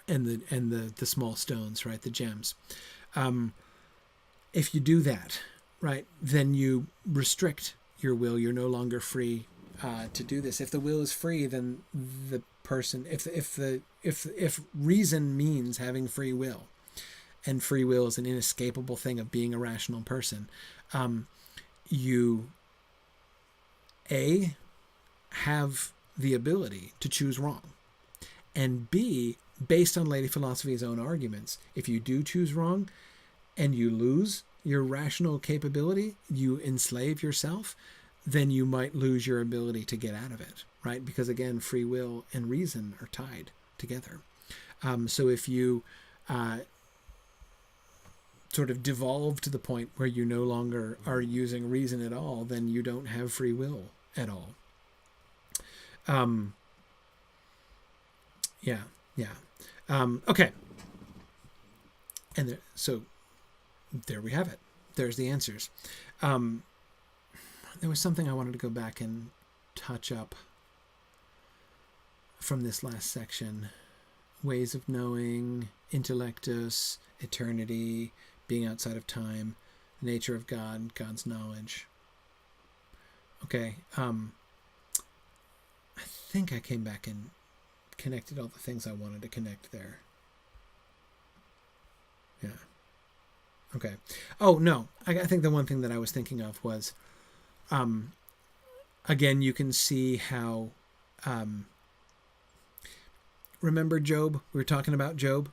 and the small stones, right, the gems. If you do that, right, then you restrict your will. You're no longer free to do this. If the will is free, then the person, if reason means having free will, and free will is an inescapable thing of being a rational person, you A, have the ability to choose wrong, and B, based on Lady Philosophy's own arguments, if you do choose wrong and you lose your rational capability, you enslave yourself, then you might lose your ability to get out of it, right? Because again, free will and reason are tied together. So if you sort of devolve to the point where you no longer are using reason at all, then you don't have free will at all. Okay. And so there we have it. There's the answers. There was something I wanted to go back and touch up from this last section. Ways of knowing, intellectus, eternity, being outside of time, the nature of God, God's knowledge. Okay. I think I came back and connected all the things I wanted to connect there. Yeah. Okay. Oh, no. I think the one thing that I was thinking of was, again, you can see how, remember Job? We were talking about Job,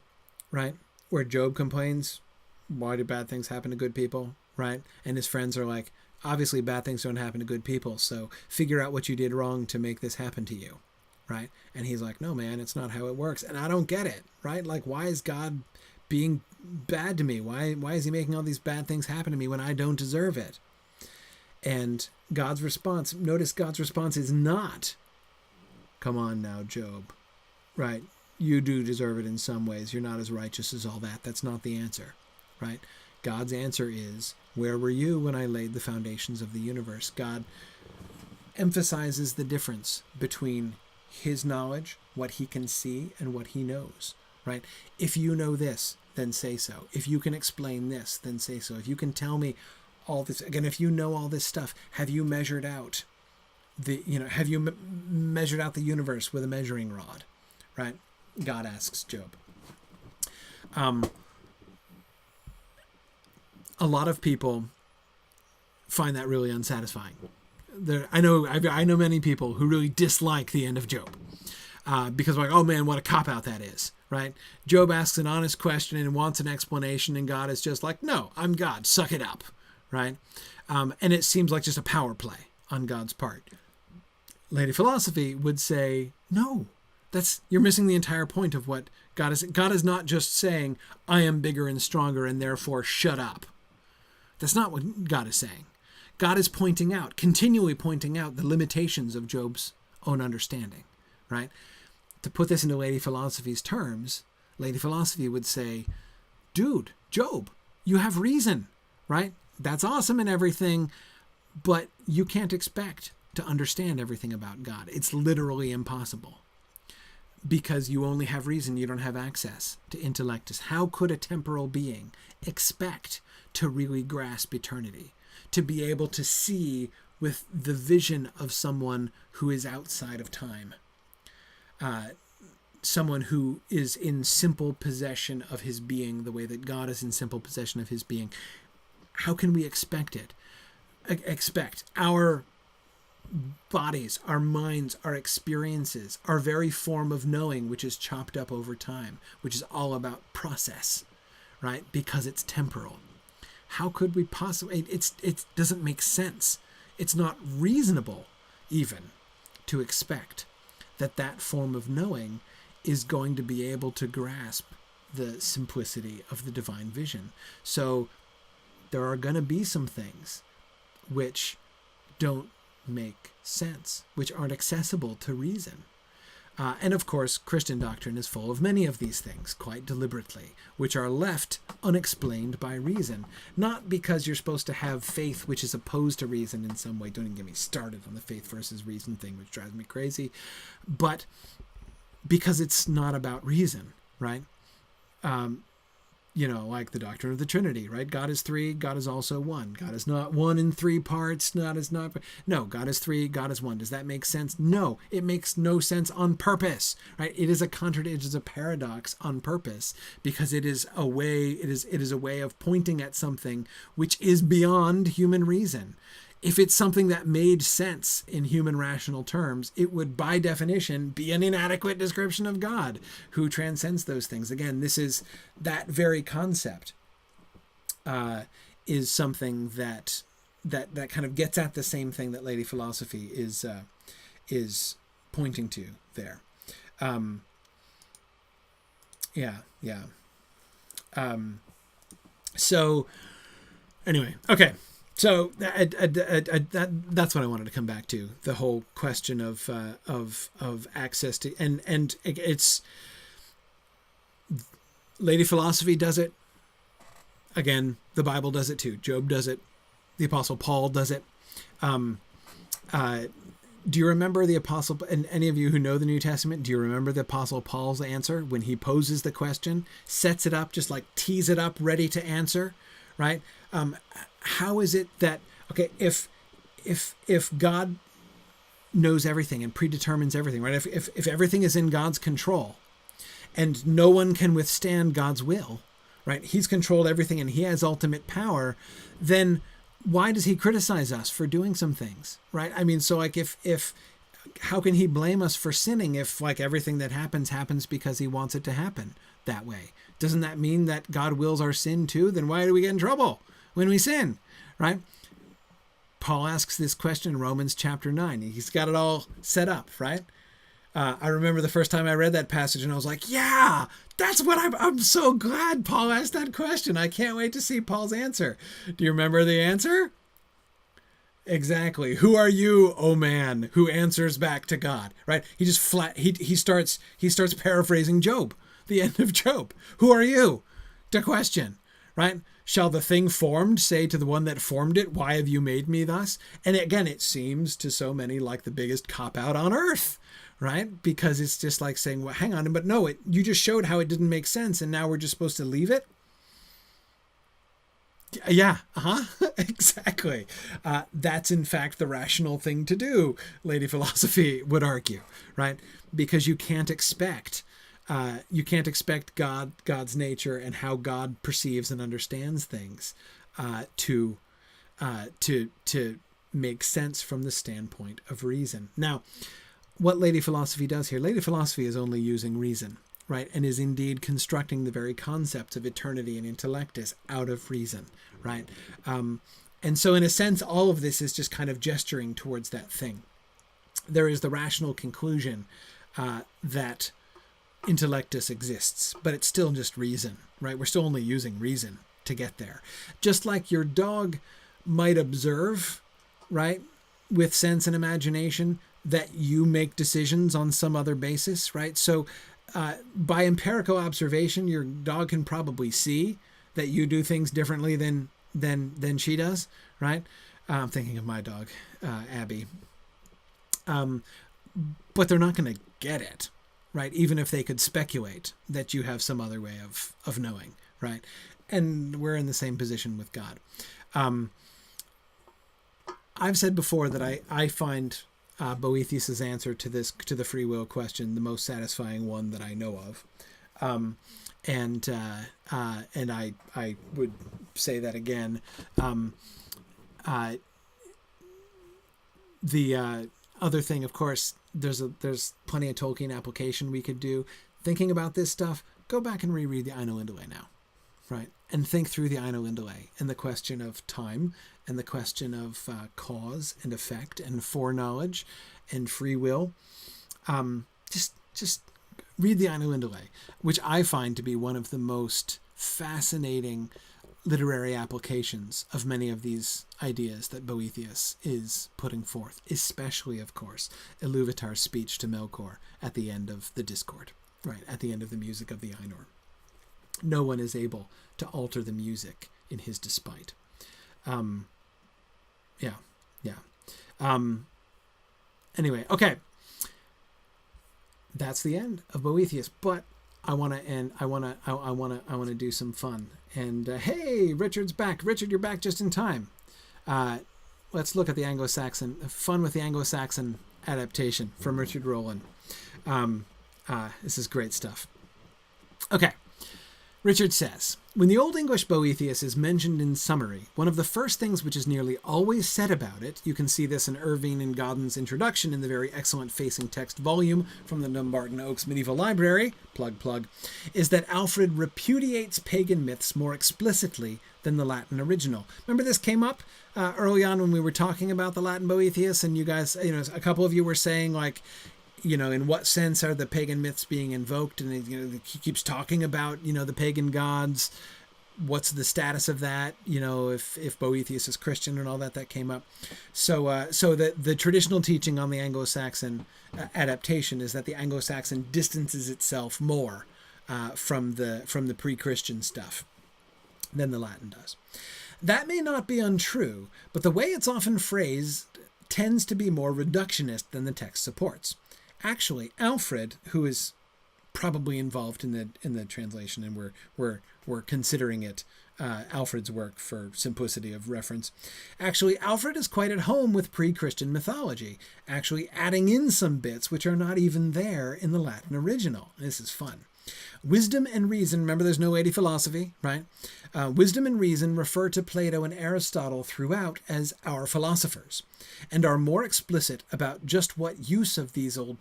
right? Where Job complains, why do bad things happen to good people, right? And his friends are like, obviously bad things don't happen to good people, so figure out what you did wrong to make this happen to you, right? And he's like, no, man, it's not how it works. And I don't get it, right? Like, why is God being bad to me? Why is he making all these bad things happen to me when I don't deserve it? And God's response, notice God's response is not, come on now, Job, right? You do deserve it in some ways. You're not as righteous as all that. That's not the answer, right? God's answer is, where were you when I laid the foundations of the universe? God emphasizes the difference between his knowledge, what he can see, and what he knows, right? If you know this, then say so. If you can explain this, then say so. If you can tell me all this, again, if you know all this stuff, have you measured out have you measured out the universe with a measuring rod, right? God asks Job. A lot of people find that really unsatisfying. I know many people who really dislike the end of Job because like, oh man, what a cop-out that is, right? Job asks an honest question and wants an explanation, and God is just like, no, I'm God, suck it up, right? And it seems like just a power play on God's part. Lady Philosophy would say, no, you're missing the entire point of what God is. God is not just saying, I am bigger and stronger and therefore shut up. That's not what God is saying. God is continually pointing out the limitations of Job's own understanding, right? To put this into Lady Philosophy's terms, Lady Philosophy would say, dude, Job, you have reason, right? That's awesome and everything, but you can't expect to understand everything about God. It's literally impossible because you only have reason. You don't have access to intellect. How could a temporal being expect to really grasp eternity, to be able to see with the vision of someone who is outside of time, someone who is in simple possession of his being the way that God is in simple possession of his being? How can we expect it? Expect our bodies, our minds, our experiences, our very form of knowing, which is chopped up over time, which is all about process, right? Because it's temporal. How could we possibly, it doesn't make sense. It's not reasonable even to expect that form of knowing is going to be able to grasp the simplicity of the divine vision. So there are going to be some things which don't make sense, which aren't accessible to reason. And of course, Christian doctrine is full of many of these things, quite deliberately, which are left unexplained by reason. Not because you're supposed to have faith which is opposed to reason in some way. Don't even get me started on the faith versus reason thing, which drives me crazy. But because it's not about reason, right? Like the doctrine of the Trinity, right? God is three, God is also one. God is not one in three parts, No, God is three, God is one. Does that make sense? No, it makes no sense on purpose, right? It is a contradiction, it is a paradox on purpose, because it is a way of pointing at something which is beyond human reason. If it's something that made sense in human rational terms, it would, by definition, be an inadequate description of God, who transcends those things. Again, this is that very concept is something that kind of gets at the same thing that Lady Philosophy is pointing to there. So anyway, okay. So that's what I wanted to come back to, the whole question of access to, and it's, Lady Philosophy does it. Again, the Bible does it too. Job does it. The Apostle Paul does it. Do you remember the Apostle, and any of you who know the New Testament, do you remember the Apostle Paul's answer when he poses the question, sets it up, just like tees it up, ready to answer, right? How is it that, okay, if God knows everything and predetermines everything, right? If everything is in God's control and no one can withstand God's will, right? He's controlled everything and he has ultimate power. Then why does he criticize us for doing some things, right? I mean, so like if how can he blame us for sinning if like everything that happens because he wants it to happen that way? Doesn't that mean that God wills our sin too? Then why do we get in trouble when we sin, right? Paul asks this question in Romans chapter 9. He's got it all set up, right? I remember the first time I read that passage and I was like, yeah, that's what I'm so glad Paul asked that question. I can't wait to see Paul's answer. Do you remember the answer? Exactly. Who are you, oh man, who answers back to God, right? He just he starts paraphrasing Job, the end of Job. Who are you to question, right? Shall the thing formed say to the one that formed it, why have you made me thus? And again, it seems to so many like the biggest cop-out on earth, right? Because it's just like saying, well, hang on, but no, you just showed how it didn't make sense, and now we're just supposed to leave it? Yeah, exactly. That's in fact the rational thing to do, Lady Philosophy would argue, right? Because you can't expect God's nature and how God perceives and understands things to make sense from the standpoint of reason. Now, what Lady Philosophy does here, Lady Philosophy is only using reason, right? And is indeed constructing the very concepts of eternity and intellectus out of reason, right? And so in a sense, all of this is just kind of gesturing towards that thing. There is the rational conclusion that intellectus exists, but it's still just reason, right? We're still only using reason to get there. Just like your dog might observe, right, with sense and imagination, that you make decisions on some other basis, right? So by empirical observation, your dog can probably see that you do things differently than she does, right? I'm thinking of my dog, Abby. But they're not going to get it, right? Even if they could speculate that you have some other way of knowing, right? And we're in the same position with God. I've said before that I find Boethius's answer to the free will question the most satisfying one that I know of, and I would say that again. The other thing, of course, there's plenty of Tolkien application we could do. Thinking about this stuff, go back and reread the Ainulindale now, right? And think through the Ainulindale and the question of time and the question of cause and effect and foreknowledge and free will. Just read the Ainulindale, which I find to be one of the most fascinating literary applications of many of these ideas that Boethius is putting forth, especially, of course, Iluvatar's speech to Melkor at the end of the Discord, right, at the end of the music of the Ainur. No one is able to alter the music in his despite. Anyway, okay. That's the end of Boethius, but I want to do some fun. And hey, Richard's back. Richard, you're back just in time. Let's look at the Anglo-Saxon, fun with the Anglo-Saxon adaptation from Richard Rowland. This is great stuff. Okay. Richard says, when the Old English Boethius is mentioned in summary, one of the first things which is nearly always said about it, you can see this in Irving and Godden's introduction in the very excellent facing text volume from the Dumbarton Oaks Medieval Library, plug, is that Alfred repudiates pagan myths more explicitly than the Latin original. Remember this came up early on when we were talking about the Latin Boethius, and you guys, a couple of you were saying like, in what sense are the pagan myths being invoked? And he keeps talking about, the pagan gods. What's the status of that? If Boethius is Christian and all that came up. So the traditional teaching on the Anglo-Saxon adaptation is that the Anglo-Saxon distances itself more from the pre-Christian stuff than the Latin does. That may not be untrue, but the way it's often phrased tends to be more reductionist than the text supports. Actually, Alfred, who is probably involved in the translation, and we're considering it Alfred's work for simplicity of reference. Actually, Alfred is quite at home with pre-Christian mythology, actually adding in some bits which are not even there in the Latin original. This is fun. Wisdom and reason, remember there's no 80 philosophy, right? Wisdom and reason refer to Plato and Aristotle throughout as our philosophers, and are more explicit about just what use of these old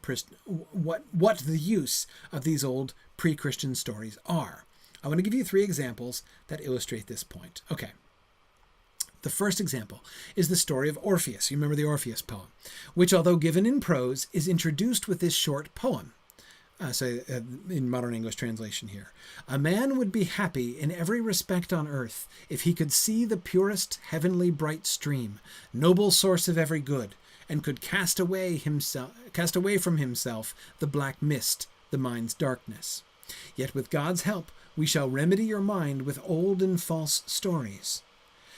what the use of these old pre-Christian stories are. I want to give you 3 examples that illustrate this point. Okay. The first example is the story of Orpheus. You remember the Orpheus poem, which, although given in prose, is introduced with this short poem. In modern English translation here. A man would be happy in every respect on earth if he could see the purest heavenly bright stream, noble source of every good, and could cast away from himself the black mist, the mind's darkness. Yet with God's help, we shall remedy your mind with old and false stories,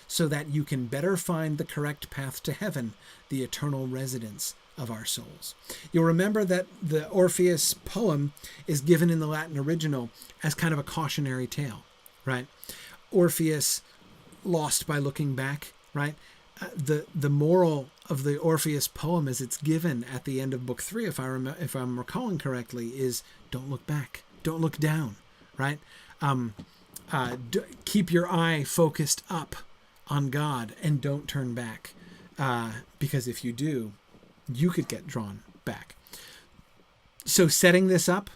so that you can better find the correct path to heaven, the eternal residence of our souls. You'll remember that the Orpheus poem is given in the Latin original as kind of a cautionary tale, right? Orpheus lost by looking back, right? The moral of the Orpheus poem, as it's given at the end of book 3, if I'm recalling correctly, is don't look back, don't look down, right? Keep your eye focused up on God and don't turn back, because if you do, you could get drawn back. So setting this up,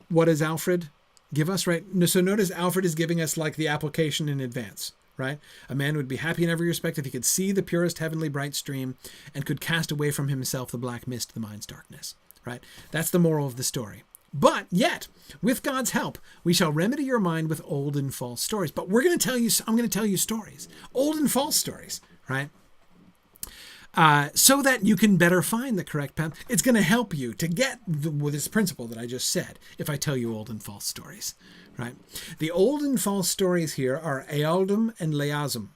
what does Alfred give us, right? So notice Alfred is giving us like the application in advance, right? A man would be happy in every respect if he could see the purest heavenly bright stream and could cast away from himself the black mist, the mind's darkness, right? That's the moral of the story. But yet, with God's help, we shall remedy your mind with old and false stories. But I'm going to tell you stories, old and false stories, right? So that you can better find the correct path. It's going to help you to get this principle that I just said if I tell you old and false stories, right? The old and false stories here are ealdum and leasum.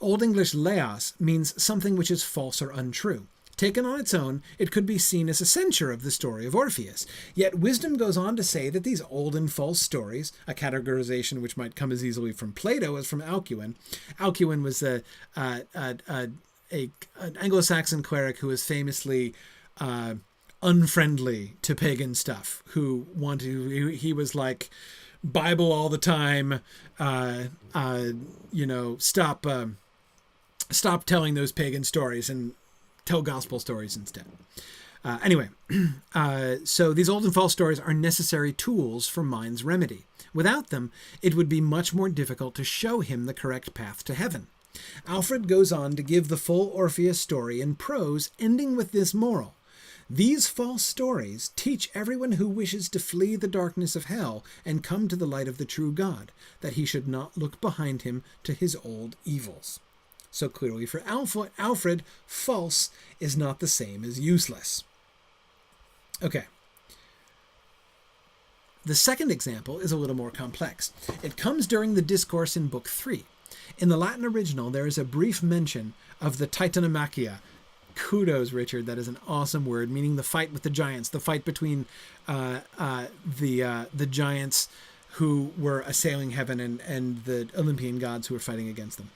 Old English leas means something which is false or untrue. Taken on its own, it could be seen as a censure of the story of Orpheus. Yet wisdom goes on to say that these old and false stories, a categorization which might come as easily from Plato as from Alcuin. Alcuin was an Anglo-Saxon cleric who was famously unfriendly to pagan stuff, he was like Bible all the time, stop telling those pagan stories and tell gospel stories instead. So these old and false stories are necessary tools for mind's remedy. Without them, it would be much more difficult to show him the correct path to heaven. Alfred goes on to give the full Orpheus story in prose, ending with this moral. These false stories teach everyone who wishes to flee the darkness of hell and come to the light of the true God, that he should not look behind him to his old evils. So clearly for Alfred, false is not the same as useless. Okay. The second example is a little more complex. It comes during the discourse in Book 3. In the Latin original, there is a brief mention of the Titanomachia. Kudos, Richard. That is an awesome word, meaning the fight with the giants, the fight between the giants who were assailing heaven and the Olympian gods who were fighting against them.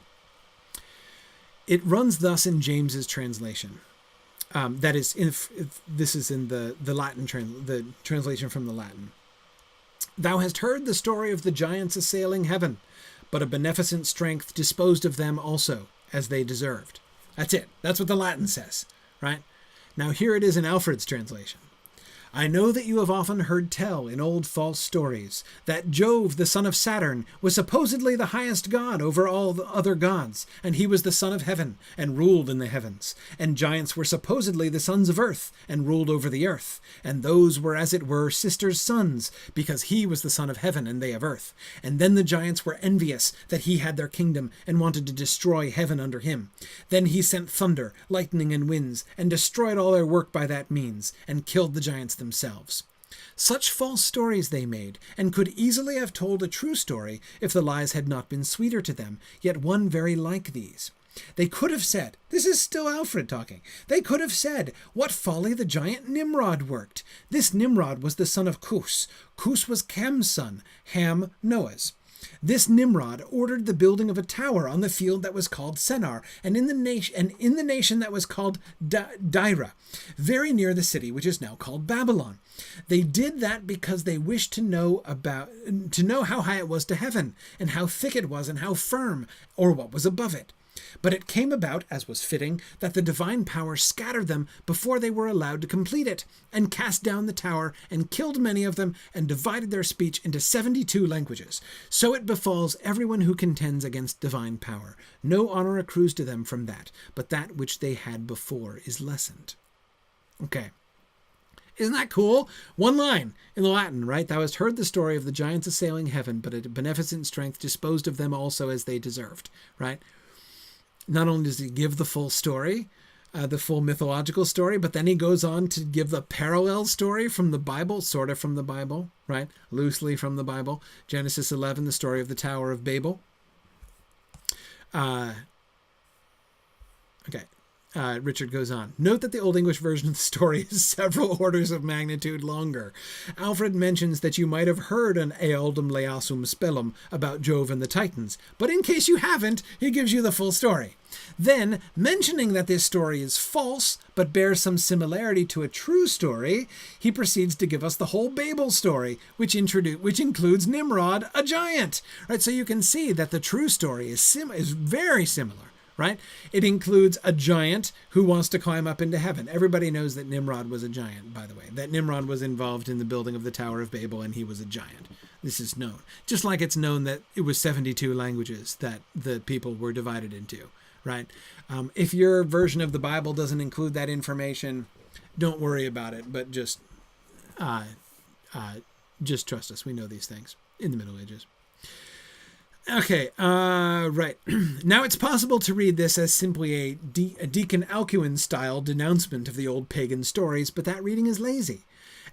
It runs thus in James's translation. That is, if this is in the Latin the translation from the Latin. Thou hast heard the story of the giants assailing heaven, but a beneficent strength disposed of them also, as they deserved. That's it. That's what the Latin says, right? Now here it is in Alfred's translation. I know that you have often heard tell in old false stories that Jove, the son of Saturn, was supposedly the highest god over all the other gods, and he was the son of heaven, and ruled in the heavens. And giants were supposedly the sons of earth, and ruled over the earth. And those were as it were sisters' sons, because he was the son of heaven, and they of earth. And then the giants were envious that he had their kingdom, and wanted to destroy heaven under him. Then he sent thunder, lightning, and winds, and destroyed all their work by that means, and killed the giants themselves. Such false stories they made, and could easily have told a true story if the lies had not been sweeter to them, yet one very like these. They could have said, this is still Alfred talking, they could have said, what folly the giant Nimrod worked. This Nimrod was the son of Cus. Cus was Ham's son, Ham Noah's. This Nimrod ordered the building of a tower on the field that was called Sennar, and in the nation that was called Daira, very near the city which is now called Babylon. They did that because they wished to know how high it was to heaven, and how thick it was, and how firm, or what was above it. But it came about, as was fitting, that the divine power scattered them before they were allowed to complete it, and cast down the tower, and killed many of them, and divided their speech into 72 languages. So it befalls everyone who contends against divine power. No honor accrues to them from that, but that which they had before is lessened. Okay. Isn't that cool? One line in the Latin, right? Thou hast heard the story of the giants assailing heaven, but a beneficent strength disposed of them also as they deserved, right? Not only does he give the full story, the full mythological story, but then he goes on to give the parallel story from the Bible, sort of from the Bible, right? Loosely from the Bible. Genesis 11, the story of the Tower of Babel. Richard goes on. Note that the Old English version of the story is several orders of magnitude longer. Alfred mentions that you might have heard an Ealdum Laeasum Spellum about Jove and the Titans, but in case you haven't, he gives you the full story. Then, mentioning that this story is false, but bears some similarity to a true story, he proceeds to give us the whole Babel story, which includes Nimrod, a giant. Right, so you can see that the true story is very similar. Right? It includes a giant who wants to climb up into heaven. Everybody knows that Nimrod was a giant, by the way. That Nimrod was involved in the building of the Tower of Babel, and he was a giant. This is known. Just like it's known that it was 72 languages that the people were divided into, right? If your version of the Bible doesn't include that information, don't worry about it, but just trust us. We know these things in the Middle Ages. Okay, right. Now it's possible to read this as simply a Deacon Alcuin-style denouncement of the old pagan stories, but that reading is lazy.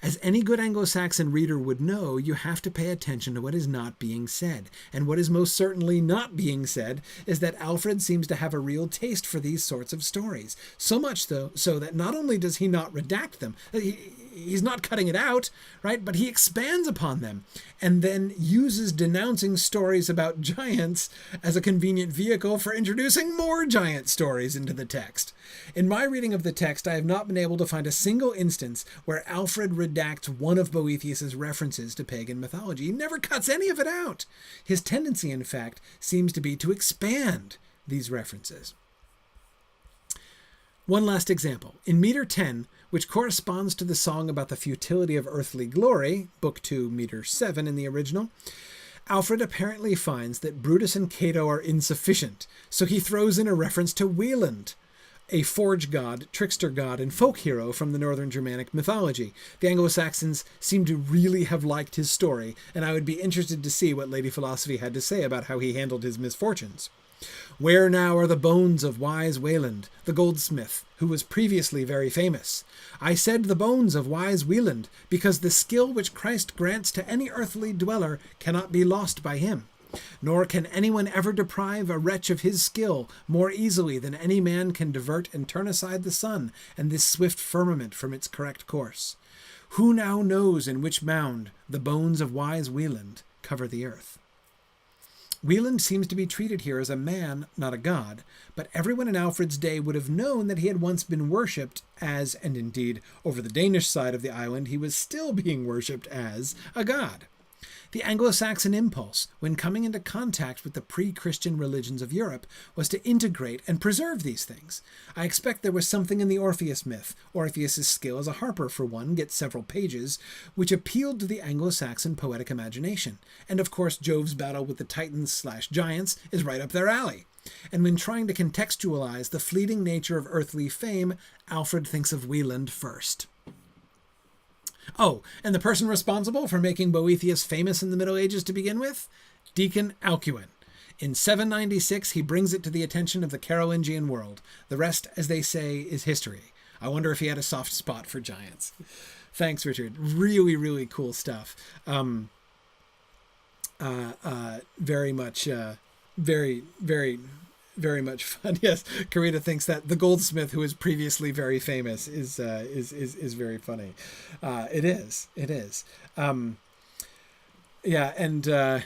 As any good Anglo-Saxon reader would know, you have to pay attention to what is not being said. And what is most certainly not being said is that Alfred seems to have a real taste for these sorts of stories. So much so that not only does he not redact them, he's not cutting it out, right? But he expands upon them and then uses denouncing stories about giants as a convenient vehicle for introducing more giant stories into the text. In my reading of the text, I have not been able to find a single instance where Alfred redacts one of Boethius's references to pagan mythology. He never cuts any of it out. His tendency, in fact, seems to be to expand these references. One last example. In meter 10, which corresponds to the song about the futility of earthly glory, book 2, meter 7 in the original, Alfred apparently finds that Brutus and Cato are insufficient, so he throws in a reference to Wieland, a forge god, trickster god, and folk hero from the Northern Germanic mythology. The Anglo-Saxons seem to really have liked his story, and I would be interested to see what Lady Philosophy had to say about how he handled his misfortunes. Where now are the bones of wise Wieland, the goldsmith, who was previously very famous? I said the bones of wise Wieland, because the skill which Christ grants to any earthly dweller cannot be lost by him. Nor can anyone ever deprive a wretch of his skill more easily than any man can divert and turn aside the sun and this swift firmament from its correct course. Who now knows in which mound the bones of wise Wieland cover the earth? Wieland seems to be treated here as a man, not a god, but everyone in Alfred's day would have known that he had once been worshipped as, and indeed, over the Danish side of the island, he was still being worshipped as, a god. The Anglo-Saxon impulse, when coming into contact with the pre-Christian religions of Europe, was to integrate and preserve these things. I expect there was something in the Orpheus myth, Orpheus's skill as a harper for one, gets several pages, which appealed to the Anglo-Saxon poetic imagination. And of course Jove's battle with the Titans/giants is right up their alley. And when trying to contextualize the fleeting nature of earthly fame, Alfred thinks of Wieland first. Oh, and the person responsible for making Boethius famous in the Middle Ages to begin with? Deacon Alcuin. In 796, he brings it to the attention of the Carolingian world. The rest, as they say, is history. I wonder if he had a soft spot for giants. Thanks, Richard. Really, really cool stuff. Very much much fun. Yes, Karita thinks that the goldsmith, who is previously very famous, is very funny. It is. Yeah, and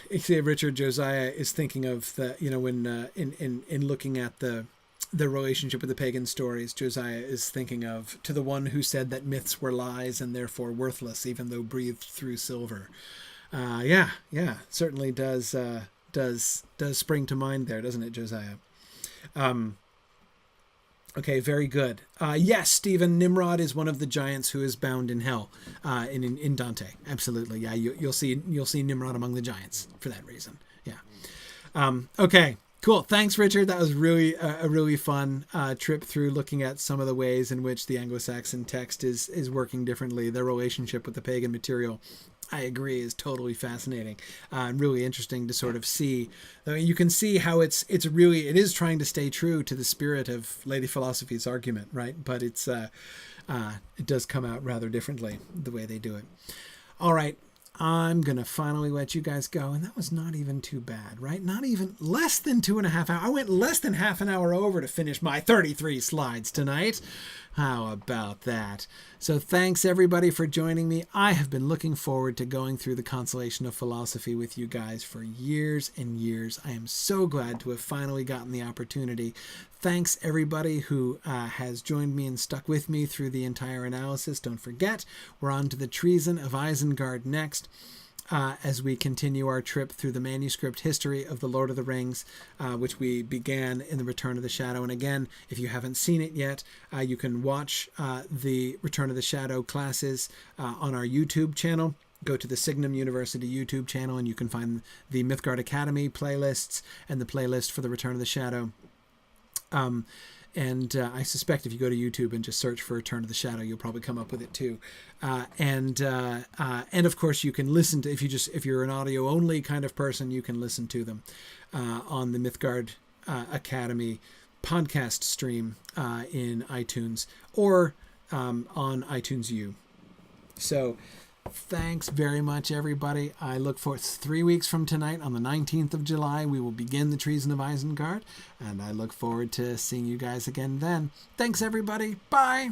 Richard Josiah is thinking of the, when in looking at the relationship with the pagan stories, Josiah is thinking of, to the one who said that myths were lies and therefore worthless, even though breathed through silver. Yeah, certainly does spring to mind there, doesn't it, Josiah? Okay, very good. Yes, Stephen, Nimrod is one of the giants who is bound in hell in Dante. Absolutely, yeah. You'll see Nimrod among the giants for that reason. Yeah. Okay, cool. Thanks, Richard. That was really a really fun trip through looking at some of the ways in which the Anglo-Saxon text is working differently. Their relationship with the pagan material, I agree, is totally fascinating and really interesting to sort of see. I mean, you can see how it is trying to stay true to the spirit of Lady Philosophy's argument, right? But it does come out rather differently the way they do it. All right, I'm gonna finally let you guys go, and that was not even too bad, right? Not even less than 2.5 hours. I went less than half an hour over to finish my 33 slides tonight. How about that? So thanks everybody for joining me. I have been looking forward to going through the Consolation of Philosophy with you guys for years and years. I am so glad to have finally gotten the opportunity. Thanks everybody who has joined me and stuck with me through the entire analysis. Don't forget, we're on to the Treason of Isengard next. As we continue our trip through the manuscript history of The Lord of the Rings, which we began in The Return of the Shadow. And again, if you haven't seen it yet, you can watch the Return of the Shadow classes on our YouTube channel. Go to the Signum University YouTube channel and you can find the Mythgard Academy playlists and the playlist for The Return of the Shadow. And I suspect if you go to YouTube and just search for Return of the Shadow, you'll probably come up with it too. And of course you can listen to, if you're an audio only kind of person, you can listen to them on the Mythgard Academy podcast stream in iTunes or on iTunes U. So thanks very much, everybody. I look forward to 3 weeks from tonight on the 19th of July. We will begin the Treason of Isengard, and I look forward to seeing you guys again then. Thanks, everybody. Bye.